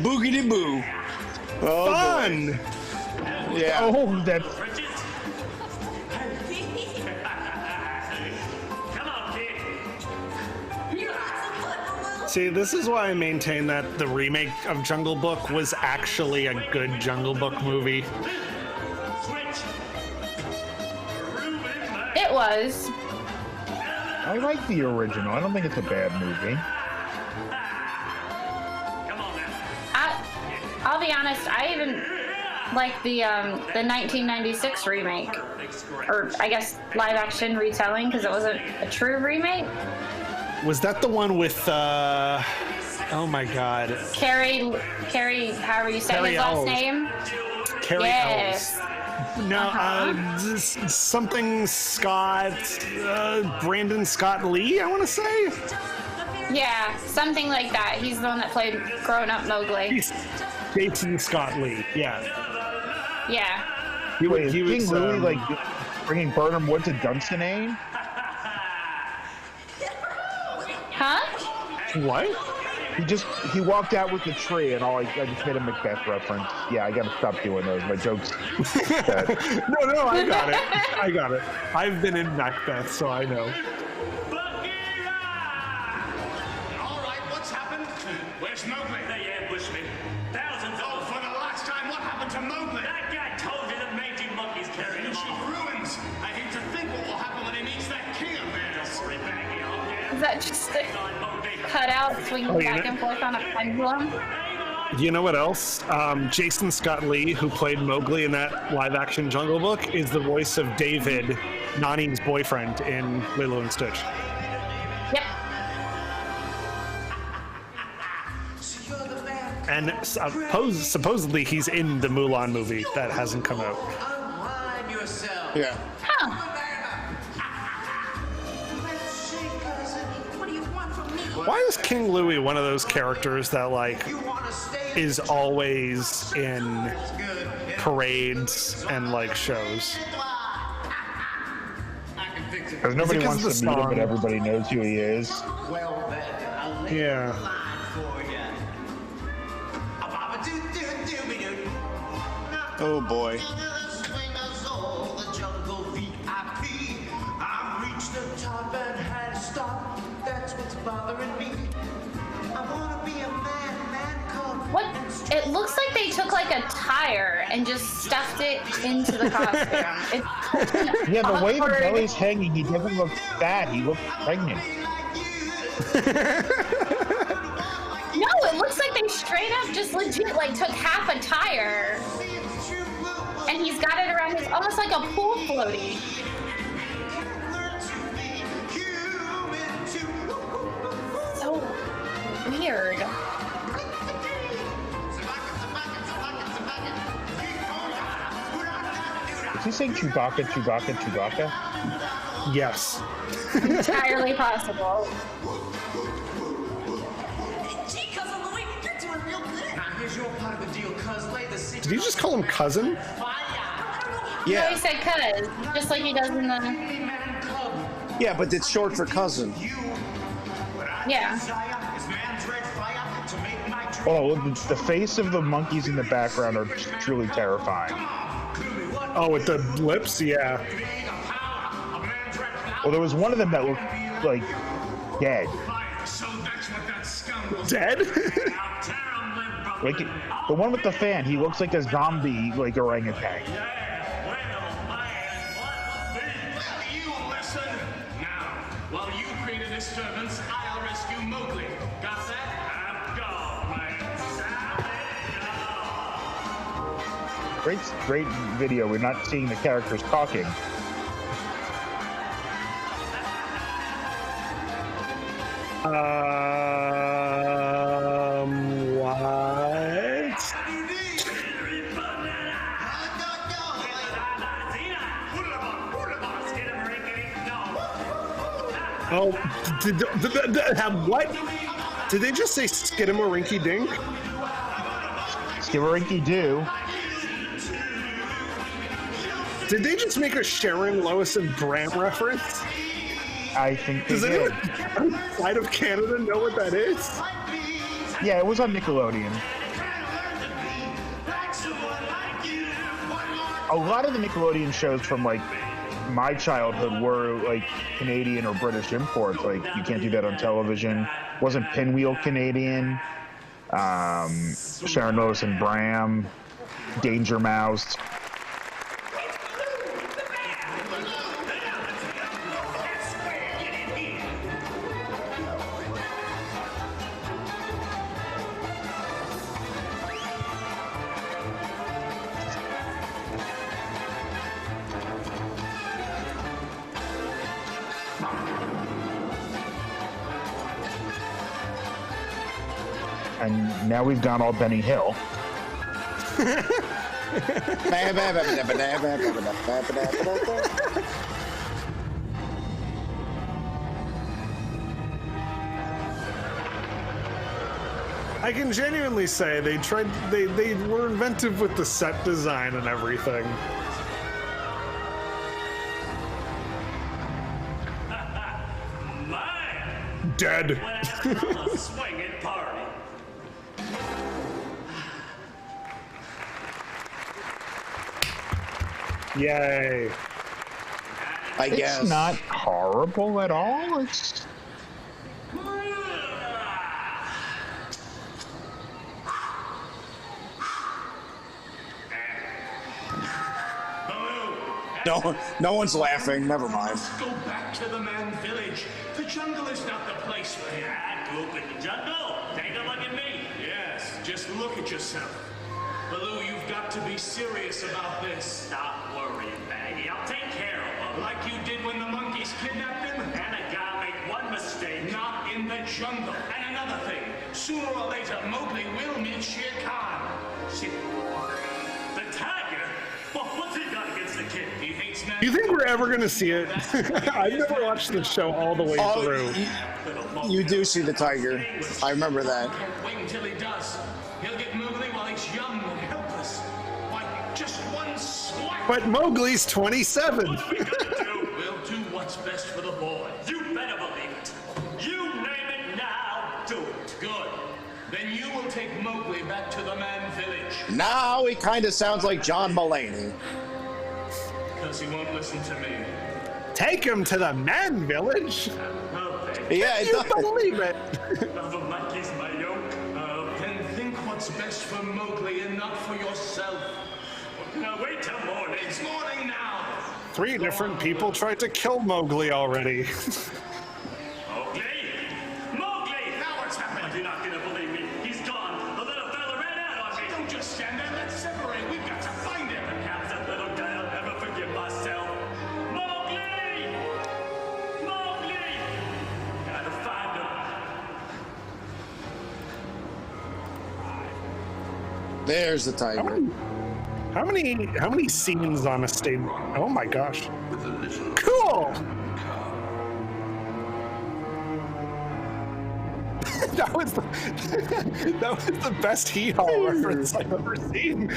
Boogity boo. Oh, fun! Boy. Yeah. Oh, that. See, this is why I maintain that the remake of Jungle Book was actually a good Jungle Book movie. It was. I like the original. I don't think it's a bad movie. I'll be honest, I even like the 1996 remake, or I guess live action retelling, because it wasn't a true remake. Was that the one with oh my God, Carrie, however you say his last name? Carrie yes. Ells. No, something Scott, Brandon Scott Lee, I want to say. Yeah, something like that. He's the one that played grown-up Mowgli. Jason Scott Lee, yeah. Yeah. He was King Louie, like bringing Burnham Wood to Dunsinane? Huh? What? He walked out with the tree, and I just made a Macbeth reference. Yeah, I gotta stop doing those. My jokes. No, I got it. I've been in Macbeth, so I know. Where's Mowgli? They ambushed me. Thousands of for the last time. What happened to Mowgli? That guy told you the mangy monkey's carrying him. Ruins. I hate to think what will happen when he meets that king of theirs. Is that just a cutout swinging back and forth on a pendulum? You know what else? Jason Scott Lee, who played Mowgli in that live-action Jungle Book, is the voice of David, Nani's boyfriend in Lilo and Stitch. Yep. And supposedly he's in the Mulan movie that hasn't come out. Yeah. Huh. Why is King Louie one of those characters that, like, is always in parades and, like, shows? Because nobody wants to meet him, but everybody knows who he is. Yeah. Oh boy. What? It looks like they took like a tire and just stuffed it into the costume. Yeah, the way the belly's hanging, he doesn't look fat. He looks pregnant. No, it looks like they straight up just legit like took half a tire and he's got it around his, almost like a pool floaty. So weird. Is he saying Chewbacca, Chewbacca, Chewbacca? Yes. Entirely possible. Did you just call him cousin? Yeah. No, he said cuz, just like he does in the... Yeah, but it's short for cousin. Yeah. Oh, the face of the monkeys in the background are truly terrifying. Oh, with the lips? Yeah. Well, there was one of them that looked like dead. Dead? Like the one with the fan, he looks like a zombie, like orangutan. While you create a disturbance, I'll rescue Mowgli. Got that? Great video. We're not seeing the characters talking. What? Oh, what? Did they just say Skidamarinky Dink? Skidamarinky Doo. Did they just make a Sharon, Lois, and Bram reference? I think they Does did. anyone outside of Canada know what that is? Yeah, it was on Nickelodeon. A lot of the Nickelodeon shows from like my childhood were like Canadian or British imports. Like you can't do that on television. Wasn't Pinwheel Canadian? Sharon, Lois, and Bram, Danger Mouse. And now we've gone all Benny Hill. I can genuinely say they were inventive with the set design and everything. Dead. Swinging party. Yay. I guess. It's not horrible at all. It's... No one's laughing. Never mind. Let's go back to the man village. The jungle is not the place for him. I grew up in the jungle. Take a look at me. Yes, just look at yourself. Baloo, you've got to be serious about this. Stop worrying, Baggy. I'll take care of him. Like you did when the monkeys kidnapped him. And I gotta make one mistake. Not in the jungle. And another thing. Sooner or later, Mowgli will meet Shere Khan. See, the tiger? Well, what's he got against the kid? He hates men. Do you think we're ever going to see it? I've never watched the show all the way through. You do see the tiger. I remember that. Wait until he does. He'll get Mowgli while he's young and helpless. Like just one swipe. But Mowgli's 27. We'll do what's best for the boy. You better believe it. You name it now. Do it. Good. Then you will take Mowgli back to the man village. Now he kind of sounds like John Mulaney. Because he won't listen to me. Take him to the man village? Yeah, Can you believe it? The monkey's my yoke. Then think what's best for Mowgli and not for yourself. Now wait till morning. It's morning now. 3 different people tried to kill Mowgli already. Mowgli! Mowgli! Now what's happened? You're not gonna believe me. He's gone. The little fella ran out on me. Don't just stand there. Let's separate. We've got to find him. Perhaps that little guy will never forgive myself. Mowgli! Mowgli! Gotta find him. There's the tiger. How many scenes on a stage? Oh my gosh. Cool. that was the best hee-haw reference I've ever seen.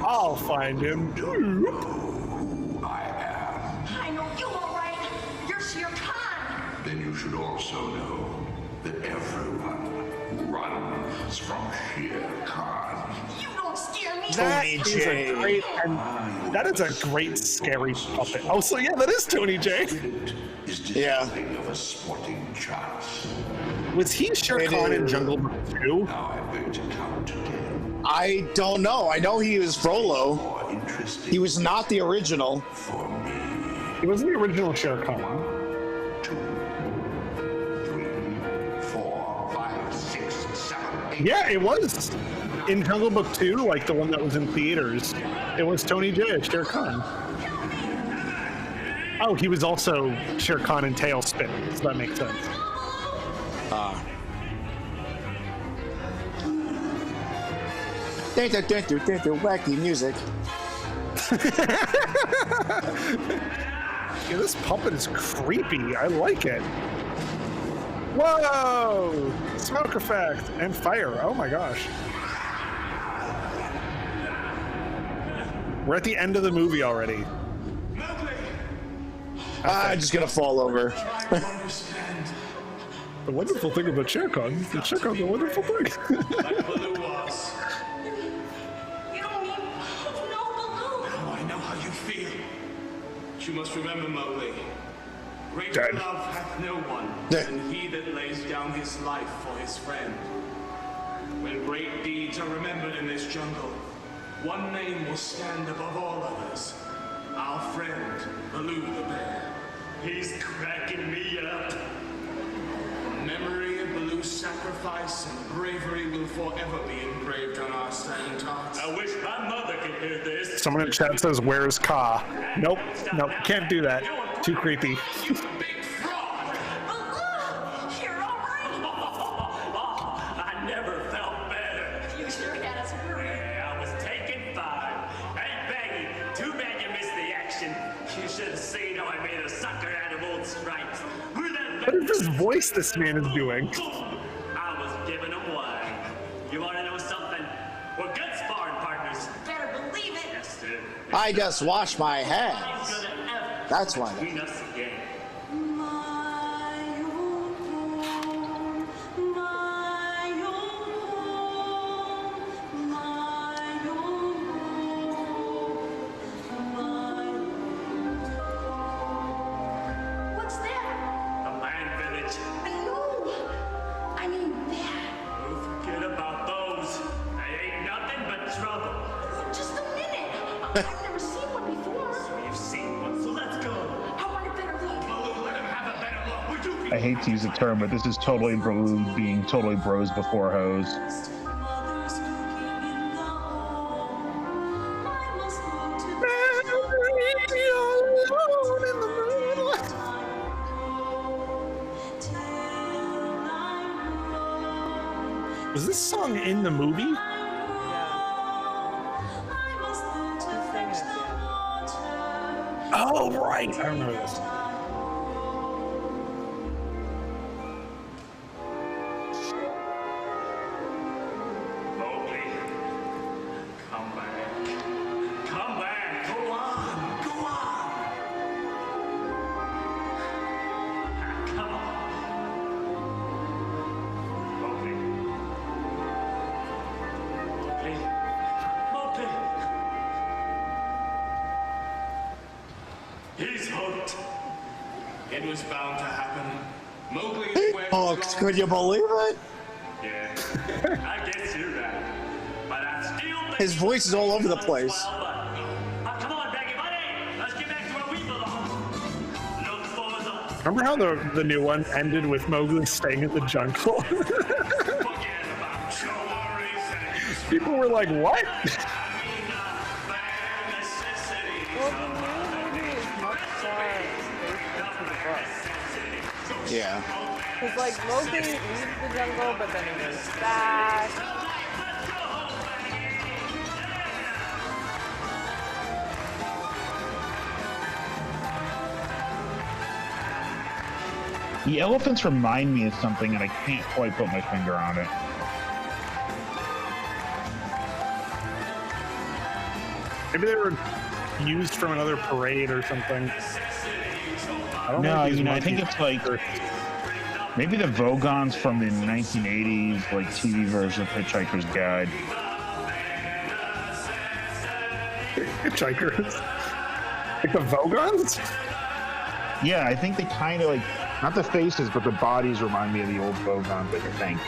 I'll find him. I know you all right. You're Shere Khan. Then you should also know that everyone runs from Shere Khan. You don't scare me. That is a great scary puppet. Oh, so yeah, that is Tony J. Yeah. Of a sporting chance. Was he Shere Khan in Jungle Book 2? Now I'm going to count to 10. I don't know. I know he was Frollo. He was not the original. He wasn't the original Shere Khan. 2, 3, 4, 5, 6, 7, 8. Yeah, it was. In Jungle Book 2, like the one that was in theaters, it was Tony J as Shere Khan. Oh, he was also Shere Khan in Tailspin, so that makes sense. Wacky music. Yeah, this puppet is creepy. I like it. Whoa! Smoke effect and fire. Oh my gosh. We're at the end of the movie already. I'm just gonna fall over. The wonderful thing about Shere Khan is that Shere Khan's a wonderful thing. Now I know how you feel. But you must remember, Mowgli. Great Dead. love hath no one, than he that lays down his life for his friend. When great deeds are remembered in this jungle, one name will stand above all others. Our friend, Baloo the Bear. He's cracking me up. Memory of Baloo's sacrifice and bravery will forever be engraved on our saddened hearts. I wish my mother could hear this. Someone in chat says, "Where's Ka?" Nope, nope, can't do that. Too creepy. I never felt better. You sure had us worried. I was taking 5. Hey, Baggy, too bad you missed the action. You should have seen how I made a sucker out of old stripes. What is this voice this man is doing? I was giving him wine. You want to know something? We're good sparring partners. Better believe it. Yes, sir. I just washed my hands. That's why. Between us again. What's that? A man village. I know. I mean that. Oh, forget about those. They ain't nothing but trouble. Just a minute. I've never seen one before. You've seen one, so let's go. I want a better look. Baloo, let him have a better look. We're doing I hate to use the term, but this is totally Baloo being totally bros before hoes. Was this song in the movie? Oh, right. I remember this. Mowgli, come back. Come back. Go on. Go on. Come on. Mowgli. Mowgli. Mowgli. He's hooked. It was bound to happen. Mowgli He is where hooked. Could you believe it? Yeah, I guess you're right. But I still think His voice is all over the place. come on, Baggy Buddy. Let's get back to where we belong. Look for the Remember how the new one ended with Mowgli staying in the jungle? People were like, "What?" Well, the new movie is much more faithful to the book. Yeah. Because, like, Mowgli leaves the jungle, but then he goes back. The elephants remind me of something, and I can't quite put my finger on it. Maybe they were used from another parade or something. No, I think it's like maybe the Vogons from the 1980s, like TV version of Hitchhiker's Guide. Hitchhikers? Like the Vogons? Yeah, I think they kind of like, not the faces, but the bodies remind me of the old Vogons, I think.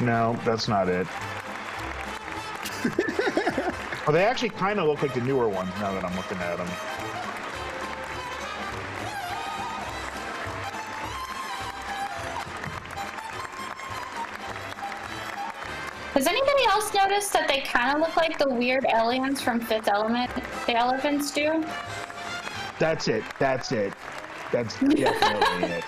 No, that's not it. Well, they actually kind of look like the newer ones now that I'm looking at them. Has anybody else noticed that they kind of look like the weird aliens from Fifth Element? The elephants do? That's it. That's it. That's definitely it.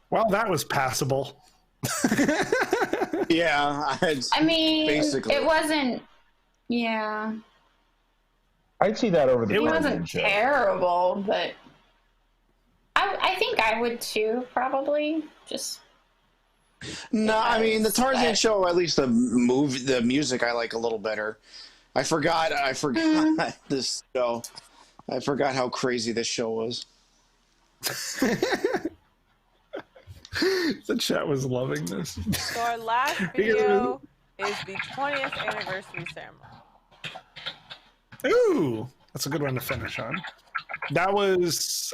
Well, that was passable. Yeah, I mean, basically. it wasn't. Yeah. I'd see that over the. It wasn't terrible, but I think I would too, probably. Just. No, I mean the Tarzan show. At least the music I like a little better. I forgot this show. I forgot how crazy this show was. The chat was loving this. So our last video is the 20th anniversary ceremony. Ooh, that's a good one to finish on. That was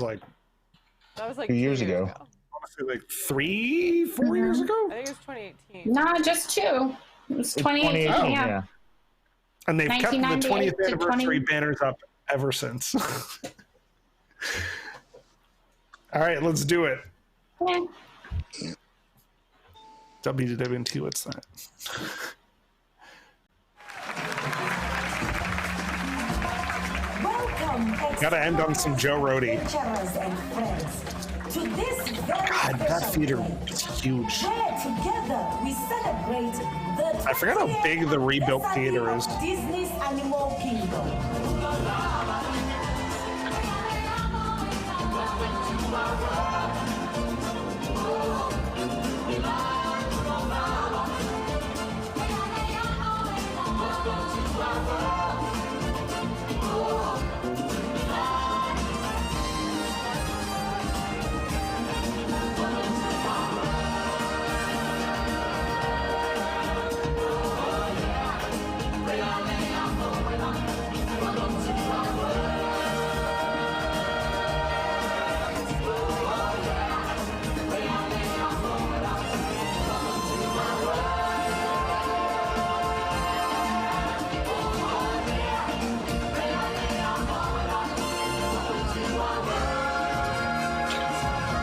like 2 years ago. Like 3, 4 years ago? I think it was 2018. Nah, just 2. It was 2018, yeah. And they've kept the 20th 1998 to anniversary banners up ever since. All right, let's do it. Yeah. WDWNT, what's that? Gotta end on some Joe Rohde. God, that theater is huge. I forgot how big the rebuilt theater is. Disney's Animal Kingdom.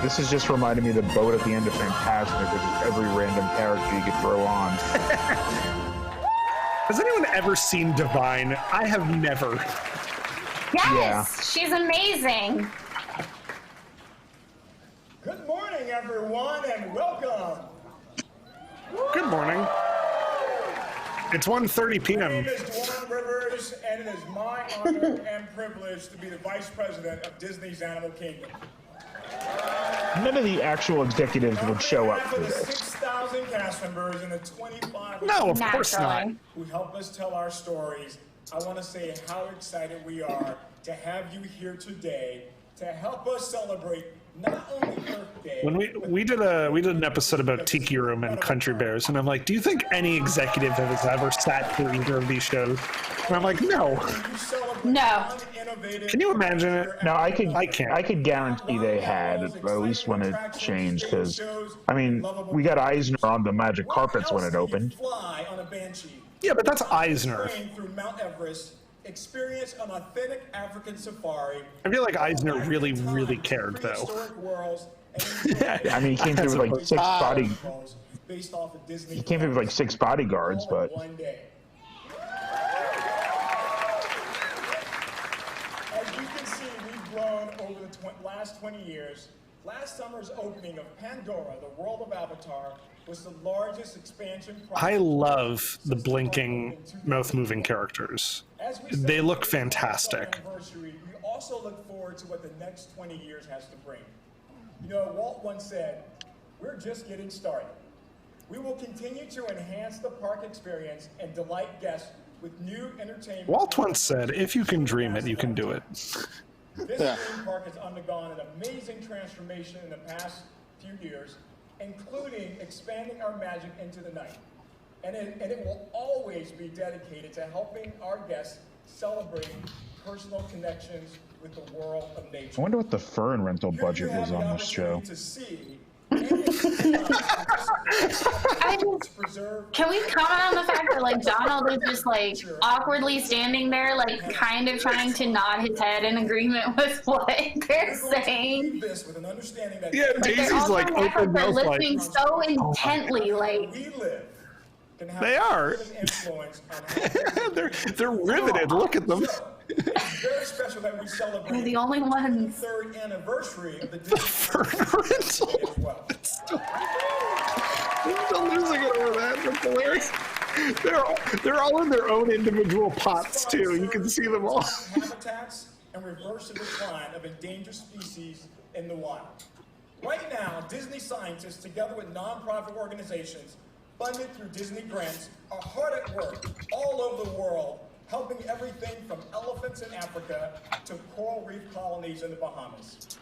This is just reminding me of the boat at the end of Fantastic, which is every random character you could throw on. Has anyone ever seen Divine? I have never. Yes, she's amazing. Good morning, everyone, and welcome. Good morning. It's 1:30 p.m. My name is Dwan Rivers, and it is my honor and privilege to be the Vice President of Disney's Animal Kingdom. None of the actual executives would show up for this. 6,000 cast members and the 25 No, of course not. who help us tell our stories. I want to say how excited we are to have you here today to help us celebrate not only Earth Day. When we did an episode about Tiki Room and Country Bears, and I'm like, do you think any executive has ever sat through either of these shows? And I'm like, no. No. Can you imagine it? No, I could guarantee they had, at least when it changed, because, I mean, we got Eisner on the magic carpets when it opened. Yeah, but that's Eisner. Through Mount Everest, experience an authentic African safari. I feel like Eisner really, really cared, though. I mean, he came through with like six bodyguards, but. As you can see, we've grown grown over the last 20 years. Last summer's opening of Pandora, the world of Avatar, was the largest expansion project. I love the blinking, mouth-moving characters. They look fantastic. We also look forward to what the next 20 years has to bring. You know, Walt once said, "We're just getting started." We will continue to enhance the park experience and delight guests with new entertainment. Walt once said, "If you can dream it, you can do it." This theme park has undergone an amazing transformation in the past few years, including expanding our magic into the night. And it will always be dedicated to helping our guests celebrate personal connections with the world of nature. I wonder what the fern rental budget was on this show. Can we comment on the fact that like Donald is just like awkwardly standing there, like kind of trying to nod his head in agreement with what they're saying? Yeah, Daisy's like open They're mouth, like, listening so intently, like they are. they're riveted. Look at them. It's very special that we celebrate they're the only ones. the 3rd anniversary of the Fern rental. I'm still losing it over that. That's hilarious. They're all in their own individual pots too. You can see them all. Habitats and reverse the decline of endangered species in the wild. Right now, Disney scientists, together with nonprofit organizations funded through Disney grants, are hard at work all over the world, helping everything from elephants in Africa to coral reef colonies in the Bahamas.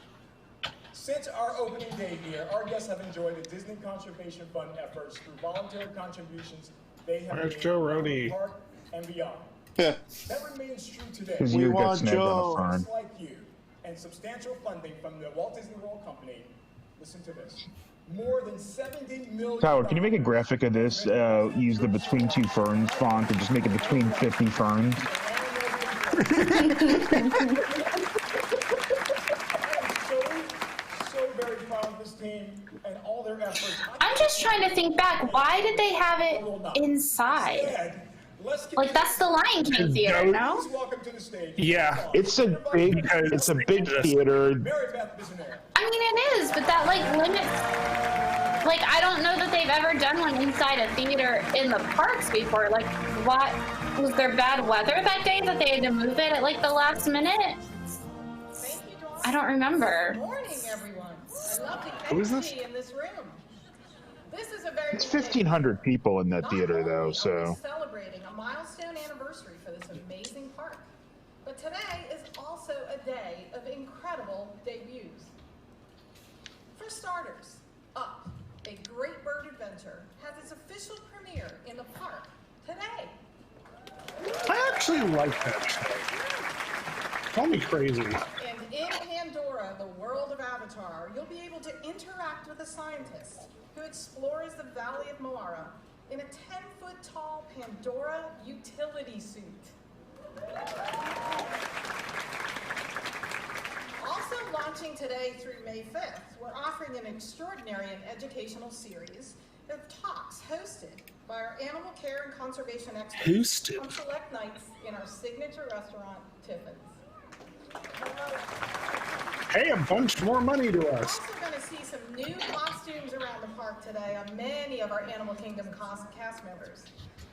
Since our opening day here, our guests have enjoyed the Disney Conservation Fund efforts through voluntary contributions they have Where's made Joe around the Rody? park and beyond. Yeah. That remains true today. Because you got snagged on a fern. Just like you, and substantial funding from the Walt Disney World Company. Listen to this. More than 70 million. Tyler, can you make a graphic of this? Use the between two ferns font and just make it between 50 ferns. So very proud of this team and all their efforts. I'm just trying to think back. Why did they have it inside? Like that's the Lion King theater, no? Yeah, it's a big theater. I mean, it is, but that like limits. Like, I don't know that they've ever done one inside a theater in the parks before. Like, what was there bad weather that day that they had to move it at like the last minute? I don't remember. Good morning, everyone. I love the Who is this? energy in this room. This is a very It's 1,500 people in that theater, though, so. celebrating a milestone anniversary for this amazing park. But today is also a day of incredible debuts. For starters, Up, a great bird adventure, has its official premiere in the park today. I actually like that show. Call me crazy. And in Pandora, the world of Avatar, you'll be able to interact with a scientist who explores the Valley of Moara in a 10-foot-tall Pandora utility suit. Also launching today through May 5th, we're offering an extraordinary and educational series of talks hosted by our animal care and conservation experts on select nights in our signature restaurant, Tiffin's. Hey, a bunch more money to We're us. also going to see some new costumes around the park today on many of our Animal Kingdom cast members.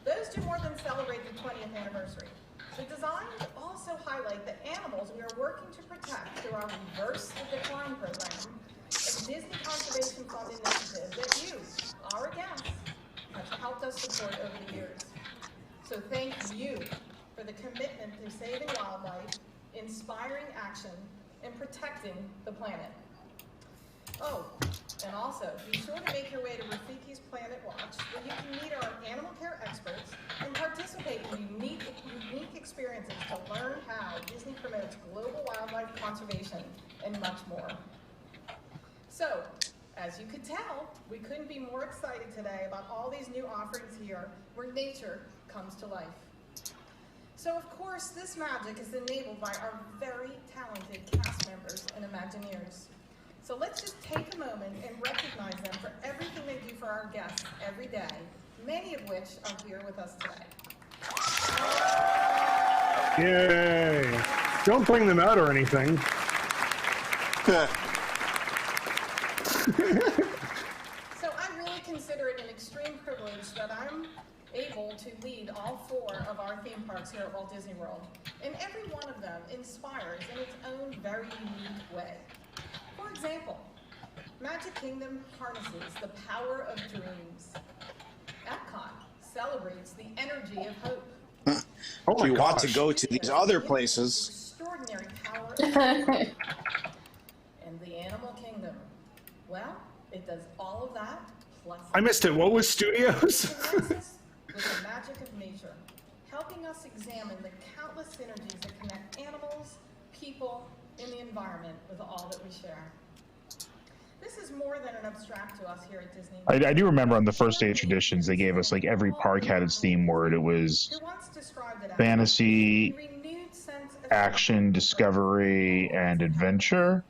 Those do more than celebrate the 20th anniversary. The designs also highlight the animals we are working to protect through our Reverse the Decline program, a Disney Conservation Fund initiative that you, our guests, have helped us support over the years. So thank you for the commitment to saving wildlife, inspiring action, and protecting the planet. Oh, and also, be sure to make your way to Rafiki's Planet Watch, where you can meet our animal care experts and participate in unique experiences to learn how Disney promotes global wildlife conservation and much more. So, as you could tell, we couldn't be more excited today about all these new offerings here where nature comes to life. So of course, this magic is enabled by our very talented cast members and Imagineers. So let's just take a moment and recognize them for everything they do for our guests every day, many of which are here with us today. Yay! Don't bring them out or anything. So I really consider it an extreme privilege that I'm able to lead all 4 of our theme parks here at Walt Disney World. And every one of them inspires in its own very unique way. For example, Magic Kingdom harnesses the power of dreams. Epcot celebrates the energy of hope. If you want to go to these other places. Extraordinary power of hope. And the Animal Kingdom, well, it does all of that plus. I missed it. What was Studios? With the magic of nature, helping us examine the countless synergies that connect animals, people, and the environment with all that we share. This is more than an abstract to us here at Disney. I do remember on the first day of traditions, they gave us like every park had its theme word. It was fantasy, action, discovery, and adventure.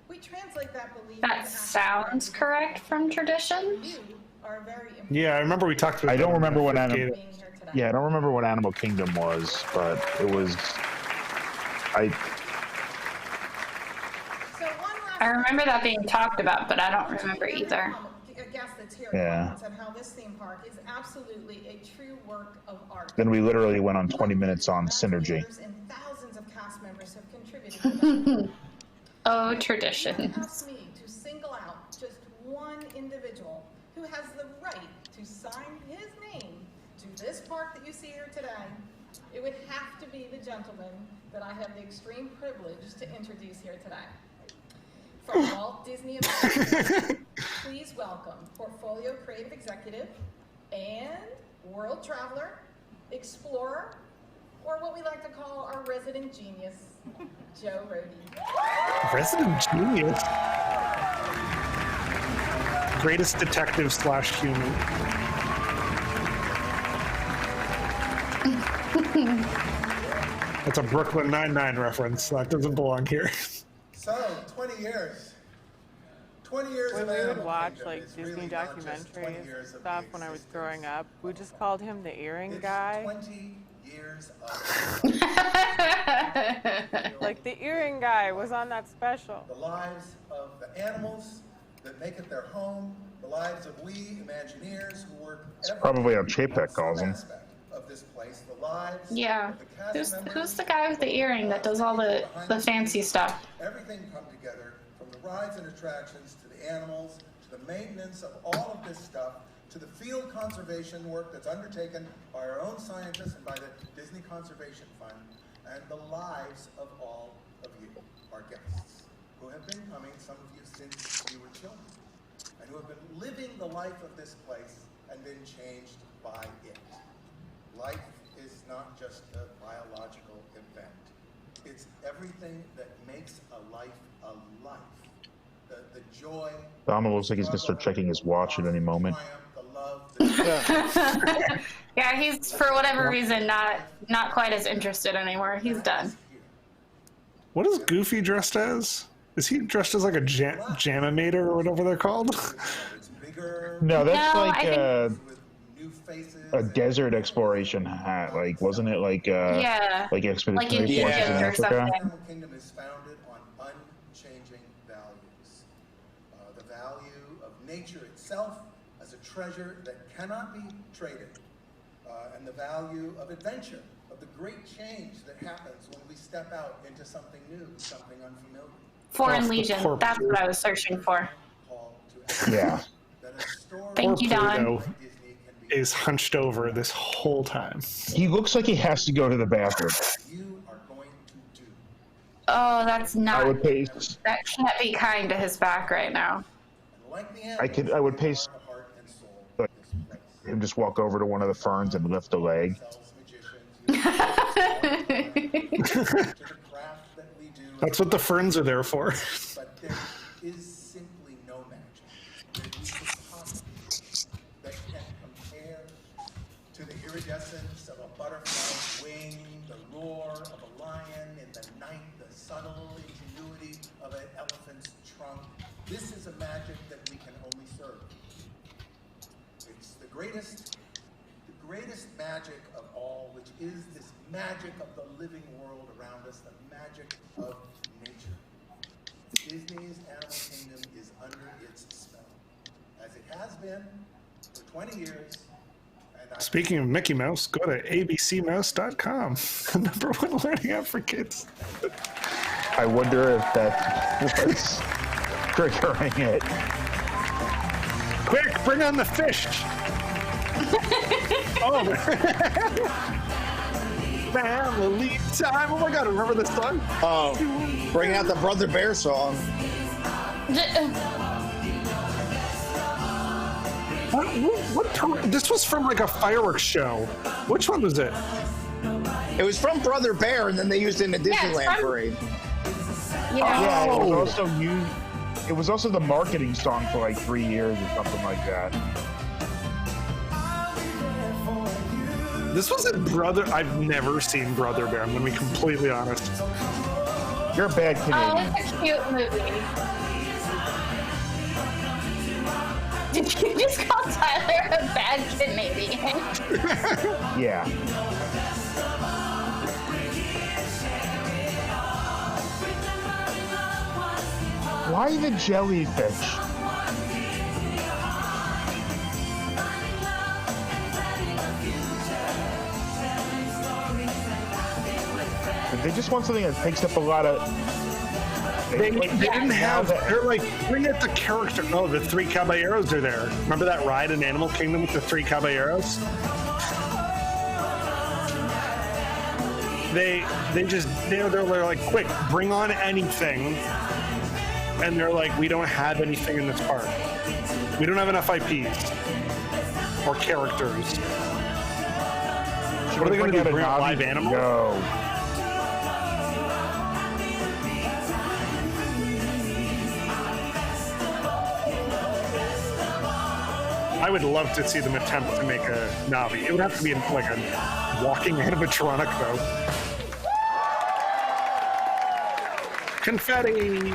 We translate that belief. That sounds correct from traditions. Yeah, I remember we talked about. I don't remember what Animal. Yeah, I don't remember what Animal Kingdom was, but it was. I remember that being talked about, but I don't remember either. Yeah. And how this theme park is absolutely a true work of art. Then we literally went on 20 minutes on synergy. And thousands of cast members have contributed to that. Oh, traditions. Ask me to single out just one individual who has the right to sign his name to this park that you see here today. It would have to be the gentleman that I have the extreme privilege to introduce here today. From Walt Disney America, please welcome Portfolio Creative Executive and World Traveler, Explorer, or what we like to call our resident genius, Joe Rohde. Resident genius? Greatest detective / human. That's a Brooklyn Nine-Nine reference. That doesn't belong here. So, 20 years. 20 years when of we would Animal watch Kingdom like is Disney really not just 20 documentaries years of stuff the when I was growing up, we just called him the earring guy. 20 years of like the earring guy was on that special. the lives of the animals that make it their home, the lives of we Imagineers who work Probably how Chapek calls him. of this place, the lives Yeah. of the cast Who's the guy with the earring that does all the fancy stuff? Everything come together from the rides and attractions to the animals to the maintenance of all of this stuff to the field conservation work that's undertaken by our own scientists and by the Disney Conservation Fund, and the lives of all of you, our guests, who have been coming, some of you since you were children, and who have been living the life of this place and been changed by it. Life is not just a biological event. It's everything that makes a life a life. The joy. Donald looks like he's gonna start checking his watch at any moment. Yeah, he's for whatever reason not quite as interested anymore. He's done. What is Goofy dressed as? Is he dressed as like a Jammin or whatever they're called? No, that's No, like I a desert exploration hat. Like, wasn't it like Yeah. like expeditionary Like in forces in Egypt or Africa? something. Animal Kingdom is founded on unchanging values. The value of nature itself as a treasure that cannot be traded, and the value of adventure, of the great change that happens when we step out into something new, something unfamiliar. Foreign Legion. That's what I was searching for. Yeah. Thank you, Poor Don. Pluto is hunched over this whole time. He looks like he has to go to the bathroom. Oh, that's not. I would pay. That can't be kind to his back right now. I would pay. Him just walk over to one of the ferns and lift a leg. That's what the ferns are there for. But there is simply no magic that is possible that can compare to the iridescence of a butterfly's wing, the roar of a lion in the night, the subtle ingenuity of an elephant's trunk. This is a magic that we can only serve. It's the greatest magic of all, which is this magic of the living world around us, the magic of nature. Disney's Animal Kingdom is under its spell, as it has been for 20 years. Speaking of Mickey Mouse, go to abcmouse.com. Number one learning app for kids. I wonder if that was triggering it. Quick, bring on the fish. Oh, family time. Oh my God, remember this song? Oh, bring out the Brother Bear song. What this was from like a fireworks show. Which one was it? It was from Brother Bear, and then they used it in the Disneyland parade. Yeah, it was also the marketing song for like 3 years or something like that. This wasn't Brother. I've never seen Brother Bear. I'm gonna be completely honest. You're a bad Canadian. Oh, it's a cute movie. Did you just call Tyler a bad Canadian? Yeah. Why the jellyfish? They just want something that takes up a lot of... They didn't have... They're like, bring out the character. Oh, the three caballeros are there. Remember that ride in Animal Kingdom with the three caballeros? They're like, quick, bring on anything. And they're like, we don't have anything in this park. We don't have enough IPs or characters. What are they going to do? Bring out live animals? No. I would love to see them attempt to make a Navi. It would have to be like a walking animatronic, though. Confetti!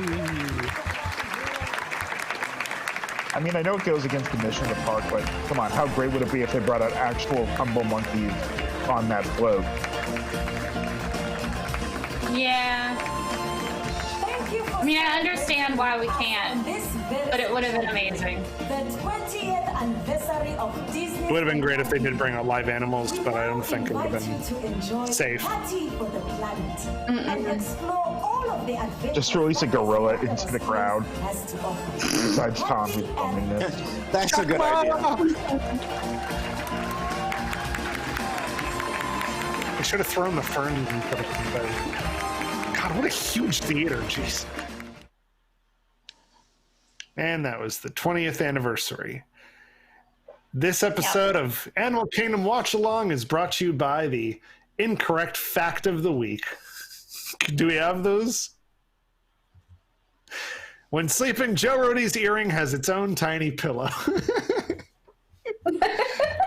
I mean, I know it goes against the mission of the park, but come on, how great would it be if they brought out actual Tumble monkeys on that float? Yeah. I mean, I understand why we can't, but it would have been amazing. The 20th anniversary of Disney. It would have been great if they did bring out live animals, but I don't think it would have been safe. Party for the planet and explore all of the adventures. Just release a gorilla into the crowd. Besides Tom, who's filming this. That's a good idea. They should have thrown the ferns and put it in the God, what a huge theater, jeez. And that was the 20th anniversary. This episode of Animal Kingdom Watch Along is brought to you by the incorrect fact of the week. Do we have those? When sleeping, Joe Rohde's earring has its own tiny pillow.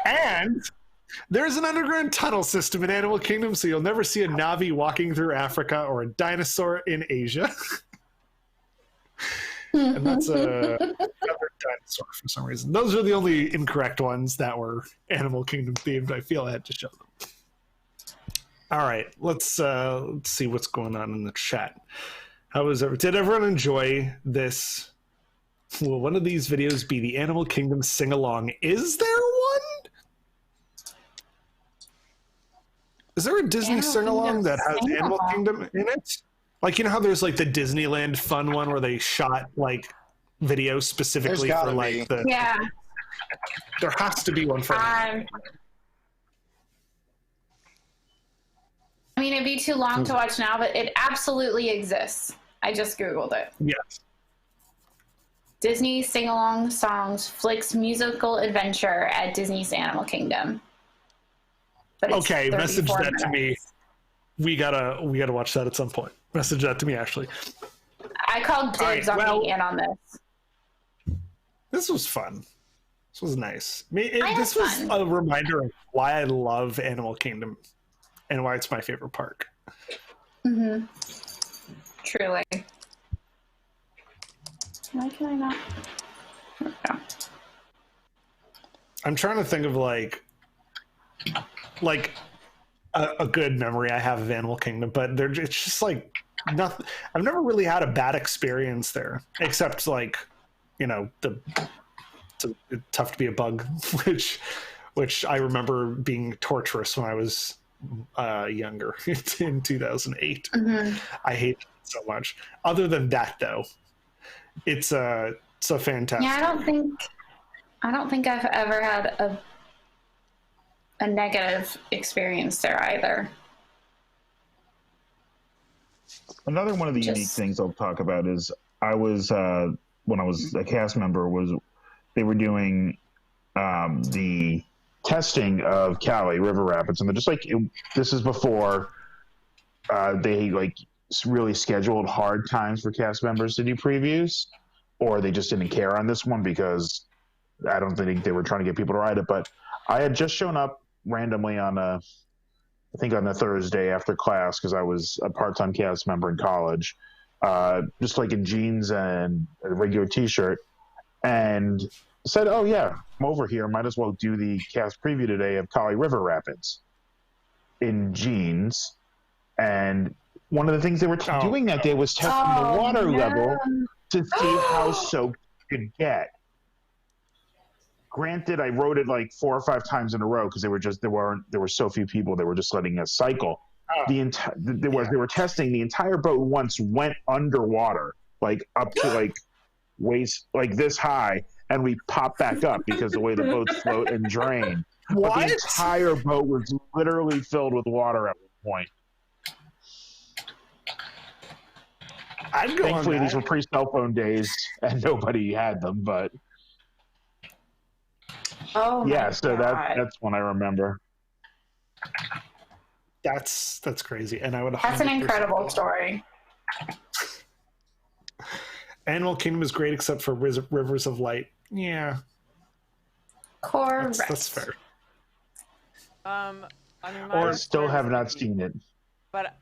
And there's an underground tunnel system in Animal Kingdom, so you'll never see a Navi walking through Africa or a dinosaur in Asia. And that's another dinosaur for some reason. Those are the only incorrect ones that were Animal Kingdom themed. I feel I had to show them. All right, let's see what's going on in the chat. Did everyone enjoy this? Will one of these videos be the Animal Kingdom sing-along? Is there one? Is there a Disney sing-along that has Animal Kingdom in it? Like, you know how there's like the Disneyland fun one where they shot like videos specifically for like the... Yeah. There has to be one for I mean, it'd be too long to watch now, but it absolutely exists. I just Googled it. Yes. Disney Sing-Along Songs Flicks Musical Adventure at Disney's Animal Kingdom. But okay, message that to me. We gotta watch that at some point. Message that to me, Ashley. I called dibs on being in on this. This was fun. This was nice. This was a reminder of why I love Animal Kingdom and why it's my favorite park. Mm-hmm. Truly. Why can I not? Okay. I'm trying to think of like a good memory I have of Animal Kingdom, but it's just like nothing. I've never really had a bad experience there, except like, it's tough to be a bug, which I remember being torturous when I was younger in 2008. I hate it so much. Other than that, though, it's so fantastic. Yeah, I don't think I've ever had a negative experience there either. Another one of the unique things I'll talk about is I was when I was a cast member they were doing the testing of Cali River Rapids, and they're just like this is before they like really scheduled hard times for cast members to do previews, or they just didn't care on this one because I don't think they were trying to get people to ride it. But I had just shown up randomly on a Thursday after class because I was a part-time cast member in college, just like in jeans and a regular t-shirt, and said, oh yeah, I'm over here, might as well do the cast preview today of Kali River Rapids in jeans. And one of the things they were doing that day was testing the water level to see how soaked it could get. Granted, I wrote it like 4 or 5 times in a row because there were so few people. They were just letting us cycle. They were testing the entire boat once went underwater, like up to like waist, like this high, and we popped back up because the way the boats float and drain. What? But the entire boat was literally filled with water at one point. Thankfully, these were pre-cell phone days and nobody had them, but. Oh yeah, so that's one I remember. That's crazy, and I would. That's an incredible story. Animal Kingdom is great, except for Rivers of Light. Yeah, correct. That's fair. Or still have not seen it. But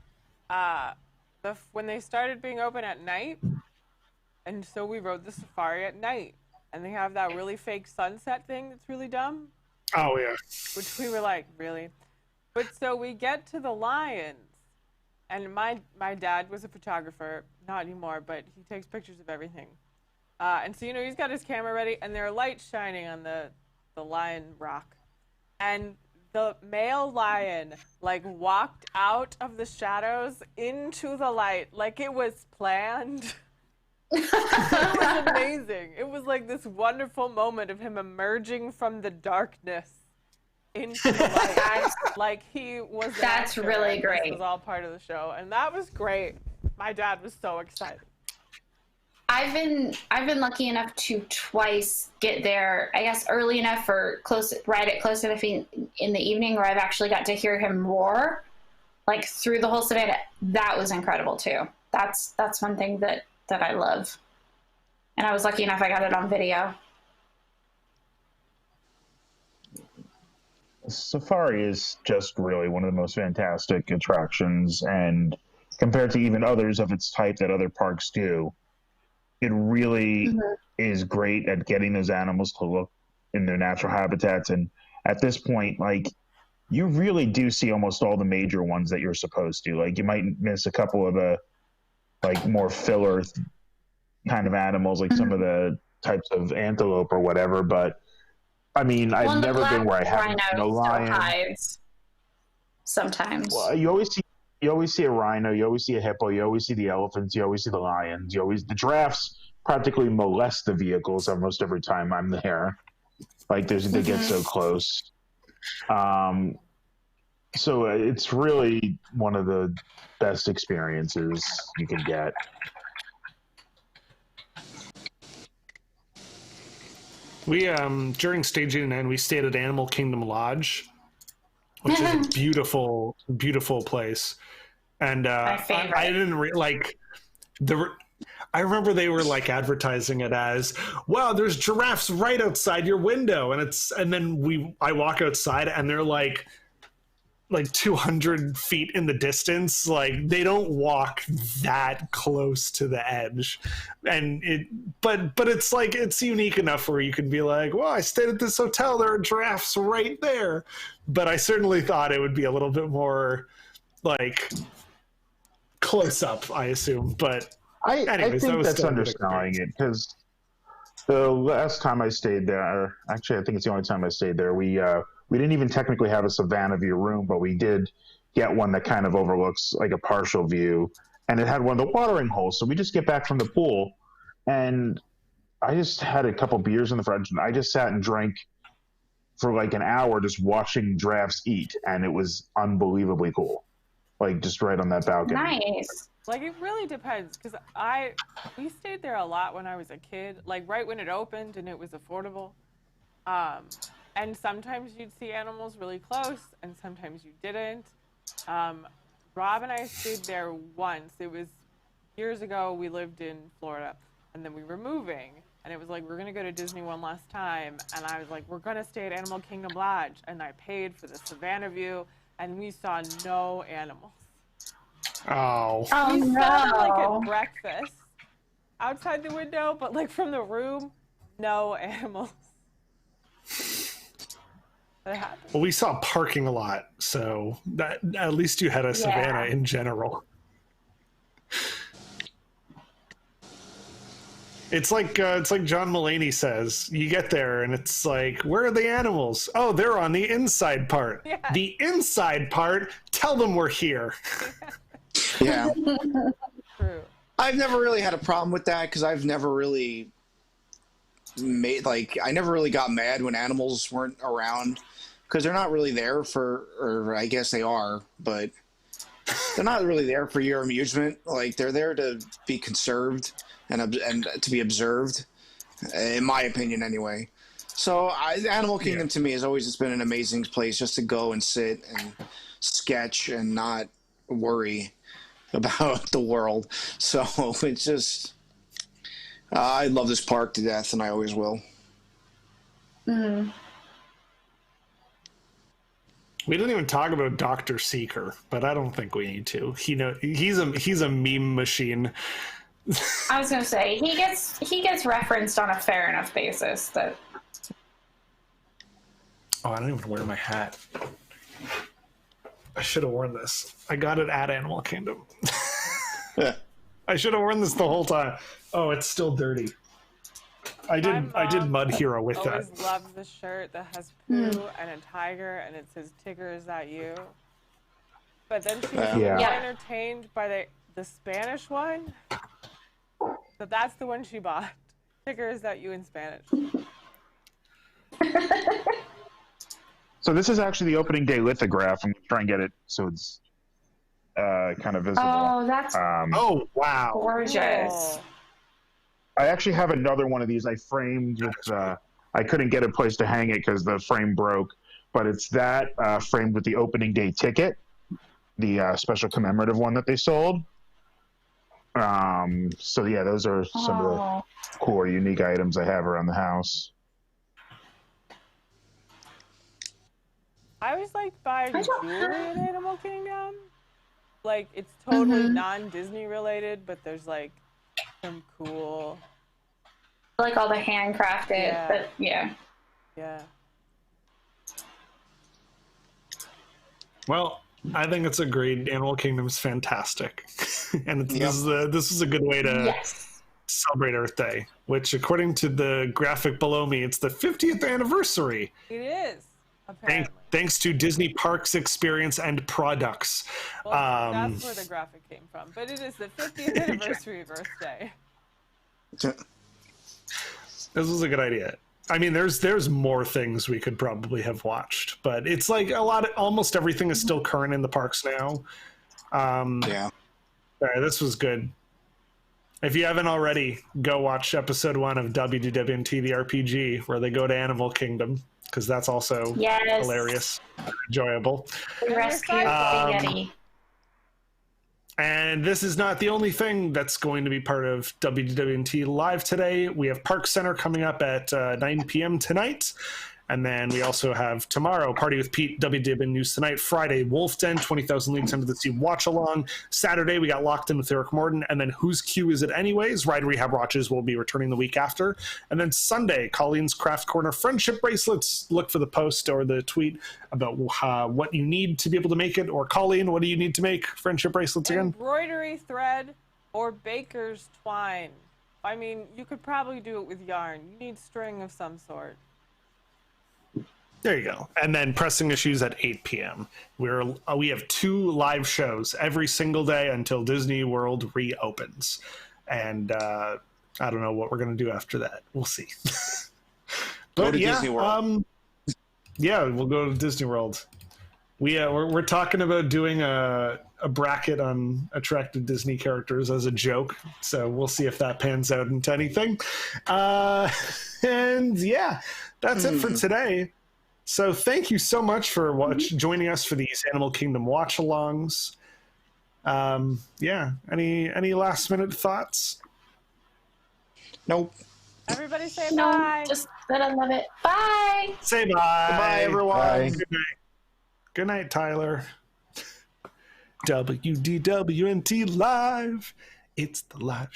when they started being open at night, and so we rode the safari at night. And they have that really fake sunset thing that's really dumb. Oh, yeah. Which we were like, really? But so we get to the lions. And my dad was a photographer. Not anymore, but he takes pictures of everything. And so, he's got his camera ready. And there are lights shining on the lion rock. And the male lion, like, walked out of the shadows into the light. Like it was planned. It was amazing. It was like this wonderful moment of him emerging from the darkness into the light. Like he was. That's really great. This was all part of the show, and that was great. My dad was so excited. I've been lucky enough to twice get there, I guess early enough or ride it close enough in the evening where I've actually got to hear him roar, like through the whole savannah. That was incredible too. That's one thing that I love. And I was lucky enough I got it on video. Safari is just really one of the most fantastic attractions, and compared to even others of its type that other parks do, it really is great at getting those animals to look in their natural habitats. And at this point, like, you really do see almost all the major ones that you're supposed to. Like, you might miss a couple of the like more filler kind of animals, like some of the types of antelope or whatever. But I mean, I've never been where I haven't seen a lion. Hides sometimes. Well, you always see a rhino, you always see a hippo, you always see the elephants, you always see the lions, the giraffes practically molest the vehicles almost every time I'm there. Like they get so close. So it's really one of the best experiences you can get. We during staging and we stayed at Animal Kingdom Lodge, which is a beautiful, beautiful place. And I didn't I remember they were like advertising it as, wow, there's giraffes right outside your window, and then I walk outside and they're like 200 feet in the distance. Like they don't walk that close to the edge, and but it's like it's unique enough where you can be like, well, I stayed at this hotel, there are giraffes right there. But I certainly thought it would be a little bit more like close up, I assume. But I anyways, think that's still a good underselling experience. it, because the last time I stayed there, or actually I think it's the only time I stayed there, we didn't even technically have a Savannah view room, but we did get one that kind of overlooks like a partial view, and it had one of the watering holes. So we just get back from the pool, and I just had a couple beers in the fridge, and I just sat and drank for like an hour just watching giraffes eat, and it was unbelievably cool. Like just right on that balcony. Nice. Like it really depends, because we stayed there a lot when I was a kid, like right when it opened and it was affordable. And sometimes you'd see animals really close, and sometimes you didn't. Rob and I stayed there once. It was years ago. We lived in Florida, and then we were moving, and it was like, we're gonna go to Disney one last time, and I was like, we're gonna stay at Animal Kingdom Lodge, and I paid for the Savannah view, and we saw no animals. Oh. We no. saw them like at breakfast outside the window, but like from the room, no animals. That happened. Well, we saw parking a lot, so that at least you had a Savannah in general. It's like John Mulaney says. You get there and it's like, where are the animals? Oh, they're on the inside part. Yeah. The inside part. Tell them we're here. Yeah. True. I've never really had a problem with that, because I've never really I never really got mad when animals weren't around, because they're not really there or I guess they are, but they're not really there for your amusement. Like, they're there to be conserved and to be observed, in my opinion anyway. So Animal Kingdom to me has always just been an amazing place just to go and sit and sketch and not worry about the world. So it's just, I love this park to death, and I always will. Mm-hmm. We didn't even talk about Dr. Seeker, but I don't think we need to. He's a meme machine. I was gonna say he gets referenced on a fair enough basis. That. Oh, I don't even wear my hat. I should have worn this. I got it at Animal Kingdom. I should have worn this the whole time. Oh, it's still dirty. I did Mud Hero with that. I always loved the shirt that has Pooh and a tiger, and it says, "Tigger, is that you?" But then she was entertained by the Spanish one. So that's the one she bought. Tigger, is that you in Spanish? So this is actually the opening day lithograph. I'm going to try and get it so it's kind of visible. Oh, that's oh wow, gorgeous. I actually have another one of these I framed with, I couldn't get a place to hang it because the frame broke, but it's that framed with the opening day ticket, the special commemorative one that they sold. So yeah, those are some of the cool, unique items I have around the house. I always like buying jewelry in Animal Kingdom. Like, it's totally non-Disney related, but there's like some cool, like all the handcrafted, but yeah. Well, I think it's agreed. Animal Kingdom's fantastic, and this is a good way to celebrate Earth Day, which, according to the graphic below me, it's the 50th anniversary. It is. Apparently. Thanks to Disney Parks Experience and Products. Well, that's where the graphic came from. But it is the 50th anniversary of Earth Day. This was a good idea. I mean, there's more things we could probably have watched, but it's like almost everything is still current in the parks now. This was good. If you haven't already, go watch episode 1 of WDWNT the RPG, where they go to Animal Kingdom, because that's also hilarious and enjoyable. Rescue Spaghetti. And this is not the only thing that's going to be part of WDWNT Live today. We have Park Center coming up at 9 p.m. tonight. And then we also have tomorrow, Party with Pete, WDWN News Tonight. Friday, Wolf Den, 20,000 Leagues Under the Sea Watch Along. Saturday, we got Locked In with Eric Morton. And then Whose Cue Is It Anyways? Ride Rehab Watches will be returning the week after. And then Sunday, Colleen's Craft Corner Friendship Bracelets. Look for the post or the tweet about what you need to be able to make it. Or Colleen, what do you need to make friendship bracelets again? Embroidery thread or baker's twine. I mean, you could probably do it with yarn. You need string of some sort. There you go. And then Pressing Issues at 8 p.m. We have 2 live shows every single day until Disney World reopens. And I don't know what we're going to do after that. We'll see. Go to Disney World. Yeah, we'll go to Disney World. We're talking about doing a bracket on attractive Disney characters as a joke. So we'll see if that pans out into anything. And yeah, that's it for today. So thank you so much for joining us for these Animal Kingdom watch-alongs. Yeah, any last-minute thoughts? Nope. Everybody say bye. Just that I love it. Bye. Say bye. Bye, everyone. Bye. Good night. Good night, Tyler. WDWNT Live. It's the live